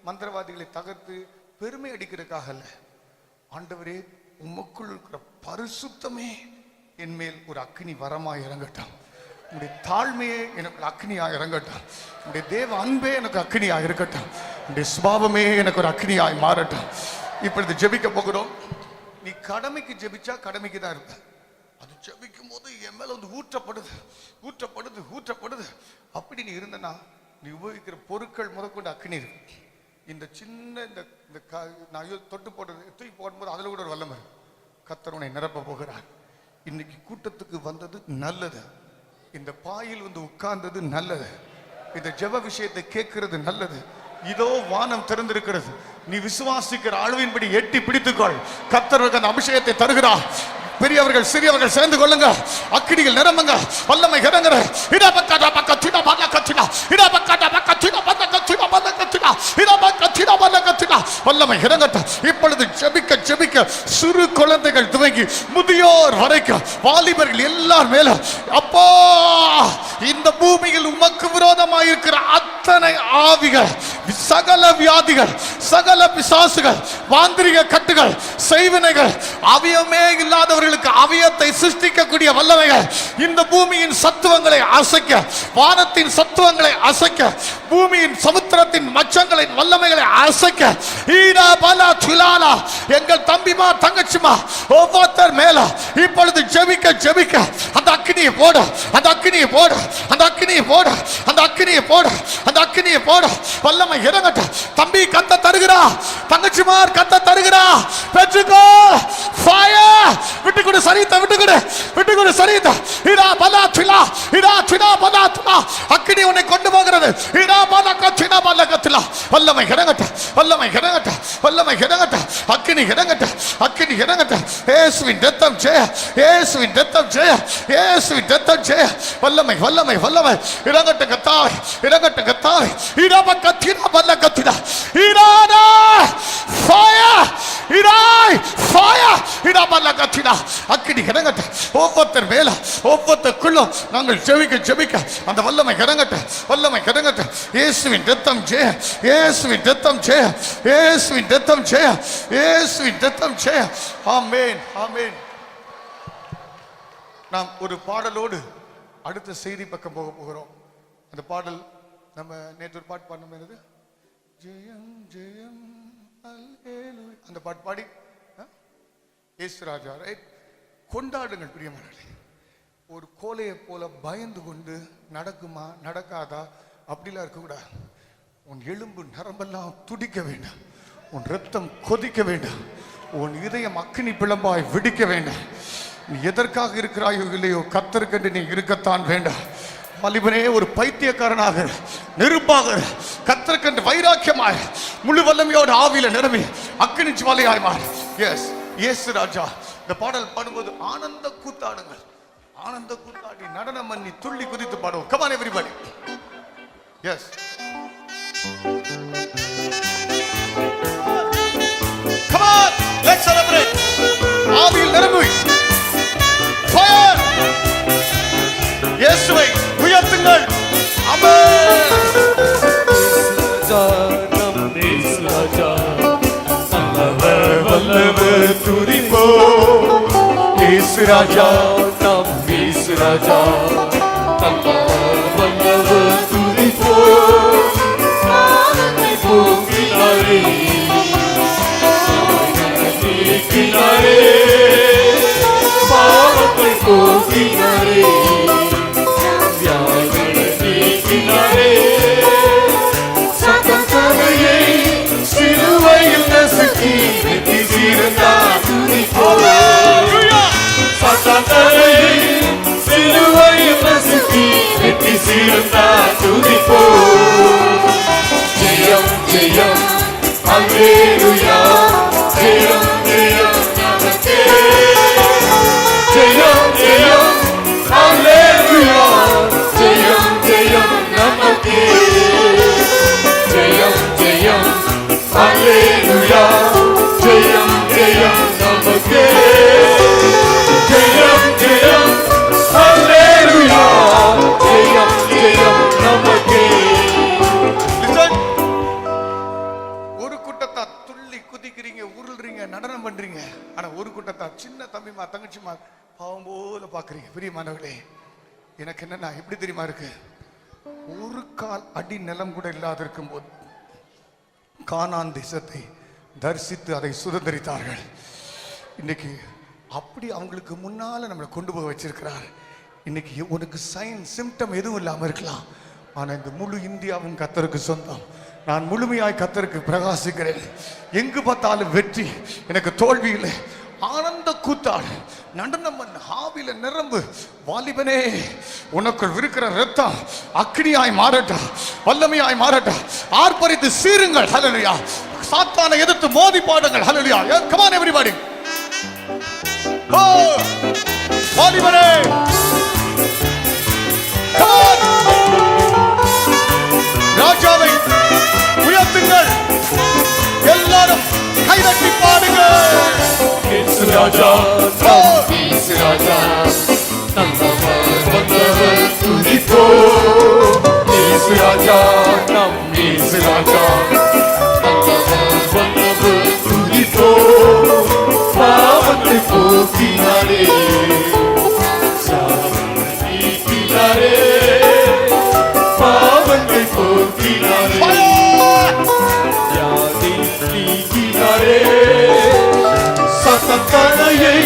மந்திரவாதிகளை தகர்த்து பெருமை அடிக்கிறதுக்காக அல்ல. ஆண்டவரே, உமக்குள் இருக்கிற பரிசுத்தமே என் மேல் ஒரு அக்கினி வரமாய் இறங்கட்டும். உடைய தாழ்மையே எனக்கு அக்னியாக இறங்கட்டும். உடைய தேவ அன்பே எனக்கு அக்னியாக இருக்கட்டும். உடைய சுபாவமே எனக்கு ஒரு அக்னியாய் மாறட்டும். இப்பொழுது ஜெபிக்க போகிறோம். நீ கடமைக்கு ஜெபிச்சா கடமைக்கு தான் இருப்ப. அது ஜெபிக்கும் போது என் மேல வந்து ஊற்றப்படுது ஊற்றப்படுது ஊற்றப்படுது. அப்படி நீ இருந்தனா நீ உபயோகிக்கிற பொருட்கள் முதற்கொண்டு அக்னி இருக்கு. இந்த சின்ன இந்த நான் தொட்டு போடுறது தூக்கி போடும்போது அதுல கூட ஒரு வல்லமை கர்த்தர் உன்னை நிரப்ப போகிறார். இன்னைக்கு கூட்டத்துக்கு வந்தது நல்லது. இந்த பாயில் வந்து உட்கார்ந்தது நல்லது. இந்த ஜெப விஷயத்தை கேட்கிறது நல்லது. இதோ வானம் திறந்திருக்கிறது. நீ விசுவாசிக்கிற அளவின்படி எட்டி பிடித்துக்கொள். கர்த்தர் அந்த அபிஷேகத்தை தருகிறார். பெரியவர்கள் சிறியவர்கள் சேர்ந்து கொள்ளுங்க. அக்கினிகள் நிரம்புங்க. வல்லமை இறங்குற. இடபக்கட பக்கத்தினா பல்லக்கத்தினா இடபக்கட பக்கத்தினா பல்லக்கத்தினா பல்லக்கத்தினா இடபக்கத்தினா பல்லக்கத்தினா வல்லமை இறங்கட்டும். இப்பொழுது ஜெபிக்க ஜெபிக்க சிறு குழந்தைகள் துவங்கி முதியோர் வரைக்கும் வாலிபர்கள் எல்லார் மேல அப்பா இந்த பூமியில் உமக்கு விரோதமாக இருக்கிற அத்தனை ஆவிகள், சகல வியாதிகள், சகல பிசாசுகள், மாந்திரிக கட்டுகள், செய்வினைகள், அவயமே இல்லாதவர்களுக்கு அவயத்தை சிருஷ்டிக்கக்கூடிய வல்லமைகள், இந்த பூமியின் சத்துவங்களை அசைக்க, வானத்தின் சத்துவங்களை அசைக்க, பூமியின் சமுத்திரத்தின் மச்சங்களின் வல்லமைகளை அசைக்க, ஈடா பலா துலாலா எங்கள் தம்பிமா தங்கச்சிமா ஒவ்வொருத்தர் மேல இப்பொழுது ஜெபிக்க ஜெபிக்க அந்த அக்கினியை போட, அந்த அக்கினியை போட, அந்த அக்கினியை போட, அந்த அக்கினியை போட, அந்த அக்கினியை போட. வல்லமை இறங்கட்டும். தம்பி கத்த தருகிறா, தங்கச்சிமார் கத்த தருகிறா. பெற்றுக்கோ ஃபயர். விட்டுக்குடு சரீதா, விட்டுக்குடு விட்டுக்குடு சரீதா. இடா பலா துலா இடா துலா பலா துலா அக்கினி உன்னை கொண்டு போகிறது. இடா பலா கத்தினா பலா கத்திலா. வல்லமை இறங்கட்டும். வல்லமை இறங்கட்டும். வல்லமை இறங்கட்டும். அக்கினி இறங்கட்டும். அக்கினி இறங்கட்டும். இயேசுவின் இரத்தம் ஜெய, இயேசுவின் இரத்தம் ஜெய, இயேசுவின் இரத்தம் ஜெய. வல்லமை வல்லமை வல்லமை இறங்கட்டும் கத்தாவே, இறங்கட்டும் கத்தாவே. இடா கத்தினா பலா கத்தினா இராடா ஃபயர் இராய் ஃபயர் இடா பலா கத்தினா அக்கினி இறங்கட்டும். ஒவ்வொருத்தர் மேல ஒவ்வொருத்தருக்குள்ளும் நாங்கள் ஜெபிக்க ஜெபிக்க அந்த வல்லமை இறங்கட்டும். வல்லமை இறங்கட்டும். இயேசுவின் இரத்தம் ஜெய, இயேசுவின் இரத்தம் ஜெய, இயேசுவின் இரத்தம் ஜெய, இயேசுவின் இரத்தம் ஜெய. ஆமென் ஆமென். நாம் ஒரு பாடலோடு அடுத்த செய்தி பக்கம் போக போகிறோம். அந்த பாடல் நம்ம நேற்று ஒரு பாட்டு பாடணும். என்னது? ஜெயம் ஜெயம் அல்லேலூயா. அந்த பாட்டு பாடி இயேசுராஜா ரைட் கொண்டாடுங்கள் பிரியமானவர்களே. ஒரு கோலையை போல பயந்து கொண்டு நடக்குமா நடக்காதா அப்படிலாம் இருக்கக்கூடாது. உன் எலும்பு நரம்பெல்லாம் துடிக்க வேண்டும். உன் ரத்தம் கொதிக்க வேண்டாம், உன் இதயம் அக்கினி பிளம்பாய் வெடிக்க வேண்டாம். நீ எதற்காக இருக்கிறாயோ இல்லையோ கர்த்தருக்கென்று நீ இருக்கத்தான் வேண்டாம். மலிபனே ஒரு பைத்தியக்காரனாக நெருப்பாக கர்த்தருக்கென்று வைராக்கியமாய் முழு வல்லமையோடு ஆவியில நிரம்பி அக்கினி ஜுவாலையாய் மாறு. எஸ் இயேசு ராஜா. இந்த பாடல் பாடும்போது ஆனந்த கூத்தாடுங்கள், ஆனந்த கூத்தாடி நடனம் பண்ணி துள்ளி குதித்து பாடுவோம். Come on everybody. Yes. Come on, let's celebrate. ஆவியில் நிரம்பி fire. இயேசுவை உயர்த்துங்கள். ஆமென். வல்லவர் துதிப்போ இயேசு ராஜா, நம் இயேசு ராஜா. வல்லவர் துதிப்போ பாவத்தை போக்கினாரே, நீக்கினாரே, பாவத்தை போக்கினாரே, வியாதிகளை நீக்கினாரே, சத்தத்தையை சிலுவையில் நசுக்கி வெற்றி சீர்ந்தார் துதிப்போ. சத்தத்தையை சிலுவையில் நசுக்கி வெற்றி சீர்ந்தார் துதிப்போ. ஜெயம் ஜெயம் அல்லேலூயா, ஜெயம் ஜெயம் நமக்கே, ஜெயம் ஜெயம் அல்லேலூயா, ஜெயம் ஜெயம் நமக்கே, ஜெயம் ஜெயம் அல்லேலூயா, ஜெயம் ஜெயம் நமக்கே, ஜெயம் ஜெயம் அல்லேலூயா, ஜெயம் ஜெயம் நமக்கே. ஒரு கூட்டத்தா துள்ளி குதிக்கிறீங்க, உருள்றீங்க, நடனம் பண்றீங்க. ஆனா ஒரு கூட்டத்தா சின்ன தம்பிமா தங்கச்சிமா பாவம் போல பாக்குறீங்க. பிரியமானவர்களே, எனக்கு என்னன்னா எப்படி தெரியுமா இருக்கு, ஒரு கால் அடி நிலம் கூட இல்லாத இருக்கும் போது கானான் தேசத்தை தரிசித்து அதை சுதந்திரித்தார்கள். இன்னைக்கு அப்படி அவங்களுக்கு முன்னால நம்மளை கொண்டு போய் வச்சிருக்கிறார். இன்னைக்கு உனக்கு சைன் சிம்டம் எதுவும் இல்லாம இருக்கலாம், ஆனா இந்த முழு இந்தியாவும் கர்த்தருக்கு சொந்தம். நான் முழுமையாய் கர்த்தருக்கு பிரகாசிக்கிறேன். எங்கு பார்த்தாலும் வெற்றி, எனக்கு தோல்வி இல்லை. ஆனந்த கூத்தாடு, நடனம் பண்ண, ஆவியில நிரம்பு. வாலிபனே, உனக்குள் இருக்கிற ரத்தம் அக்னியாய் மாறட்டா, வல்லமையாய் மாறட்டா. ஆர்ப்பரித்து சீருங்கள். ஹல்லேலூயா. சாத்தானை எதிர்த்து மோதி பாடுங்கள். ஹல்லேலூயா. Come on everybody. Oh, வாலிபனே, come on. ராஜாவை உயர்த்துங்கள். எல்லாரும் கைதட்டி பாடுங்கள். இயேசு ராஜா, இயேசு ராஜா, நல்லவர் வல்லவர் துதிப்போ. இயேசு ராஜா, நம் இயேசு ராஜா, நல்லவர் வல்லவர் துதிப்போ. பாவத்தை போக்கினாரே, சாபத்தை நீக்கினாரே, பாவத்தை போக்கினாரே, வியாதி நீக்கினாரே, சத்தத்தனையை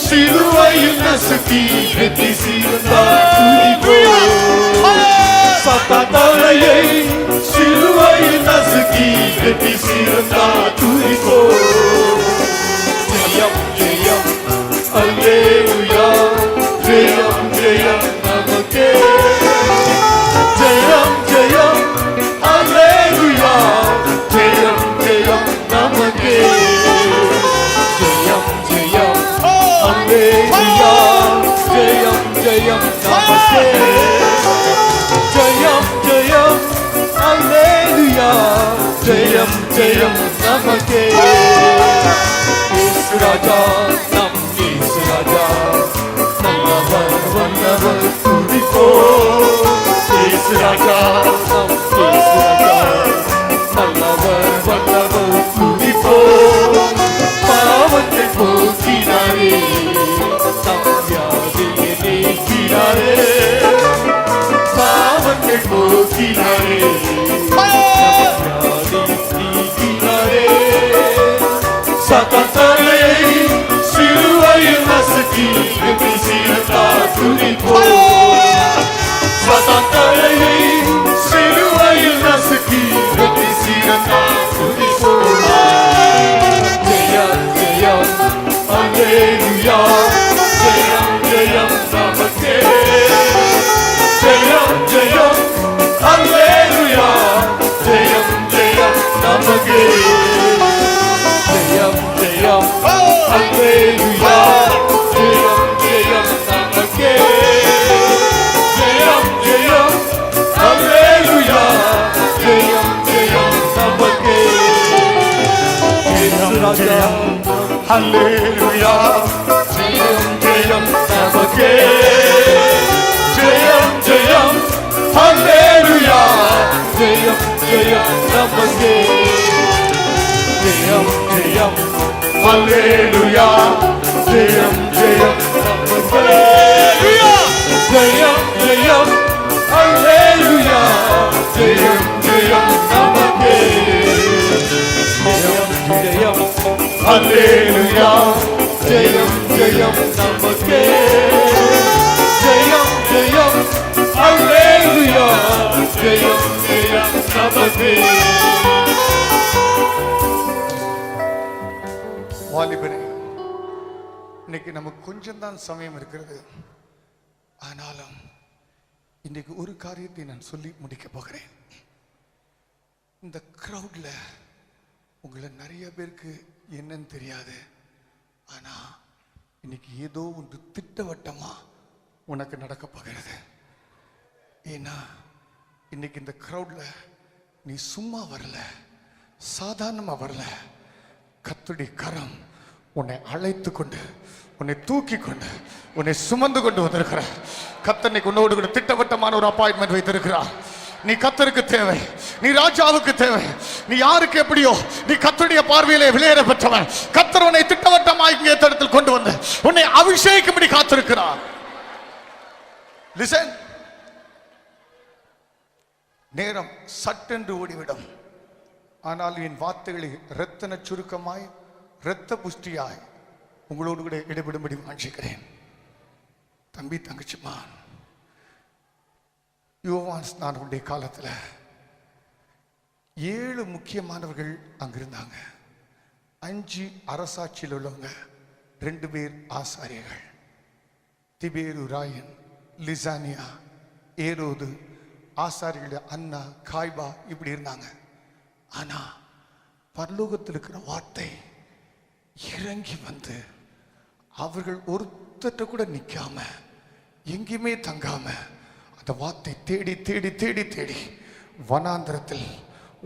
சிலுவையில் நசுக்கி வெற்றி சீர்ந்தார் துதிப்போ. சத்தத்தனையை சிலுவையில் நசுக்கி வெற்றி சீர்ந்தார் துதிப்போ. ஜெயம் ஜெயம் அல்லேலூயா, ஜெயம் ஜெயம் நமக்கே, ஜெயம் ஜெயம் அல்லேலூயா, ஜெயம் ஜெயம் நமக்கே, ஜெயம் ஜெயம் அல்லேலூயா, ஜெயம் ஜெயம் நமக்கே, ஜெயம் ஜெயம் அல்லேலூயா, ஜெயம் ஜெயம் நமக்கே. இயேசு ராஜா, நம் இயேசு ராஜா, நல்லவர் வல்லவர் துதிப்போ. இயேசு ராஜா, நம் இயேசு ராஜா, நல்லவர் வல்லவர் துதிப்போ. பாவத்தை போக்கினாரே, நம் வியாதியை நீக்கினாரே, பாவத்தை போக்கினாரே, வியாதி நீக்கினாரே, சத்தத்தனையை சிலுவையில் நசுக்கி வெற்றி சீர்ந்தார் துதிப்போ. சத்தத்தனையை சிலுவையில் நசுக்கி வெற்றி சீர்ந்தார் துதிப்போ. அல்லேலூயா ஜெயம் ஜெயம் நமக்கே ஜெயம் ஜெயம் அல்லேலூயா ஜெயம் ஜெயம் நமக்கே ஜெயம் ஜெயம் அல்லேலூயா ஜெயம் ஜெயம் நமக்கே ஜெயம் ஜெயம் அல்லேலூயா ஜெயம் ஜெயம் நமக்கே ஜெயம் ஜெயம் அல்லேலூயா ஜெயம் ஜெயம் நமக்கே ஜெயம் ஜெயம் அல்லேலூயா ஜெயம் ஜெயம் நமக்கே. வாலிபரே, இன்னைக்கு நமக்கு கொஞ்சம் தான் சமயம் இருக்கிறது. ஆனாலும் இன்னைக்கு ஒரு காரியத்தை நான் சொல்லி முடிக்க போகிறேன். இந்த கிரவுட்ல உங்களை நிறைய பேருக்கு என்னன்னு தெரியாது. ஆனா இன்னைக்கு ஏதோ ஒன்று திட்டவட்டமா உனக்கு நடக்க போகிறது. ஏன்னா இன்னைக்கு இந்த கிரவுட்ல நீ சும்மா வரல, சாதாரணமா வரல. கர்த்தருடைய கரம் உன்னை அழைத்து கொண்டு, உன்னை தூக்கி கொண்டு, உன்னை சுமந்து கொண்டு வந்திருக்கிற கர்த்தர் உன்னோடு கூட திட்டவட்டமான ஒரு அப்பாயின்மெண்ட் வைத்திருக்கிறார். நீ கர்த்தருக்கு தேவை, நீ ராஜாவுக்கு தேவை. நீ யாருக்கு எப்படியோ, நீ கர்த்தருடைய பார்வையிலே விலையேற பெற்றவன். கர்த்தர் உன்னை திட்டவட்டமாய் இங்கே இடத்தில் கொண்டு வந்து உன்னை அபிஷேகிக்கும்படி காத்திருக்கிறார். லிசன். நேரம் சட்டென்று ஓடிவிடும். ஆனால் என் வார்த்தைகளை இரத்தன சுருக்கமாய் இரத்த புஷ்டியாய் உங்களோடு கூட இடைபடும்படி வாஞ்சிக்கிறேன். தம்பி தங்கச்சிமா, யோவான் ஸ்நானனுடைய காலத்துல 7 முக்கியமானவர்கள் அங்கிருந்தாங்க. 5 அரசாட்சியில் உள்ளவங்க, 2 பேர் ஆசாரியர்கள். திபேரு ராயன், லிசானியா, ஏரோது, ஆசாரிகளுடைய அண்ணா காய்பா, இப்படி இருந்தாங்க. ஆனா பரலோகத்தில் இருக்கிற வார்த்தை இறங்கி வந்து அவர்கள் ஒருத்தட்ட கூட நிக்காம, எங்கேயுமே தங்காம, அந்த வார்த்தை தேடி தேடி தேடி தேடி வனாந்திரத்தில்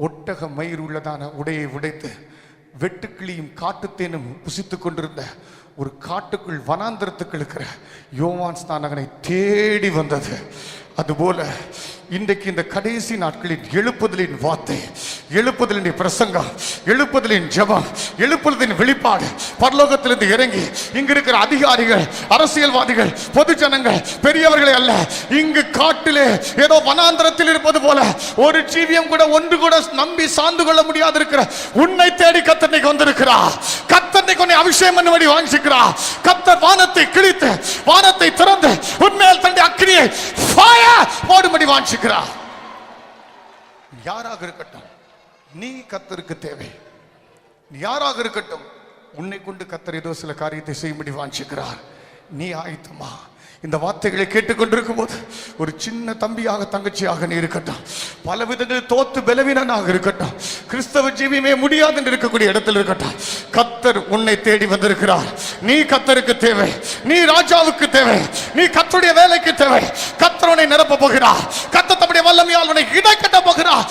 ஒட்டக மயிர் உள்ளதான உடையை உடைத்து வெட்டுக்கிளியும் காட்டுத்தேனும் புசித்துக் கொண்டிருந்த ஒரு காட்டுக்குள் வனாந்திரத்துக்கு இருக்கிற யோவான் ஸ்நானகனை தேடி வந்தது. அதுபோல இன்றைக்கு இந்த கடைசி நாட்களின் எழுப்புதலின் வார்த்தை, எழுப்புதலின் பிரசங்கம், எழுப்புதலின் ஜெபம், எழுப்புதலின் வெளிப்பாடு பரலோகத்திலிருந்து இறங்கி இங்கு இருக்கிற அதிகாரிகள், அரசியல்வாதிகள், பொது ஜனங்கள், பெரியவர்களை அல்ல, இங்கு காட்டிலே ஏதோ வனாந்திரத்தில் இருப்பது போல ஒரு ஜீவியம் கூட ஒன்று கூட நம்பி சார்ந்து கொள்ள முடியாது இருக்கிற உன்னை தேடி கர்த்தர் வந்திருக்கிறார். கர்த்தர் உன்னை அபிஷேகம் பண்ணும்படி வாஞ்சிக்கிறார். கர்த்தர் வானத்தை கிழித்து, வானத்தை திறந்து உன்மேல் தன்னுடைய அக்கினியை போடும்படி வாஞ்சிக்கிறார். யாராக இருக்கட்டும், நீ கர்த்தருக்கு தேவை. யாராக இருக்கட்டும், உன்னை கொண்டு கர்த்தர் ஏதோ சில காரியத்தை செய்யும்படி வாஞ்சிக்கிறார். நீ ஆயத்தமா? இந்த வார்த்தைகளை கேட்டுக்கொண்டிருக்கும் போது ஒரு சின்ன தம்பியாக தங்கச்சியாக நீ இருக்கட்டும், பல விதங்களில் தோத்து பலவீனனாக இருக்கட்டும், கிறிஸ்தவ ஜீவியமே முடியாது என்று இருக்கக்கூடிய இடத்தில் இருக்கட்டும், கர்த்தர் உன்னை தேடி வந்திருக்கிறார். நீ கர்த்தருக்கு தேவை, நீ ராஜாவுக்கு தேவை, நீ கர்த்தருடைய வேலைக்கு தேவை. கர்த்தர் உன்னை நிரப்ப போகிறார். கர்த்தர் தம்முடைய வல்லமையால் உன்னை இடை கட்ட போகிறார்.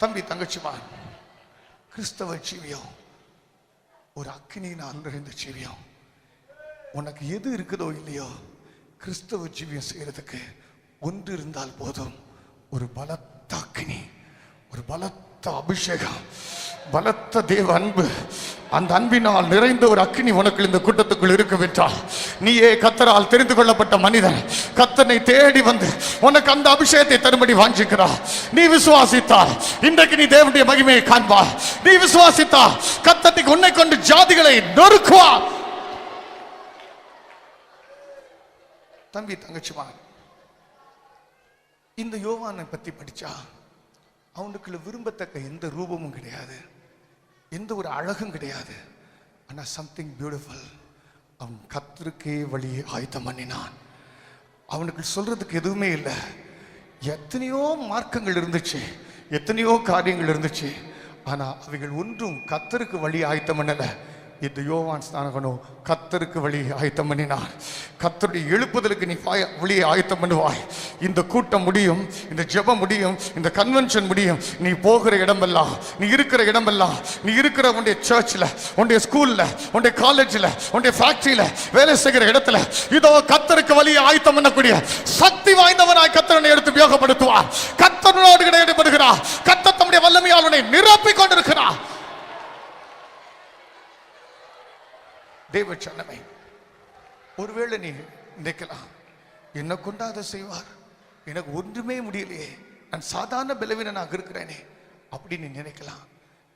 தம்பி தங்கச்சிமா, கிறிஸ்தவ ஜீவியம் ஒரு அக்கினியினால் நிறைந்த ஜீவியம். உனக்கு எது இருக்குதோ இல்லையோ, கிறிஸ்தவ ஜீவியம் செய்யறதுக்கு ஒன்று இருந்தால் போதும். ஒரு பலத்த அக்கினி, ஒரு பலத்த அபிஷேகம், பலத்த தேவ அன்பு, அந்த அன்பினால் நிறைந்த ஒரு அக்கினி உனக்கு இந்த கூட்டத்துக்குள் இருக்கவிட்டால், நீயே கர்த்தரால் தெரிந்து கொள்ளப்பட்ட மனிதன். கர்த்தனை தேடி வந்து உனக்கு அந்த அபிஷேகத்தை தரும்படி வாஞ்சிக்கிறார். நீ விசுவாசித்தால் இன்றைக்கு நீ தேவனுடைய மகிமையை காண்பார். நீ விசுவாசித்தால் கர்த்தர் உன்னை கொண்டு ஜாதிகளை நொறுக்குவார். தம்பி தங்கச்சிமா, இந்த யோவானை பத்தி படிச்சா அவனுக்குள்ள விரும்பத்தக்க எந்த ரூபமும் கிடையாது, எந்த ஒரு அழகும் கிடையாது. ஆனா சம்திங் பியூட்டிஃபுல். அவன் கர்த்தருக்கே வழியை ஆயத்தம் பண்ணினான். அவனுக்கு சொல்றதுக்கு எதுவுமே இல்லை. எத்தனையோ மார்க்கங்கள் இருந்துச்சு, எத்தனையோ காரியங்கள் இருந்துச்சு. ஆனா அவைகள் ஒன்றும் கர்த்தருக்கு வழி ஆயத்தம் பண்ணல. இந்த யோவான் ஸ்நானகனும் கர்த்தருக்கு வழியை ஆயத்தம் பண்ணினார். கர்த்தருடைய எழுப்புதலுக்கு நீ வழியை ஆயத்தம் பண்ணுவாய். இந்த கூட்டம் முடியும், இந்த ஜெபம் முடியும், இந்த கன்வென்ஷன் முடியும். நீ போகிற இடமெல்லாம், நீ இருக்கிற இடமெல்லாம், நீ இருக்கிற உன்னுடைய சர்ச்சில், உன்னுடைய ஸ்கூல்ல, உன்னுடைய காலேஜில், உன்னுடைய ஃபேக்டரியில, வேலை செய்கிற இடத்துல இதோ கர்த்தருக்கு வழியை ஆயத்தம் பண்ணக்கூடிய சக்தி வாய்ந்தவனாய் கர்த்தரனை எடுத்து உபயோகப்படுத்துவார். கர்த்தரோடு இடைப்படுகிறார். கர்த்தர் தம்முடைய வல்லமையால் உன்னை நிரப்பிக் கொண்டிருக்கிறார். தேவச்சனமே, ஒருவேளை நீ நினைக்கலாம், என்ன கொண்டு அதை செய்வார், எனக்கு ஒன்றுமே முடியலையே, நான் சாதாரண பலவீனனாக இருக்கிறேனே அப்படின்னு நீ நினைக்கலாம்.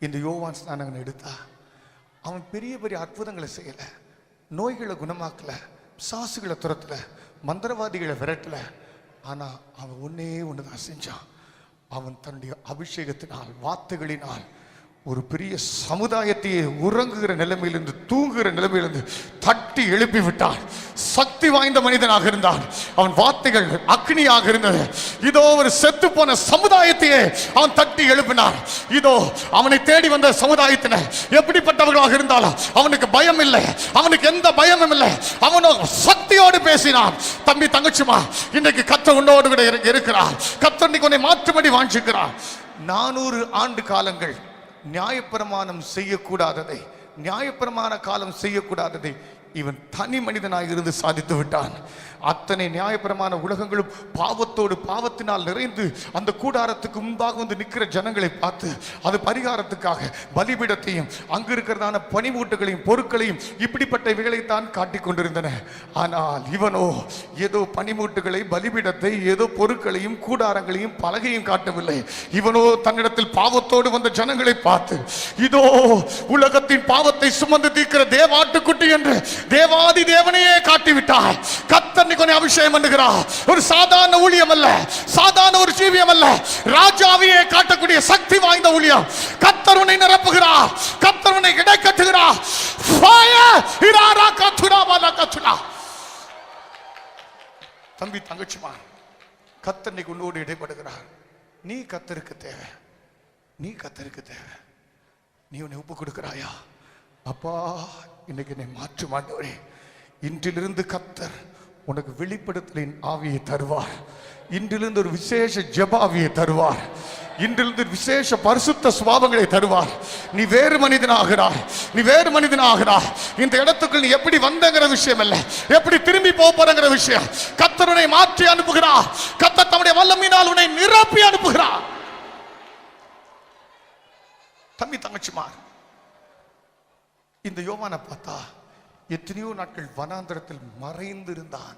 இந்த யோவான் ஸ்நானகன் எடுத்தா அவன் பெரிய பெரிய அற்புதங்களை செய்யல, நோய்களை குணமாக்கல, சாசுகளை துரத்தல, மந்திரவாதிகளை விரட்டல. ஆனா அவன் ஒண்ணுதான் செஞ்சான். அவன் தன்னுடைய அபிஷேகத்தினால், வார்த்தைகளினால் ஒரு பெரிய சமுதாயத்தையே உறங்குகிற நிலைமையிலிருந்து, தூங்குகிற நிலைமையிலிருந்து தட்டி எழுப்பி விட்டான். சக்தி வாய்ந்த மனிதனாக இருந்தான். அவன் வார்த்தைகள் அக்னியாக இருந்தது. இதோ ஒரு செத்து போன சமுதாயத்தையே அவன் தட்டி எழுப்பினான். இதோ அவனை தேடி வந்த சமுதாயத்தினர் எப்படிப்பட்டவர்களாக இருந்தாலும் அவனுக்கு பயம் இல்லை, அவனுக்கு எந்த பயமும் இல்லை. அவனோ சக்தியோடு பேசினான். தம்பி, தங்கச்சிமா, இன்னைக்கு கர்த்தர் உன்னோடு கூட இருக்கிறார். கர்த்தர் இன்னைக்கு உன்னை மாற்றும்படி வாஞ்சிக்கிறார். 400 ஆண்டு காலங்கள் நியாயப்பிரமாணம் செய்யக்கூடாததை, நியாயப்பிரமாண காலம் செய்யக்கூடாததை இவன் தனி மனிதனாக இருந்து சாதித்து விட்டான். அத்தனை நியாயப்பிரமாண உலகங்களும் பாவத்தோடு, பாவத்தினால் நிறைந்து அந்த கூடாரத்துக்கு முன்பாக வந்து நிற்கிற ஜனங்களை பார்த்து அது பரிகாரத்துக்காக பலிபீடத்தையும் அங்கு இருக்கிறதான பனிமூட்டுகளையும் பொருட்களையும் இப்படிப்பட்ட இவைகளைத்தான் காட்டிக் கொண்டிருந்தன. ஆனால் இவனோ ஏதோ பனிமூட்டுகளை, பலிபீடத்தை, ஏதோ பொருட்களையும் கூடாரங்களையும் பலகையும் காட்டவில்லை. இவனோ தன்னிடத்தில் பாவத்தோடு வந்த ஜனங்களை பார்த்து, இதோ உலகத்தின் பாவத்தை சுமந்து தீர்க்கிற தேவாட்டுக்குட்டி என்று தேவாதி தேவனையே காட்டிவிட்டார். கர்த்தர் அபிஷேகம் பண்ணுகிறார். ஒரு சாதாரண ஊழியம் அல்ல, சாதாரண ஒரு ஜீவியம் அல்ல, ராஜாவையே காட்டக்கூடிய சக்தி வாய்ந்த ஊழியம். கர்த்தர் உன்னை நிரப்புகிறார். கர்த்தர் உன்னை இடை கட்டுகிறார். தம்பி, தங்கச்சிமா, கர்த்தர் உன்னோடு இடைப்படுகிறார். நீ கர்த்தருக்கு தேவை, நீ கர்த்தருக்கு தேவை. நீ உன்னை ஒப்பு கொடுக்கிறாயா? அப்பா, இன்னைக்கு என்னை மாற்றும் ஆண்டவரே. இன்றிலிருந்து கர்த்தர் உனக்கு வெளிப்படுத்தலின் ஆவியை தருவார். இன்றிலிருந்து ஒரு விசேஷ ஜெப ஆவியை தருவார். இன்றிலிருந்து விசேஷ பரிசுத்த சுபாவங்களை தருவார். நீ வேறு மனிதனாகிறாய், நீ வேறு மனிதனாகிறாய். இந்த இடத்துக்குள் நீ எப்படி வந்தங்கிற விஷயம் அல்ல, எப்படி திரும்பி போறங்கிற விஷயம். கர்த்தர் உன்னை மாற்றி அனுப்புகிறார். கர்த்தர் தம்முடைய வல்லமையினால் உன்னை நிரப்பி அனுப்புகிறார். தம்பி, தங்கச்சிமார், இந்த யோவானை பார்த்தா எத்தனையோ நாட்கள் வனாந்தரத்தில் மறைந்திருந்தான்.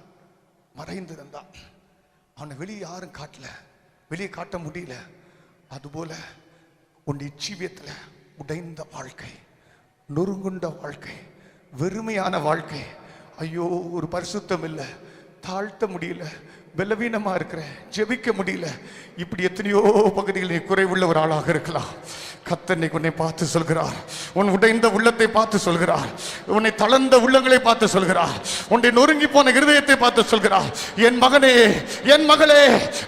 அவனை வெளியே யாரும் காட்டல, வெளியே காட்ட முடியல. அதுபோல உன்னுடைய ஜீவியத்தில் உடைந்த வாழ்க்கை, நொறுங்குண்ட வாழ்க்கை, வெறுமையான வாழ்க்கை, ஐயோ ஒரு பரிசுத்தம் இல்லை, தாழ்த்த முடியல, பலவீனமா இருக்கிறேன், ஜெபிக்க முடியல, இப்படி எத்தனையோ பகுதிகளில் நீ குறைவுள்ள ஒரு ஆளாக இருக்கலாம். கர்த்தர் உன்னை பார்த்து சொல்கிறார், உன் உடைந்த உள்ளத்தை பார்த்து சொல்கிறார், உன்னை தளர்ந்த உள்ளங்களை பார்த்து சொல்கிறார், உன்னை நொறுங்கி போன இருதயத்தை பார்த்து சொல்கிறார், என் மகனே, என் மகளே,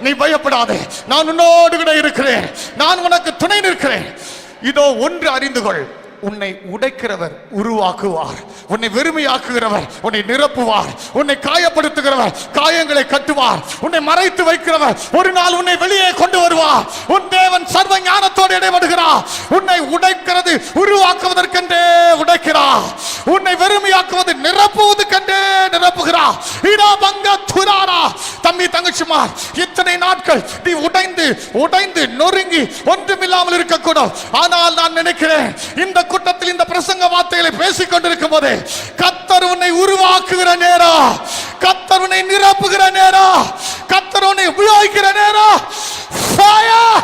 நீ பயப்படாதே, நான் உன்னோடு கூட இருக்கிறேன், நான் உனக்கு துணை நிற்கிறேன். இதோ ஒன்று அறிந்து கொள், உன்னை உடைக்கிறவர் உருவாக்குவார், உன்னை வெறுமையாக்குகிறவர் உன்னை நிரப்புவார், உன்னை காயப்படுத்துகிறவர் காயங்களை கட்டுவார், உன்னை மறைத்து வைக்கிறவர் ஒரு நாள் உன்னை வெளியே கொண்டு வருவார். உன் தேவன் சர்வ ஞானத்தோடு இடைபடுகிறார். உன்னை உடைக்கிறது உருவாக்குவதற்கென்றே உடைக்கிறார், உன்னை வெறுமையாக்குவது நிரப்புவதற்கென்றே நிரப்புகிறார். தம்பி, தங்கச்சிமார், இத்தனை நாட்கள் நீ உடைந்து நொறுங்கி ஒன்றுமில்லாமல் இருக்கக்கூடும். ஆனால் நான் நினைக்கிறேன், இந்த கூட்டத்தில் இந்த பிரசங்க வார்த்தைகளை பேசிக் கொண்டிருக்கும் போதே கர்த்தர் உன்னை உருவாக்குகிற நேரம், கர்த்தர் உன்னை நிரப்புகிற நேரம், கர்த்தர் உன்னை உபயோகிக்கிற நேரம். Fire,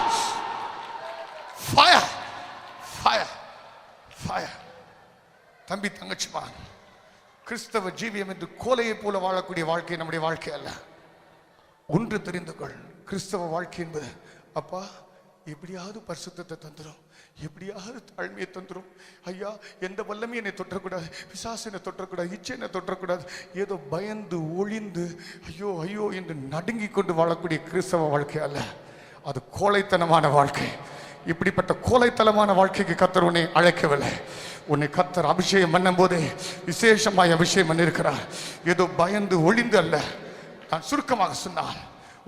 fire, fire, fire. தம்பி, தங்கச்சிமா, கிறிஸ்தவ ஜீவியம் என்று கோலையை போல வாழக்கூடிய வாழ்க்கை நம்முடைய வாழ்க்கை அல்ல. ஒன்று தெரிந்து கொள், கிறிஸ்தவ வாழ்க்கை என்பது, அப்பா எப்படியாவது பரிசுத்தத்தை தந்துரும், எப்படியாவது தாழ்மையை தந்துரும், ஐயா எந்த வல்லமை என்னை தொற்றக்கூடாது, பிசாசு என்னை தொற்றக்கூடாது, இச்சை என்னை தொற்றக்கூடாது, ஏதோ பயந்து ஒளிந்து ஐயோ ஐயோ என்று நடுங்கி கொண்டு வாழக்கூடிய கிறிஸ்தவ வாழ்க்கை அல்ல, அது கோழைத்தனமான வாழ்க்கை. இப்படிப்பட்ட கோழைத்தனமான வாழ்க்கைக்கு கர்த்தர் உன்னை அழைக்கவில்லை. உன்னை கர்த்தர் அபிஷேகம் பண்ணும் போதே விசேஷமாய் அபிஷேகம் பண்ணியிருக்கிறார். ஏதோ பயந்து ஒளிந்து அல்ல. நான் சுருக்கமாக சொன்னான்,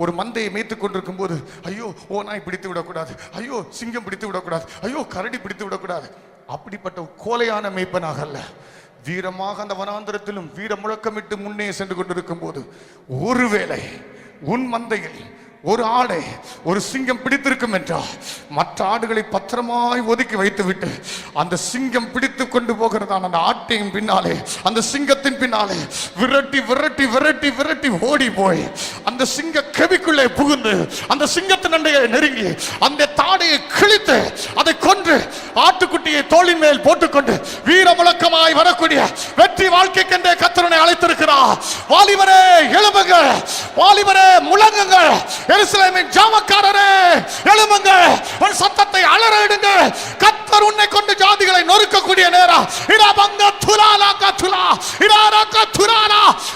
ஒரு மந்தையை மேய்த்து கொண்டிருக்கும் போது ஐயோ ஓநாய் பிடித்து விடக்கூடாது, ஐயோ சிங்கம் பிடித்து விடக்கூடாது, ஐயோ கரடி பிடித்து விடக்கூடாது, அப்படிப்பட்ட கோலையான மேய்ப்பனாக அல்ல, வீரமாக அந்த வனாந்தரத்திலும் வீர முழக்கமிட்டு முன்னே சென்று கொண்டிருக்கும் போது ஒருவேளை உன் மந்தையில் ஒரு ஆடை ஒரு சிங்கம் பிடித்திருக்கும் என்றால் மற்ற ஆடுகளை பத்திரமாய் ஒதுக்கி வைத்துவிட்டு அந்த சிங்கம் பிடித்து கொண்டு போகிறதான அந்த ஆட்டையும் பின்னாலே அந்த சிங்கத்தின் பின்னாலே விரட்டி விரட்டி விரட்டி விரட்டி ஓடி போய் அந்த சிங்க கெவிக்குள்ளே புகுந்து அந்த சிங்கத்தின் அண்டையை நெருங்கி அந்த தாடையை கிழித்து அதை கொன்று ஆட்டுக்குட்டியை தோளின் மேல் போட்டுக்கொண்டு வீர முழக்கமாய் வரக்கூடிய வெற்றி வாழ்க்கைக்கென்றே கர்த்தர் அழைத்திருக்கிறார். வாலிபரே எழும்புங்கள், வாலிபரே முழங்குங்கள், எருசலேமின் ஜாமக்காரரே எழும்புங்கள், உன் சத்தத்தை அலறிடுங்க. கர்த்தர் உன்னை கொண்டு ஜாதிகளை நொறுக்கக்கூடிய நேரம்.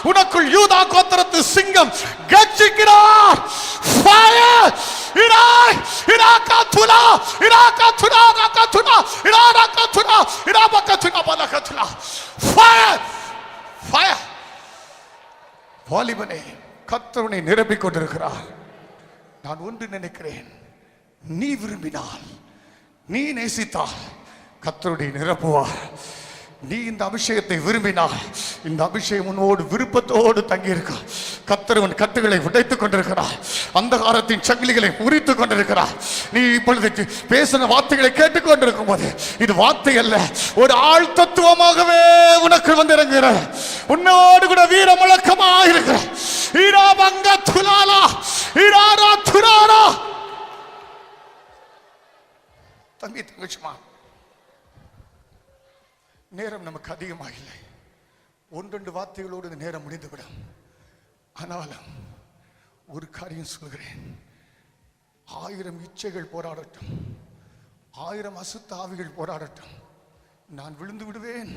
உனக்குள் யூதா கோத்திரத்து சிங்கம் கர்ஜிக்கிறார். Fire! Fire! வாலிபனே, கர்த்தர் உன்னை நிரப்பிக் கொண்டிருக்கிறார். நான் ஒன்று நினைக்கிறேன், நீ விரும்பினால், நீ நேசித்தால் கர்த்தருடைய நிரப்புவார். நீ இந்த அபிஷேகத்தை விரும்பினால் இந்த அபிஷேகம் உன்னோடு விருப்பத்தோடு தங்கியிருக்கும். கர்த்தர் உன் கட்டுகளை உடைத்துக் கொண்டிருக்கிறார், அந்தகாரத்தின் சங்கிலிகளை முறித்துக் கொண்டிருக்கிறார். நீ இப்பொழுது பேசின வார்த்தைகளை கேட்டுக்கொண்டிருக்கும் போது இது வார்த்தை அல்ல, ஒரு ஆள் தத்துவமாகவே உனக்கு வந்திறங்குகிற உன்னோடு கூட வீர முழக்கமாக இருக்கிற தம்பி தங்கச்சிமா, நேரம் நமக்கு அதிகமாக இல்லை. ஒன்றெண்டு வார்த்தைகளோடு இந்த நேரம் முடிந்துவிடும். ஆனாலும் ஒரு காரியம் சொல்கிறேன், 1000 இச்சைகள் போராடட்டும், 1000 அசுத்த ஆவிகள் போராடட்டும், நான் விழுந்து விடுவேன்,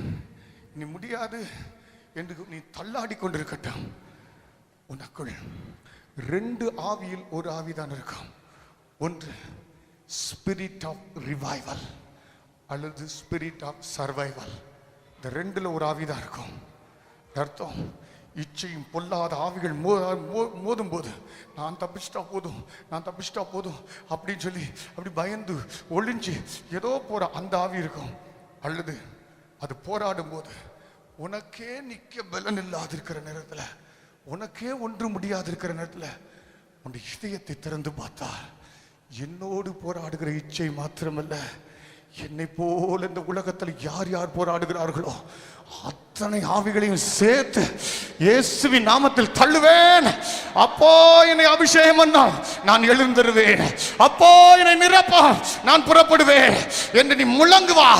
நீ முடியாது என்று நீ தள்ளாடி கொண்டிருக்கட்டும், உனக்குள் 2 ஆவியில் ஒரு ஆவிதான் இருக்கும். ஒன்று ஸ்பிரிட் ஆஃப் ரிவைவல் அல்லது ஸ்பிரிட் ஆஃப் சர்வைவல். இந்த 2ல் ஒரு ஆவிதான் இருக்கும். அர்த்தம், இச்சையும் பொல்லாத ஆவிகள் மோதும் போது நான் தப்பிச்சிட்டா போதும், நான் தப்பிச்சிட்டா போதும் அப்படின்னு சொல்லி அப்படி பயந்து ஒளிஞ்சு ஏதோ போற அந்த ஆவி இருக்கும். அல்லது அது போராடும் போது உனக்கே நிக்க பலன் இல்லாது இருக்கிற நேரத்தில், உனக்கே ஒன்று முடியாது இருக்கிற நேரத்தில் உன் இதயத்தை திறந்து பார்த்தா என்னோடு போராடுகிற இச்சை மாத்திரமல்ல, என்னை போல இந்த உலகத்தில் யார் யார் போராடுகிறார்களோ அத்தனை ஆவிகளையும் சேர்த்து இயேசுவின் நாமத்தில் தள்ளுவேன். அப்போ என்னை அபிஷேகம் பண்ணால் நான் எழுந்திருவேன், அப்போ என்னை நிரப்ப நான் புறப்படுவேன் என்று நீ முழங்குவா.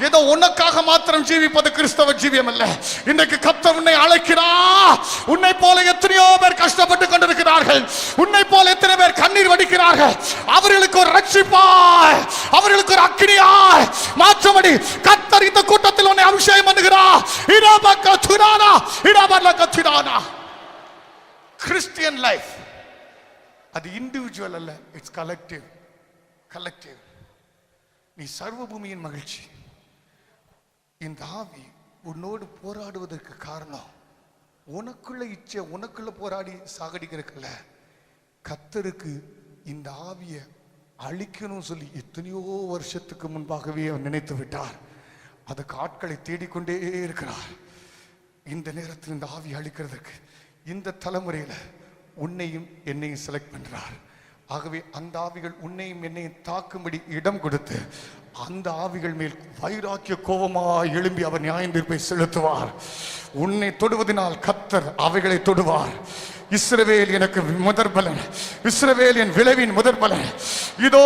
ஏதோ உனக்காக மாத்திரம் ஜீவிப்பது கிறிஸ்தவ ஜீவியம் அல்ல. இன்றைக்கு கர்த்தர் உன்னை அழைக்கிறார். உன்னை போல எத்தனையோ பேர் கஷ்டப்பட்டு கொண்டிருக்கிறார்கள், உன்னை போல எத்தனை பேர் கண்ணீர் வடிக்கிறார்கள். அவர்களுக்கு ஒரு ரட்சிப்பாய், அவர்களுக்கு ஒரு அக்கினியாய் மாற்றமடி கர்த்தர் இந்த கூட்டத்தில் உன்னை அபிஷேகம் பண்ணுகிறார். கிறிஸ்டியன் லைஃப் அது இண்டிவிஜுவல் அல்ல, இட்ஸ் கலெக்டிவ். கலெக்டிவ். நீ சர்வபூமியின் மகிழ்ச்சி. இந்த ஆவி உன்னோடு போராடுவதற்கு காரணம் உனக்குள்ள இச்சை, உனக்குள்ள போராடி சாகடிக்கிறதுக்குல்ல, கர்த்தருக்கு இந்த ஆவியை அழிக்கணும் சொல்லி எத்தனையோ வருஷத்துக்கு முன்பாகவே அவர் நினைத்து விட்டார். அதுக்கு ஆட்களை தேடிக்கொண்டே இருக்கிறார். இந்த நேரத்தில் இந்த ஆவி அழிக்கிறதுக்கு இந்த தலைமுறையில் உன்னையும் என்னையும் செலக்ட் பண்றார். ஆகவே அந்த ஆவிகள் உன்னையும் என்னையும் தாக்கும்படி இடம் கொடுத்து அந்த ஆவிகள் மேல் வைராக்கிய கோபமாய் எழும்பி அவர் நியாயம் தீர்ப்பை செலுத்துவார். உன்னை தொடுவதனால் கர்த்தர் அவைகளை தொடுவார். இஸ்ரவேல் எனக்கு முதற்பலன், இஸ்ரவேல் என் விளைவின் முதற்பலன், இதோ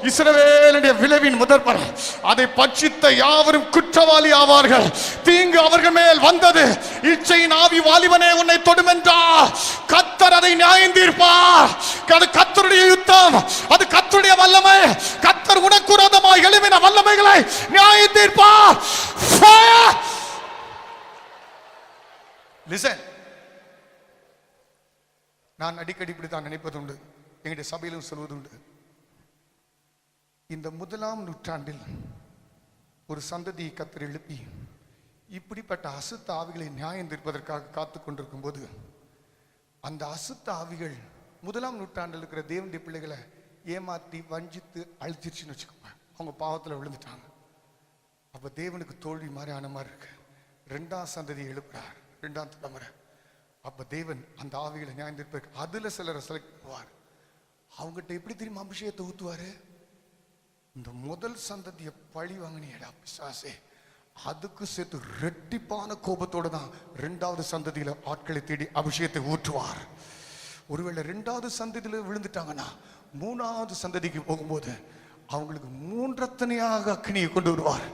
இஸ்ரவேலுடைய விளைவின் முதற்பலன், அதை பட்சித்த யாவரும் குற்றவாளி ஆவார்கள். தீங்கு அவர்கள் மேல் வந்தது. இச்சையின் ஆவி வாலிபனே உன்னை தொடும் என்றார் கர்த்தர் அதை நியாயம் தீர்ப்பார். அது கர்த்தருடைய யுத்தம், அது கர்த்தருடைய வல்லமை. கர்த்தர் உனக்கு விரோதமாக எழும்பின வல்லமைகளை நியாயம் தீர்ப்பார். லிசன், நான் அடிக்கடி இப்படித்தான் நினைப்பதுண்டு, எங்களுடைய சபையிலும் சொல்வதுண்டு. இந்த 1ஆம் நூற்றாண்டில் ஒரு சந்ததியை கத்தர் எழுப்பி இப்படிப்பட்ட அசுத்த ஆவிகளை நியாயம் தீர்ப்பதற்காக காத்து கொண்டிருக்கும் போது அந்த அசுத்த ஆவிகள் 1ஆம் நூற்றாண்டில் இருக்கிற தேவனுடைய பிள்ளைகளை ஏமாற்றி வஞ்சித்து அழிச்சிருச்சுன்னு வச்சுக்கோங்க. அவங்க பாவத்தில் விழுந்துட்டாங்க. அப்போ தேவனுக்கு தோல்வி மாதிரி ஆன மாதிரி இருக்கு. 2ஆம் சந்ததியை எழுப்புறார், 2ஆம் தலைமுறை. அப்போ தேவன் அந்த ஆவிகளை நியாயம் தீர்ப்பதற்கு அதில் சிலரை செலக்ட் பண்ணுவார். அவங்ககிட்ட எப்படி தெரியுமா அபிஷேகத்தை ஊற்றுவார்? இந்த முதல் சந்ததியை பழி வாங்கினியடா பிசாசே, அதுக்கு சேர்த்து ரெட்டிப்பான கோபத்தோடு தான் 2வது சந்ததியில ஆட்களை தேடி அபிஷேகத்தை ஊற்றுவார். ஒருவேளை 2வது சந்ததியில விழுந்துட்டாங்கன்னா 3வது சந்ததிக்கு போகும்போது அவங்களுக்கு 3 அக்கினியை கொண்டு வருவார்.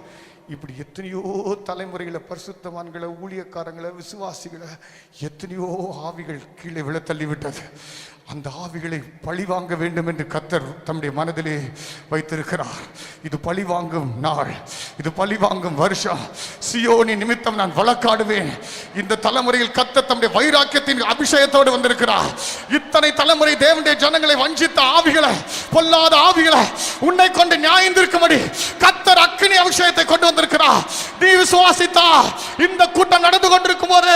இப்படி எத்தனையோ தலைமுறைகளை பரிசுத்தவான்களை, ஊழியக்காரங்களை, விசுவாசிகளை எத்தனையோ ஆவிகள் கீழே விழ தள்ளிவிட்டது. அந்த ஆவிகளை பழி வாங்க வேண்டும் என்று கர்த்தர் தம்முடைய மனதிலே வைத்திருக்கிறார். இது பழி வாங்கும் நாள், இது பழி வாங்கும் வருஷம். சியோனின் நிமித்தம் நான் வழக்காடுவேன். இந்த தலைமுறையில் கர்த்தர் தம்முடைய வைராக்கியத்தின் அபிஷேகத்தோடு வந்திருக்கிறார். இத்தனை தலைமுறை தேவனுடைய ஜனங்களை வஞ்சித்த ஆவிகளை, பொல்லாத ஆவிகளை உன்னை கொண்டு நியாயந்திருக்கும்படி கர்த்தர் அக்கினி அபிஷேகத்தை கொண்டு வந்திருக்கிறார். நீ விசுவாசித்தா இந்த கூட்டம் நடந்து கொண்டிருக்கும் போது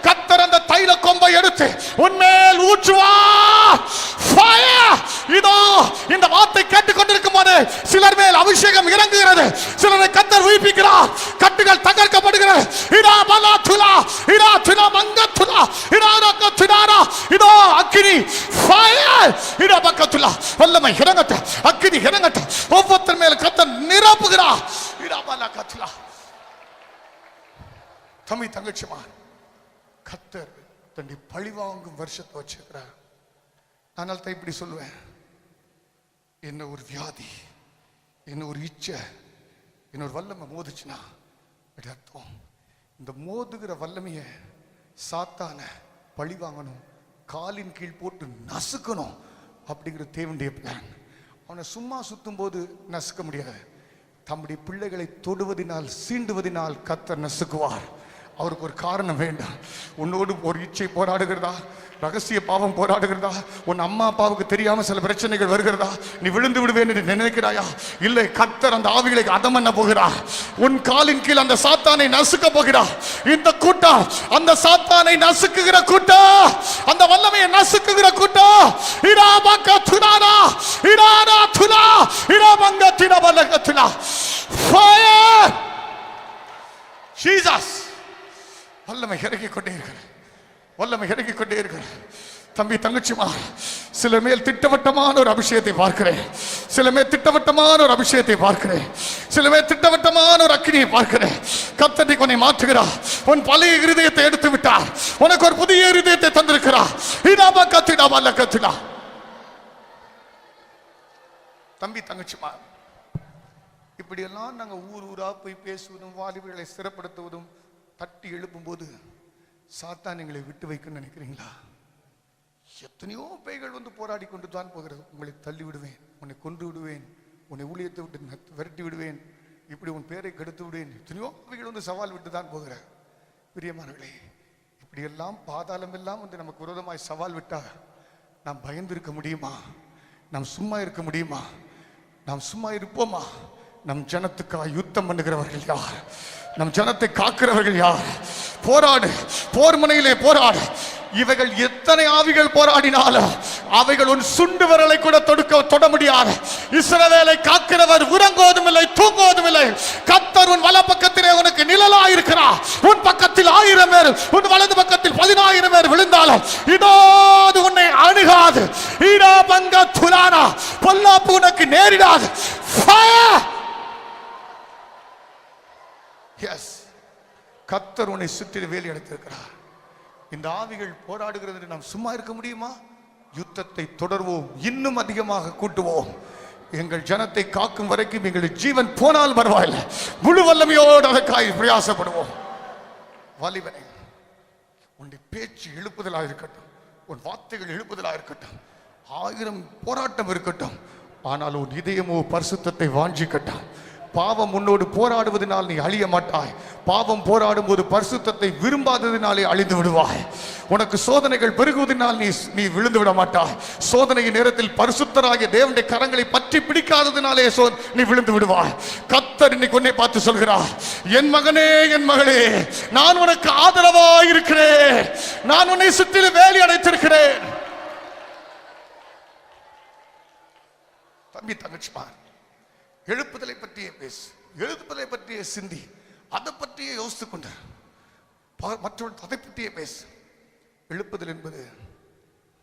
கர்த்தர் அந்த தைல கொம்பை எடுத்து உன்மேல் ஊற்றுவார். இதோ இந்த வார்த்தை கேட்டுக்கொண்டிருக்கும் போது சிலர் மேல் அபிஷேகம் இறங்குகிறது. சிலரை கர்த்தர் உயிர்ப்பிக்கிறார். கட்டுகள் தகர்க்கப்படுகிறது. இதோ அக்கினி வல்லமை இறங்கட்டும், அக்கினி இறங்கட்டும். ஒவ்வொருத்தர் மேல் கர்த்தர் நிரப்புகிறார். தம்பி தங்கச்சிமா, கர்த்தர் தன்னை பழிவாங்கும் வருஷத்தை வச்சிருக்கிறார். ஆனால் தான் இப்படி சொல்லுவேன், என்ன ஒரு வியாதி, என்ன ஒரு இச்சை, என்ன ஒரு வல்லமை மோதுச்சுன்னா அப்படி அர்த்தம் இந்த மோதுகிற வல்லமைய சாத்தான பழி வாங்கணும், காலின் கீழ் போட்டு நசுக்கணும் அப்படிங்கிற தேவனுடைய பிளான். அவனை சும்மா சுத்தும் போது நசுக்க முடியாது. தம்முடைய பிள்ளைகளை தொடுவதினால், சீண்டுவதினால் கர்த்தர் நசுக்குவார். அவருக்கு ஒரு காரணம் வேண்டாம். உன்னோடு ஒரு இச்சை போராடுகிறதா, ரகசிய பாவம் போராடுகிறதா, உன் அம்மா அப்பாவுக்கு தெரியாம சில பிரச்சனைகள் வருகிறதா, நீ விழுந்து விடுவேன் என்று நினைக்கிறாயா? இல்லை, கர்த்தர் அந்த ஆவிகளை அதம் பண்ண போகிறார். உன் காலின் கீழ் அந்த சாத்தானை நசுக்க போகிறார். இந்த கூட்டம் அந்த சாத்தானை நசுக்குகிற கூட்டம், அந்த வல்லமையை நசுக்குகிற கூட்டம். இராபங்க துனாரா, இராரா துனா, இராபங்க தினபலக துனா. Fire Jesus. வல்லமை இறங்கிக் கொண்டே இருக்கிற, வல்லமை இறங்கிக் கொண்டே இருக்கிற. தம்பி தங்கச்சிமா, சில மேல் திட்டவட்டமான ஒரு அபிஷேகத்தை பார்க்கிறேன். சில மேல் திட்டவட்டமான ஒரு அபிஷேகத்தை பார்க்கிறேன். சில மேல் திட்டவட்டமான ஒரு அக்கினியை பார்க்கிறேன். கர்த்தர் உன்னை மாற்றுகிறார். உன் பழைய இருதயத்தை எடுத்து விட்டார். உனக்கு ஒரு புதிய இருதயத்தை தந்திருக்கிறார். இதாபா கத்திடா வல்ல கத்திடா. தம்பி தங்கச்சிமா, இப்படியெல்லாம் நாங்கள் ஊர் ஊரா போய் பேசுவதும், வாலிபர்களை சிறப்படுத்துவதும், தட்டி எழுப்பும் போது சாத்தான் எங்களை விட்டு வைக்கணும்னு நினைக்கிறீங்களா? எத்தனையோ பேய்கள் வந்து போராடி கொண்டு தான் போகிறது. உங்களை தள்ளி விடுவேன், உன்னை கொன்று விடுவேன், உன்னை ஊழியத்தை விட்டு விரட்டி விடுவேன், இப்படி உன் பேரை கெடுத்து விடுவேன். எத்தனையோ பேய்கள் வந்து சவால் விட்டு தான் போகிற. பிரியமானவர்களே, இப்படியெல்லாம் பாதாளம் எல்லாம் வந்து நமக்கு விரோதமாய் சவால் விட்டா நாம் பயந்து இருக்க முடியுமா? நாம் சும்மா இருக்க முடியுமா? நாம் சும்மா இருப்போமா? நம் ஜனத்துக்காக யுத்தம் பண்ணுகிறவர்கள் யார்? நம் ஜனத்தை காக்கிறவர்கள் யார்? போராடு, போர் முனையிலே போராடு. இவைகள் எத்தனை ஆவிகள் போராடினாலும் அவைகள் உன் சுண்டு விரலை கூட தொட முடியாது. இஸ்ரவேலை காக்கிறவர் உறங்குவதும் இல்லை, தூங்குவதும் இல்லை. கர்த்தர் உன் வல பக்கத்திலே உனக்கு நிழலாய் இருக்கிறார். உன் பக்கத்தில் 1000 பேர், உன் வலது பக்கத்தில் 10000 பேர் விழுந்தாலும் இதோ உன்னை அணுகாது. ஈரா பங்க துலானா, பொல்லாப்பு உனக்கு நேரிடாது. எஸ், கர்த்தர் உன்னை சுற்றி வேலி அடைத்திருக்கிறார். இந்த ஆவிகள் போராடுகிறது, நாம் சும்மா இருக்க முடியுமா? யுத்தத்தை தொடர்வோம், இன்னும் அதிகமாக கூட்டுவோம். எங்கள் ஜனத்தை காக்கும் வரைக்கும் எங்கள் ஜீவன் போனால் பரவாயில்லை, முழு வல்லமையோடு அதற்காக பிரயாசப்படுவோம். வாலிபனே, உன்னுடைய பேச்சு எழுப்புதலாக இருக்கட்டும், உன் வார்த்தைகள் எழுப்புதலாக இருக்கட்டும், 1000 போராட்டம் இருக்கட்டும், ஆனால் உன் இதயமோ பரிசுத்தத்தை வாஞ்சிக்கட்டும். பாவம் உன்னோடு போராடுவதனால் நீ அழிய மாட்டாய். பாவம் போராடும் போது பரிசுத்தத்தை விரும்பாததினாலே அழிந்து விடுவாய். உனக்கு சோதனைகள் பெருகுவதனால் நீ விழுந்து விட மாட்டாய். சோதனையின் நேரத்தில் பரிசுத்தராகிய தேவனுடைய கரங்களை பற்றி பிடிக்காததினாலே நீ விழுந்து விடுவாய். கர்த்தர் இன்னைக்கு உன்னை பார்த்து சொல்கிறார், என் மகனே, என் மகளே, நான் உனக்கு ஆதரவாய் இருக்கிறேன். நான் உன்னை சுற்றிலும் வேலி அடைத்திருக்கிறேன். தம்பி, தங்கச்சிமார், எழுப்புதலை பற்றியே பேசு, எழுப்புதலை பற்றியே சிந்தி, அதை பற்றியே யோசித்துக் கொண்டு மற்றவர்கள் அதை பற்றியே பேசு. எழுப்புதல் என்பது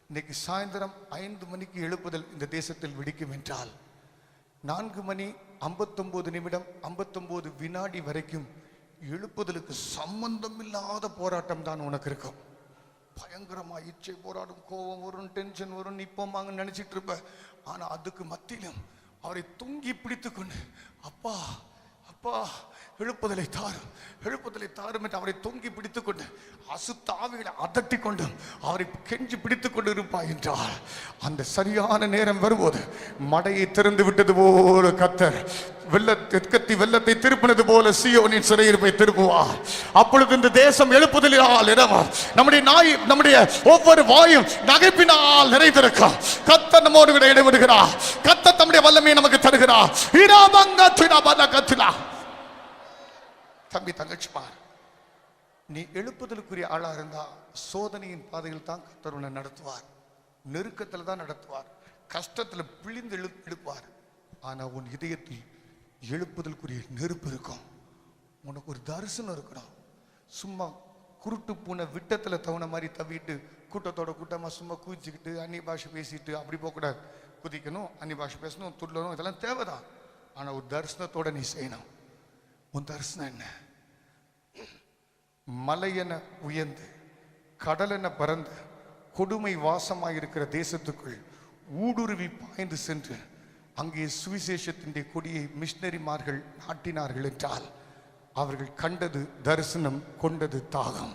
இன்னைக்கு சாயந்தரம் 5 மணிக்கு எழுப்புதல் இந்த தேசத்தில் வெடிக்கும் என்றால் 4 மணி 59 நிமிடம் 59 வினாடி வரைக்கும் எழுப்புதலுக்கு சம்பந்தம் இல்லாத போராட்டம் தான் உனக்கு இருக்கும். பயங்கரமா இச்சை போராடும், கோபம் வரும், டென்ஷன் வரும், நிப்போமாங்க நினைச்சிட்டு இருப்ப. ஆனா அதுக்கு மத்தியிலும் அவரை தூங்கி பிடித்துக் கொண்டு, அப்பா அப்பா எழுப்புதலை தாரும், எழுப்புதலை தாரும் என்று அவரை தூங்கி பிடித்துக் கொண்டு, அசுத்தாவிகளை அதட்டி கொண்டு அவரை கெஞ்சி பிடித்துக் கொண்டு இருப்பாய் என்றால் அந்த சரியான நேரம் வரும்போது மடையை திறந்து விட்டது போல கர்த்தர் வெள்ளத்தை திருப்பினது போல சீயோனின் சிறையிருப்பை திருப்புவார். அப்பொழுது இந்த தேசம் எழுப்புதலால் இடமார். நம்முடைய ஒவ்வொரு வாயும் நகைப்பினால் நிறைந்திருக்கும். கர்த்தர் நம்மோடு விட இடைவிடுகிறார். கர்த்தர் தம்முடைய வல்லமையை நமக்கு தருகிறார். தம்பி, தங்கச்சிமார், நீ எழுப்புதலுக்குரிய ஆளா இருந்தா சோதனையின் பாதையில் தான் கர்த்தர் உன்னை நடத்துவார். நெருக்கத்தில் தான் நடத்துவார். கஷ்டத்தில் பிழிந்து எழுப்புவார். ஆனா உன் இதயத்தில் எழுப்புதலுக்குரிய நெருப்பு இருக்கும். உனக்கு ஒரு தரிசனம் இருக்கணும். சும்மா குருட்டு பூனை விட்டத்துல தவணை மாதிரி தவிட்டு கூட்டத்தோட கூட்டமா சும்மா குதிச்சுக்கிட்டு அந்நிய பாஷை பேசிட்டு அப்படி போகக்கூடாது. குதிக்கணும், அந்நிய பாஷை பேசணும், துள்ளணும், இதெல்லாம் தேவைதான். ஆனா ஒரு தரிசனத்தோட நீ செய்யணும். உன் தரிசனம் என்ன? மலையென உயர்ந்து கடலென பறந்து கொடுமை வாசமாயிருக்கிற தேசத்துக்குள் ஊடுருவி பாய்ந்து சென்று அங்கே சுவிசேஷத்தின் கொடியை மிஷனரிமார்கள் நாட்டினார்கள் என்றால் அவர்கள் கண்டது தரிசனம், கொண்டது தாகம்.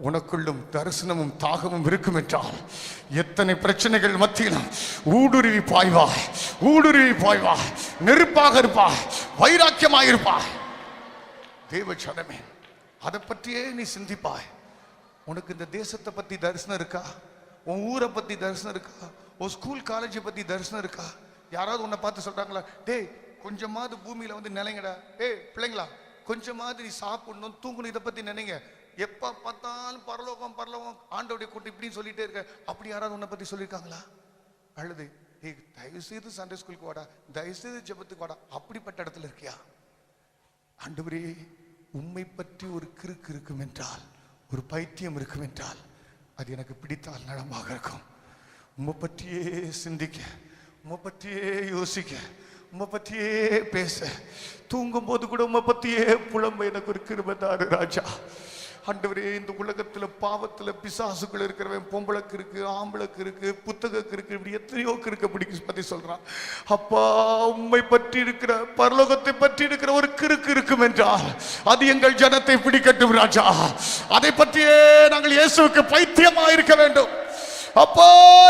உனக்குள்ளும் தரிசனமும் தாகமும் இருக்கும் என்றால் எத்தனை பிரச்சனைகள் மத்தியிலும் ஊடுருவி பாய்வாய், ஊடுருவி பாய்வாய், நெருப்பாக இருப்பாய், வைராக்கியமாக இருப்பாய். தேவ ஜனமே, அதை பற்றியே நீ சிந்திப்பாய். உனக்கு இந்த தேசத்தை பத்தி தரிசனம் இருக்கா? உன் ஊரை பத்தி தரிசனம் இருக்கா? உன் ஸ்கூல் காலேஜை பத்தி தரிசனம் இருக்கா? யாராவது உன்னை பார்த்து சொல்றாங்களா, டேய் கொஞ்சமாவது பூமியில வந்து நினைங்கடா, டேய் பிள்ளைங்களா கொஞ்சமாவது நீ சாப்பிடணும், தூங்கணும், இதை பத்தி நினைங்க. எப்ப பார்த்தாலும் பரலோகம் பரலோகம் ஆண்டோடைய கூட்டம் இப்படின்னு சொல்லிட்டே இருக்க. அப்படி யாராவது உன்னை பத்தி சொல்லியிருக்காங்களா? அழுது, டேய் தயவு செய்து சண்டே ஸ்கூலுக்கு வாடா, தயவு செய்து ஜெபத்துக்கு வாடா, அப்படிப்பட்ட இடத்துல இருக்கியா? ஆண்டவரே, உம்மை பற்றி ஒரு கிறுக்கு இருக்கும் என்றால், ஒரு பைத்தியம் இருக்கும் என்றால் அது எனக்கு பிடித்தால் நலமாக இருக்கும். உம்மை பற்றியே சிந்திக்க, உம்மை பற்றியே யோசிக்க, உம்மை பற்றியே பேச, தூங்கும் போது கூட உம்மை பற்றியே புலம்ப எனக்கு ஒரு கிருபை தாரு ராஜா. ஆண்டவரே, இந்த உலகத்துல பாவத்துல பிசாசுகள் இருக்கிறவன் பொம்பளைக்கு இருக்கு, ஆம்பளைக்கு இருக்கு, புத்தகக்கு இருக்கு, இப்படி எத்தனையோ கிறுக்க பத்தி சொல்றான். அப்பா, உம்மை பற்றி இருக்கிற, பரலோகத்தை பற்றி இருக்கிற ஒரு கிறுக்கு இருக்கும் என்றால் அது எங்கள் ஜனத்தை பிடிக்கட்டும் ராஜா. அதை பற்றியே நாங்கள் இயேசுவுக்கு பைத்தியமா இருக்க வேண்டும். அப்பா,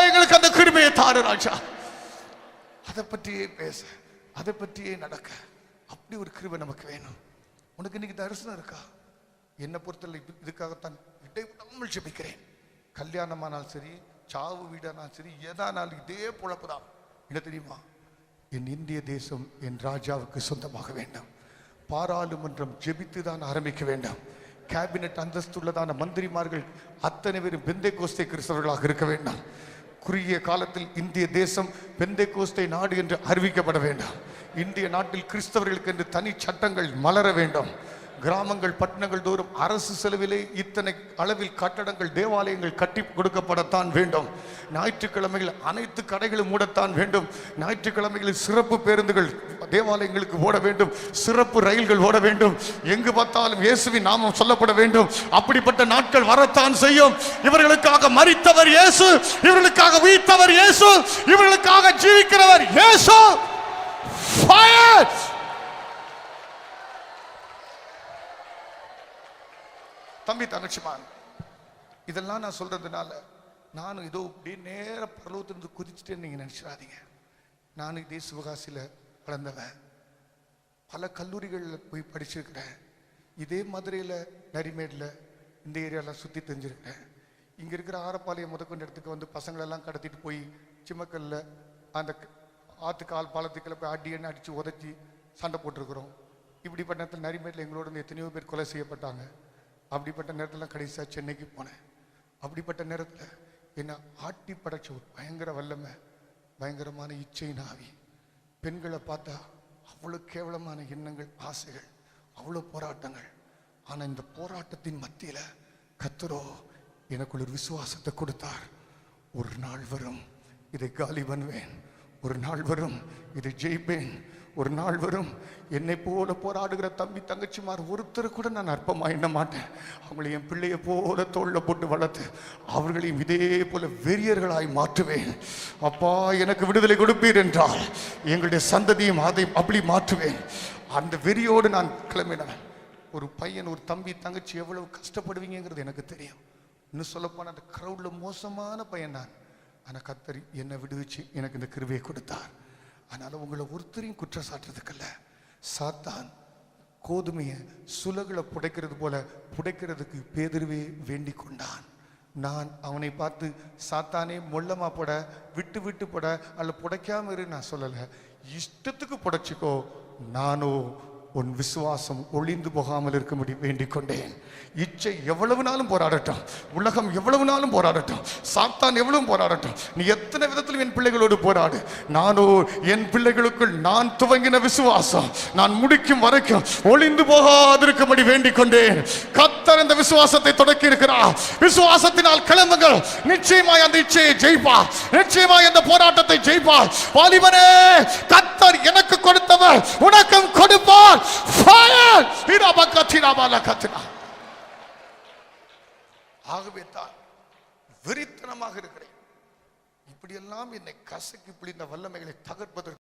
எங்களுக்கு அந்த கிருபையை தாரு ராஜா. அதை பற்றியே பேச, அதை பற்றியே நடக்க, அப்படி ஒரு கிருபை நமக்கு வேணும். உனக்கு இன்னைக்கு தரிசனம் இருக்கா? என்னை பொறுத்தவரை இதுக்காகத்தான் இடைவிடாமல் ஜெபிக்கிறேன். கல்யாணமானாலும் சரி, சாவு வீடானாலும் சரி, எதானாலும் இதே பொழப்பு தான். என்ன தெரியுமா? என் இந்திய தேசம் என் ராஜாவுக்கு சொந்தமாக வேண்டும். பாராளுமன்றம் ஜெபித்து தான் ஆரம்பிக்க வேண்டும். கேபினட் அந்தஸ்துள்ளதான மந்திரிமார்கள் அத்தனை பேரும் பெந்தேகோஸ்தே கிறிஸ்தவர்களாக இருக்க வேண்டும். குறுகிய காலத்தில் இந்திய தேசம் பெந்தேகோஸ்தே நாடு என்று அறிவிக்கப்பட வேண்டும். இந்திய நாட்டில் கிறிஸ்தவர்களுக்கு என்று தனி சட்டங்கள் மலர வேண்டும். கிராமங்கள் பட்டணங்கள் தோறும் அரசு செலவிலே இத்தனை அளவில் கட்டடங்கள், தேவாலயங்கள் கட்டி கொடுக்கப்படத்தான் வேண்டும். ஞாயிற்றுக்கிழமைகள் அனைத்து கடைகளும் மூடத்தான் வேண்டும். ஞாயிற்றுக்கிழமைகளில் சிறப்பு பேருந்துகள் தேவாலயங்களுக்கு ஓட வேண்டும், சிறப்பு ரயில்கள் ஓட வேண்டும். எங்கு பார்த்தாலும் இயேசுவின் நாமம் சொல்லப்பட வேண்டும். அப்படிப்பட்ட நாட்கள் வரத்தான் செய்யும். இவர்களுக்காக மரித்தவர் இயேசு, இவர்களுக்காக உயிர்த்தவர் இயேசு, இவர்களுக்காக ஜீவிக்கிறவர் இயேசு. ஃபயர்! தம்பி, தங்கச்சிமான், இதெல்லாம் நான் சொல்றதுனால நானும் ஏதோ அப்படியே நேர பரலோகத்திலிருந்து குதிச்சுட்டேன்னு நீங்க நினைச்சிடாதீங்க. நானும் இதே சிவகாசியில வளர்ந்தவன். பல கல்லூரிகளில் போய் படிச்சிருக்கிறேன். இதே மதுரையில் நரிமேடில் இந்த ஏரியாவில் சுற்றி தெரிஞ்சிருக்கிறேன். இங்கே இருக்கிற ஆரப்பாளையம் முதற்கொண்ட இடத்துக்கு வந்து பசங்களெல்லாம் கடத்திட்டு போய் சிம்மக்கல்ல அந்த ஆற்றுக்கால் பாலத்துக்களை போய் அடியன்னு அடித்து உதச்சி சண்டை போட்டிருக்கிறோம். இப்படிப்பட்ட நேரத்தில் நரிமேட்டில் எங்களோட எத்தனையோ பேர் கொலை செய்யப்பட்டாங்க. அப்படிப்பட்ட நேரத்தில் கடைசியாக சென்னைக்கு போனேன். அப்படிப்பட்ட நேரத்தில் என்னை ஆட்டி படைச்ச ஒரு பயங்கர வல்லமை, பயங்கரமான இச்சை நாவி. பெண்களை பார்த்தா அவ்வளோ கேவலமான எண்ணங்கள், ஆசைகள், அவ்வளோ போராட்டங்கள். ஆனால் இந்த போராட்டத்தின் மத்தியில் கர்த்தரோ எனக்குள்ள ஒரு விசுவாசத்தை கொடுத்தார். ஒரு நாள் வரும் இதை காலி பண்ணுவேன், ஒரு நாள் வரும் இதை ஜெயிப்பேன், ஒரு நாள் வரும் என்னை போல போராடுகிற தம்பி தங்கச்சிமார் ஒருத்தர் கூட நான் அற்பமாக எண்ண மாட்டேன். அவங்களை என் பிள்ளையை போல தோளில் போட்டு வளர்த்து அவர்களையும் இதே போல வெறியர்களாய் மாற்றுவேன். அப்பா எனக்கு விடுதலை கொடுப்பீர் என்றால் எங்களுடைய சந்ததியும் அதை அப்படி மாற்றுவேன். அந்த வெறியோடு நான் கிளம்பினேன். ஒரு பையன், ஒரு தம்பி தங்கச்சி எவ்வளவு கஷ்டப்படுவீங்கிறது எனக்கு தெரியும். இன்னும் சொல்லப்போனால் அந்த க்ரௌடில் மோசமான பையன் நான். ஆனால் கர்த்தர் என்னை விடுவிச்சு எனக்கு இந்த கிருபையை கொடுத்தார். அதனால் உங்களை ஒருத்தரையும் குற்றம் சாட்டுறதுக்கல்ல. சாத்தான் கோதுமையை சுலகளை புடைக்கிறது போல புடைக்கிறதுக்கு பேதுருவே வேண்டிக் கொண்டான். நான் அவனை பார்த்து சாத்தானே மொல்லமா போட, விட்டு விட்டு போட, அல்ல புடைக்காம இரு நான் சொல்லலை. இஷ்டத்துக்கு புடைச்சிக்கோ, நானோ உன் விசுவாசம் ஒளிந்து போகாமல் இருக்கும்படி வேண்டிக் கொண்டேன். இச்சை எவ்வளவு நாளும் போராடட்டும், உலகம் எவ்வளவு நாளும் போராடட்டும், சாத்தான் எவ்வளவு போராடட்டும், நீ எத்தனை விதத்திலும் என் பிள்ளைகளோடு போராடு. நானோ என் பிள்ளைகளுக்குள் நான் துவங்கின விசுவாசம் நான் முடிக்கும் வரைக்கும் ஒளிந்து போகாதிருக்கும்படி வேண்டிக் கொண்டேன். கர்த்தர் இந்த விசுவாசத்தை தொடக்கி இருக்கிறார். விசுவாசத்தினால் கிளம்புங்கள். நிச்சயமாய் அந்த இச்சையை ஜெயிப்பார், நிச்சயமாய் அந்த போராட்டத்தை ஜெயிப்பார். வாலிபனே, கர்த்தர் எனக்கு கொடுத்தவர் உனக்கும் கொடுப்பார். ஆகவே தான் வெறித்தனமாக இருக்கிறேன். இப்படியெல்லாம் என்னை கசக்கி பிடிந்த வல்லமைகளை தகர்ப்பதற்கு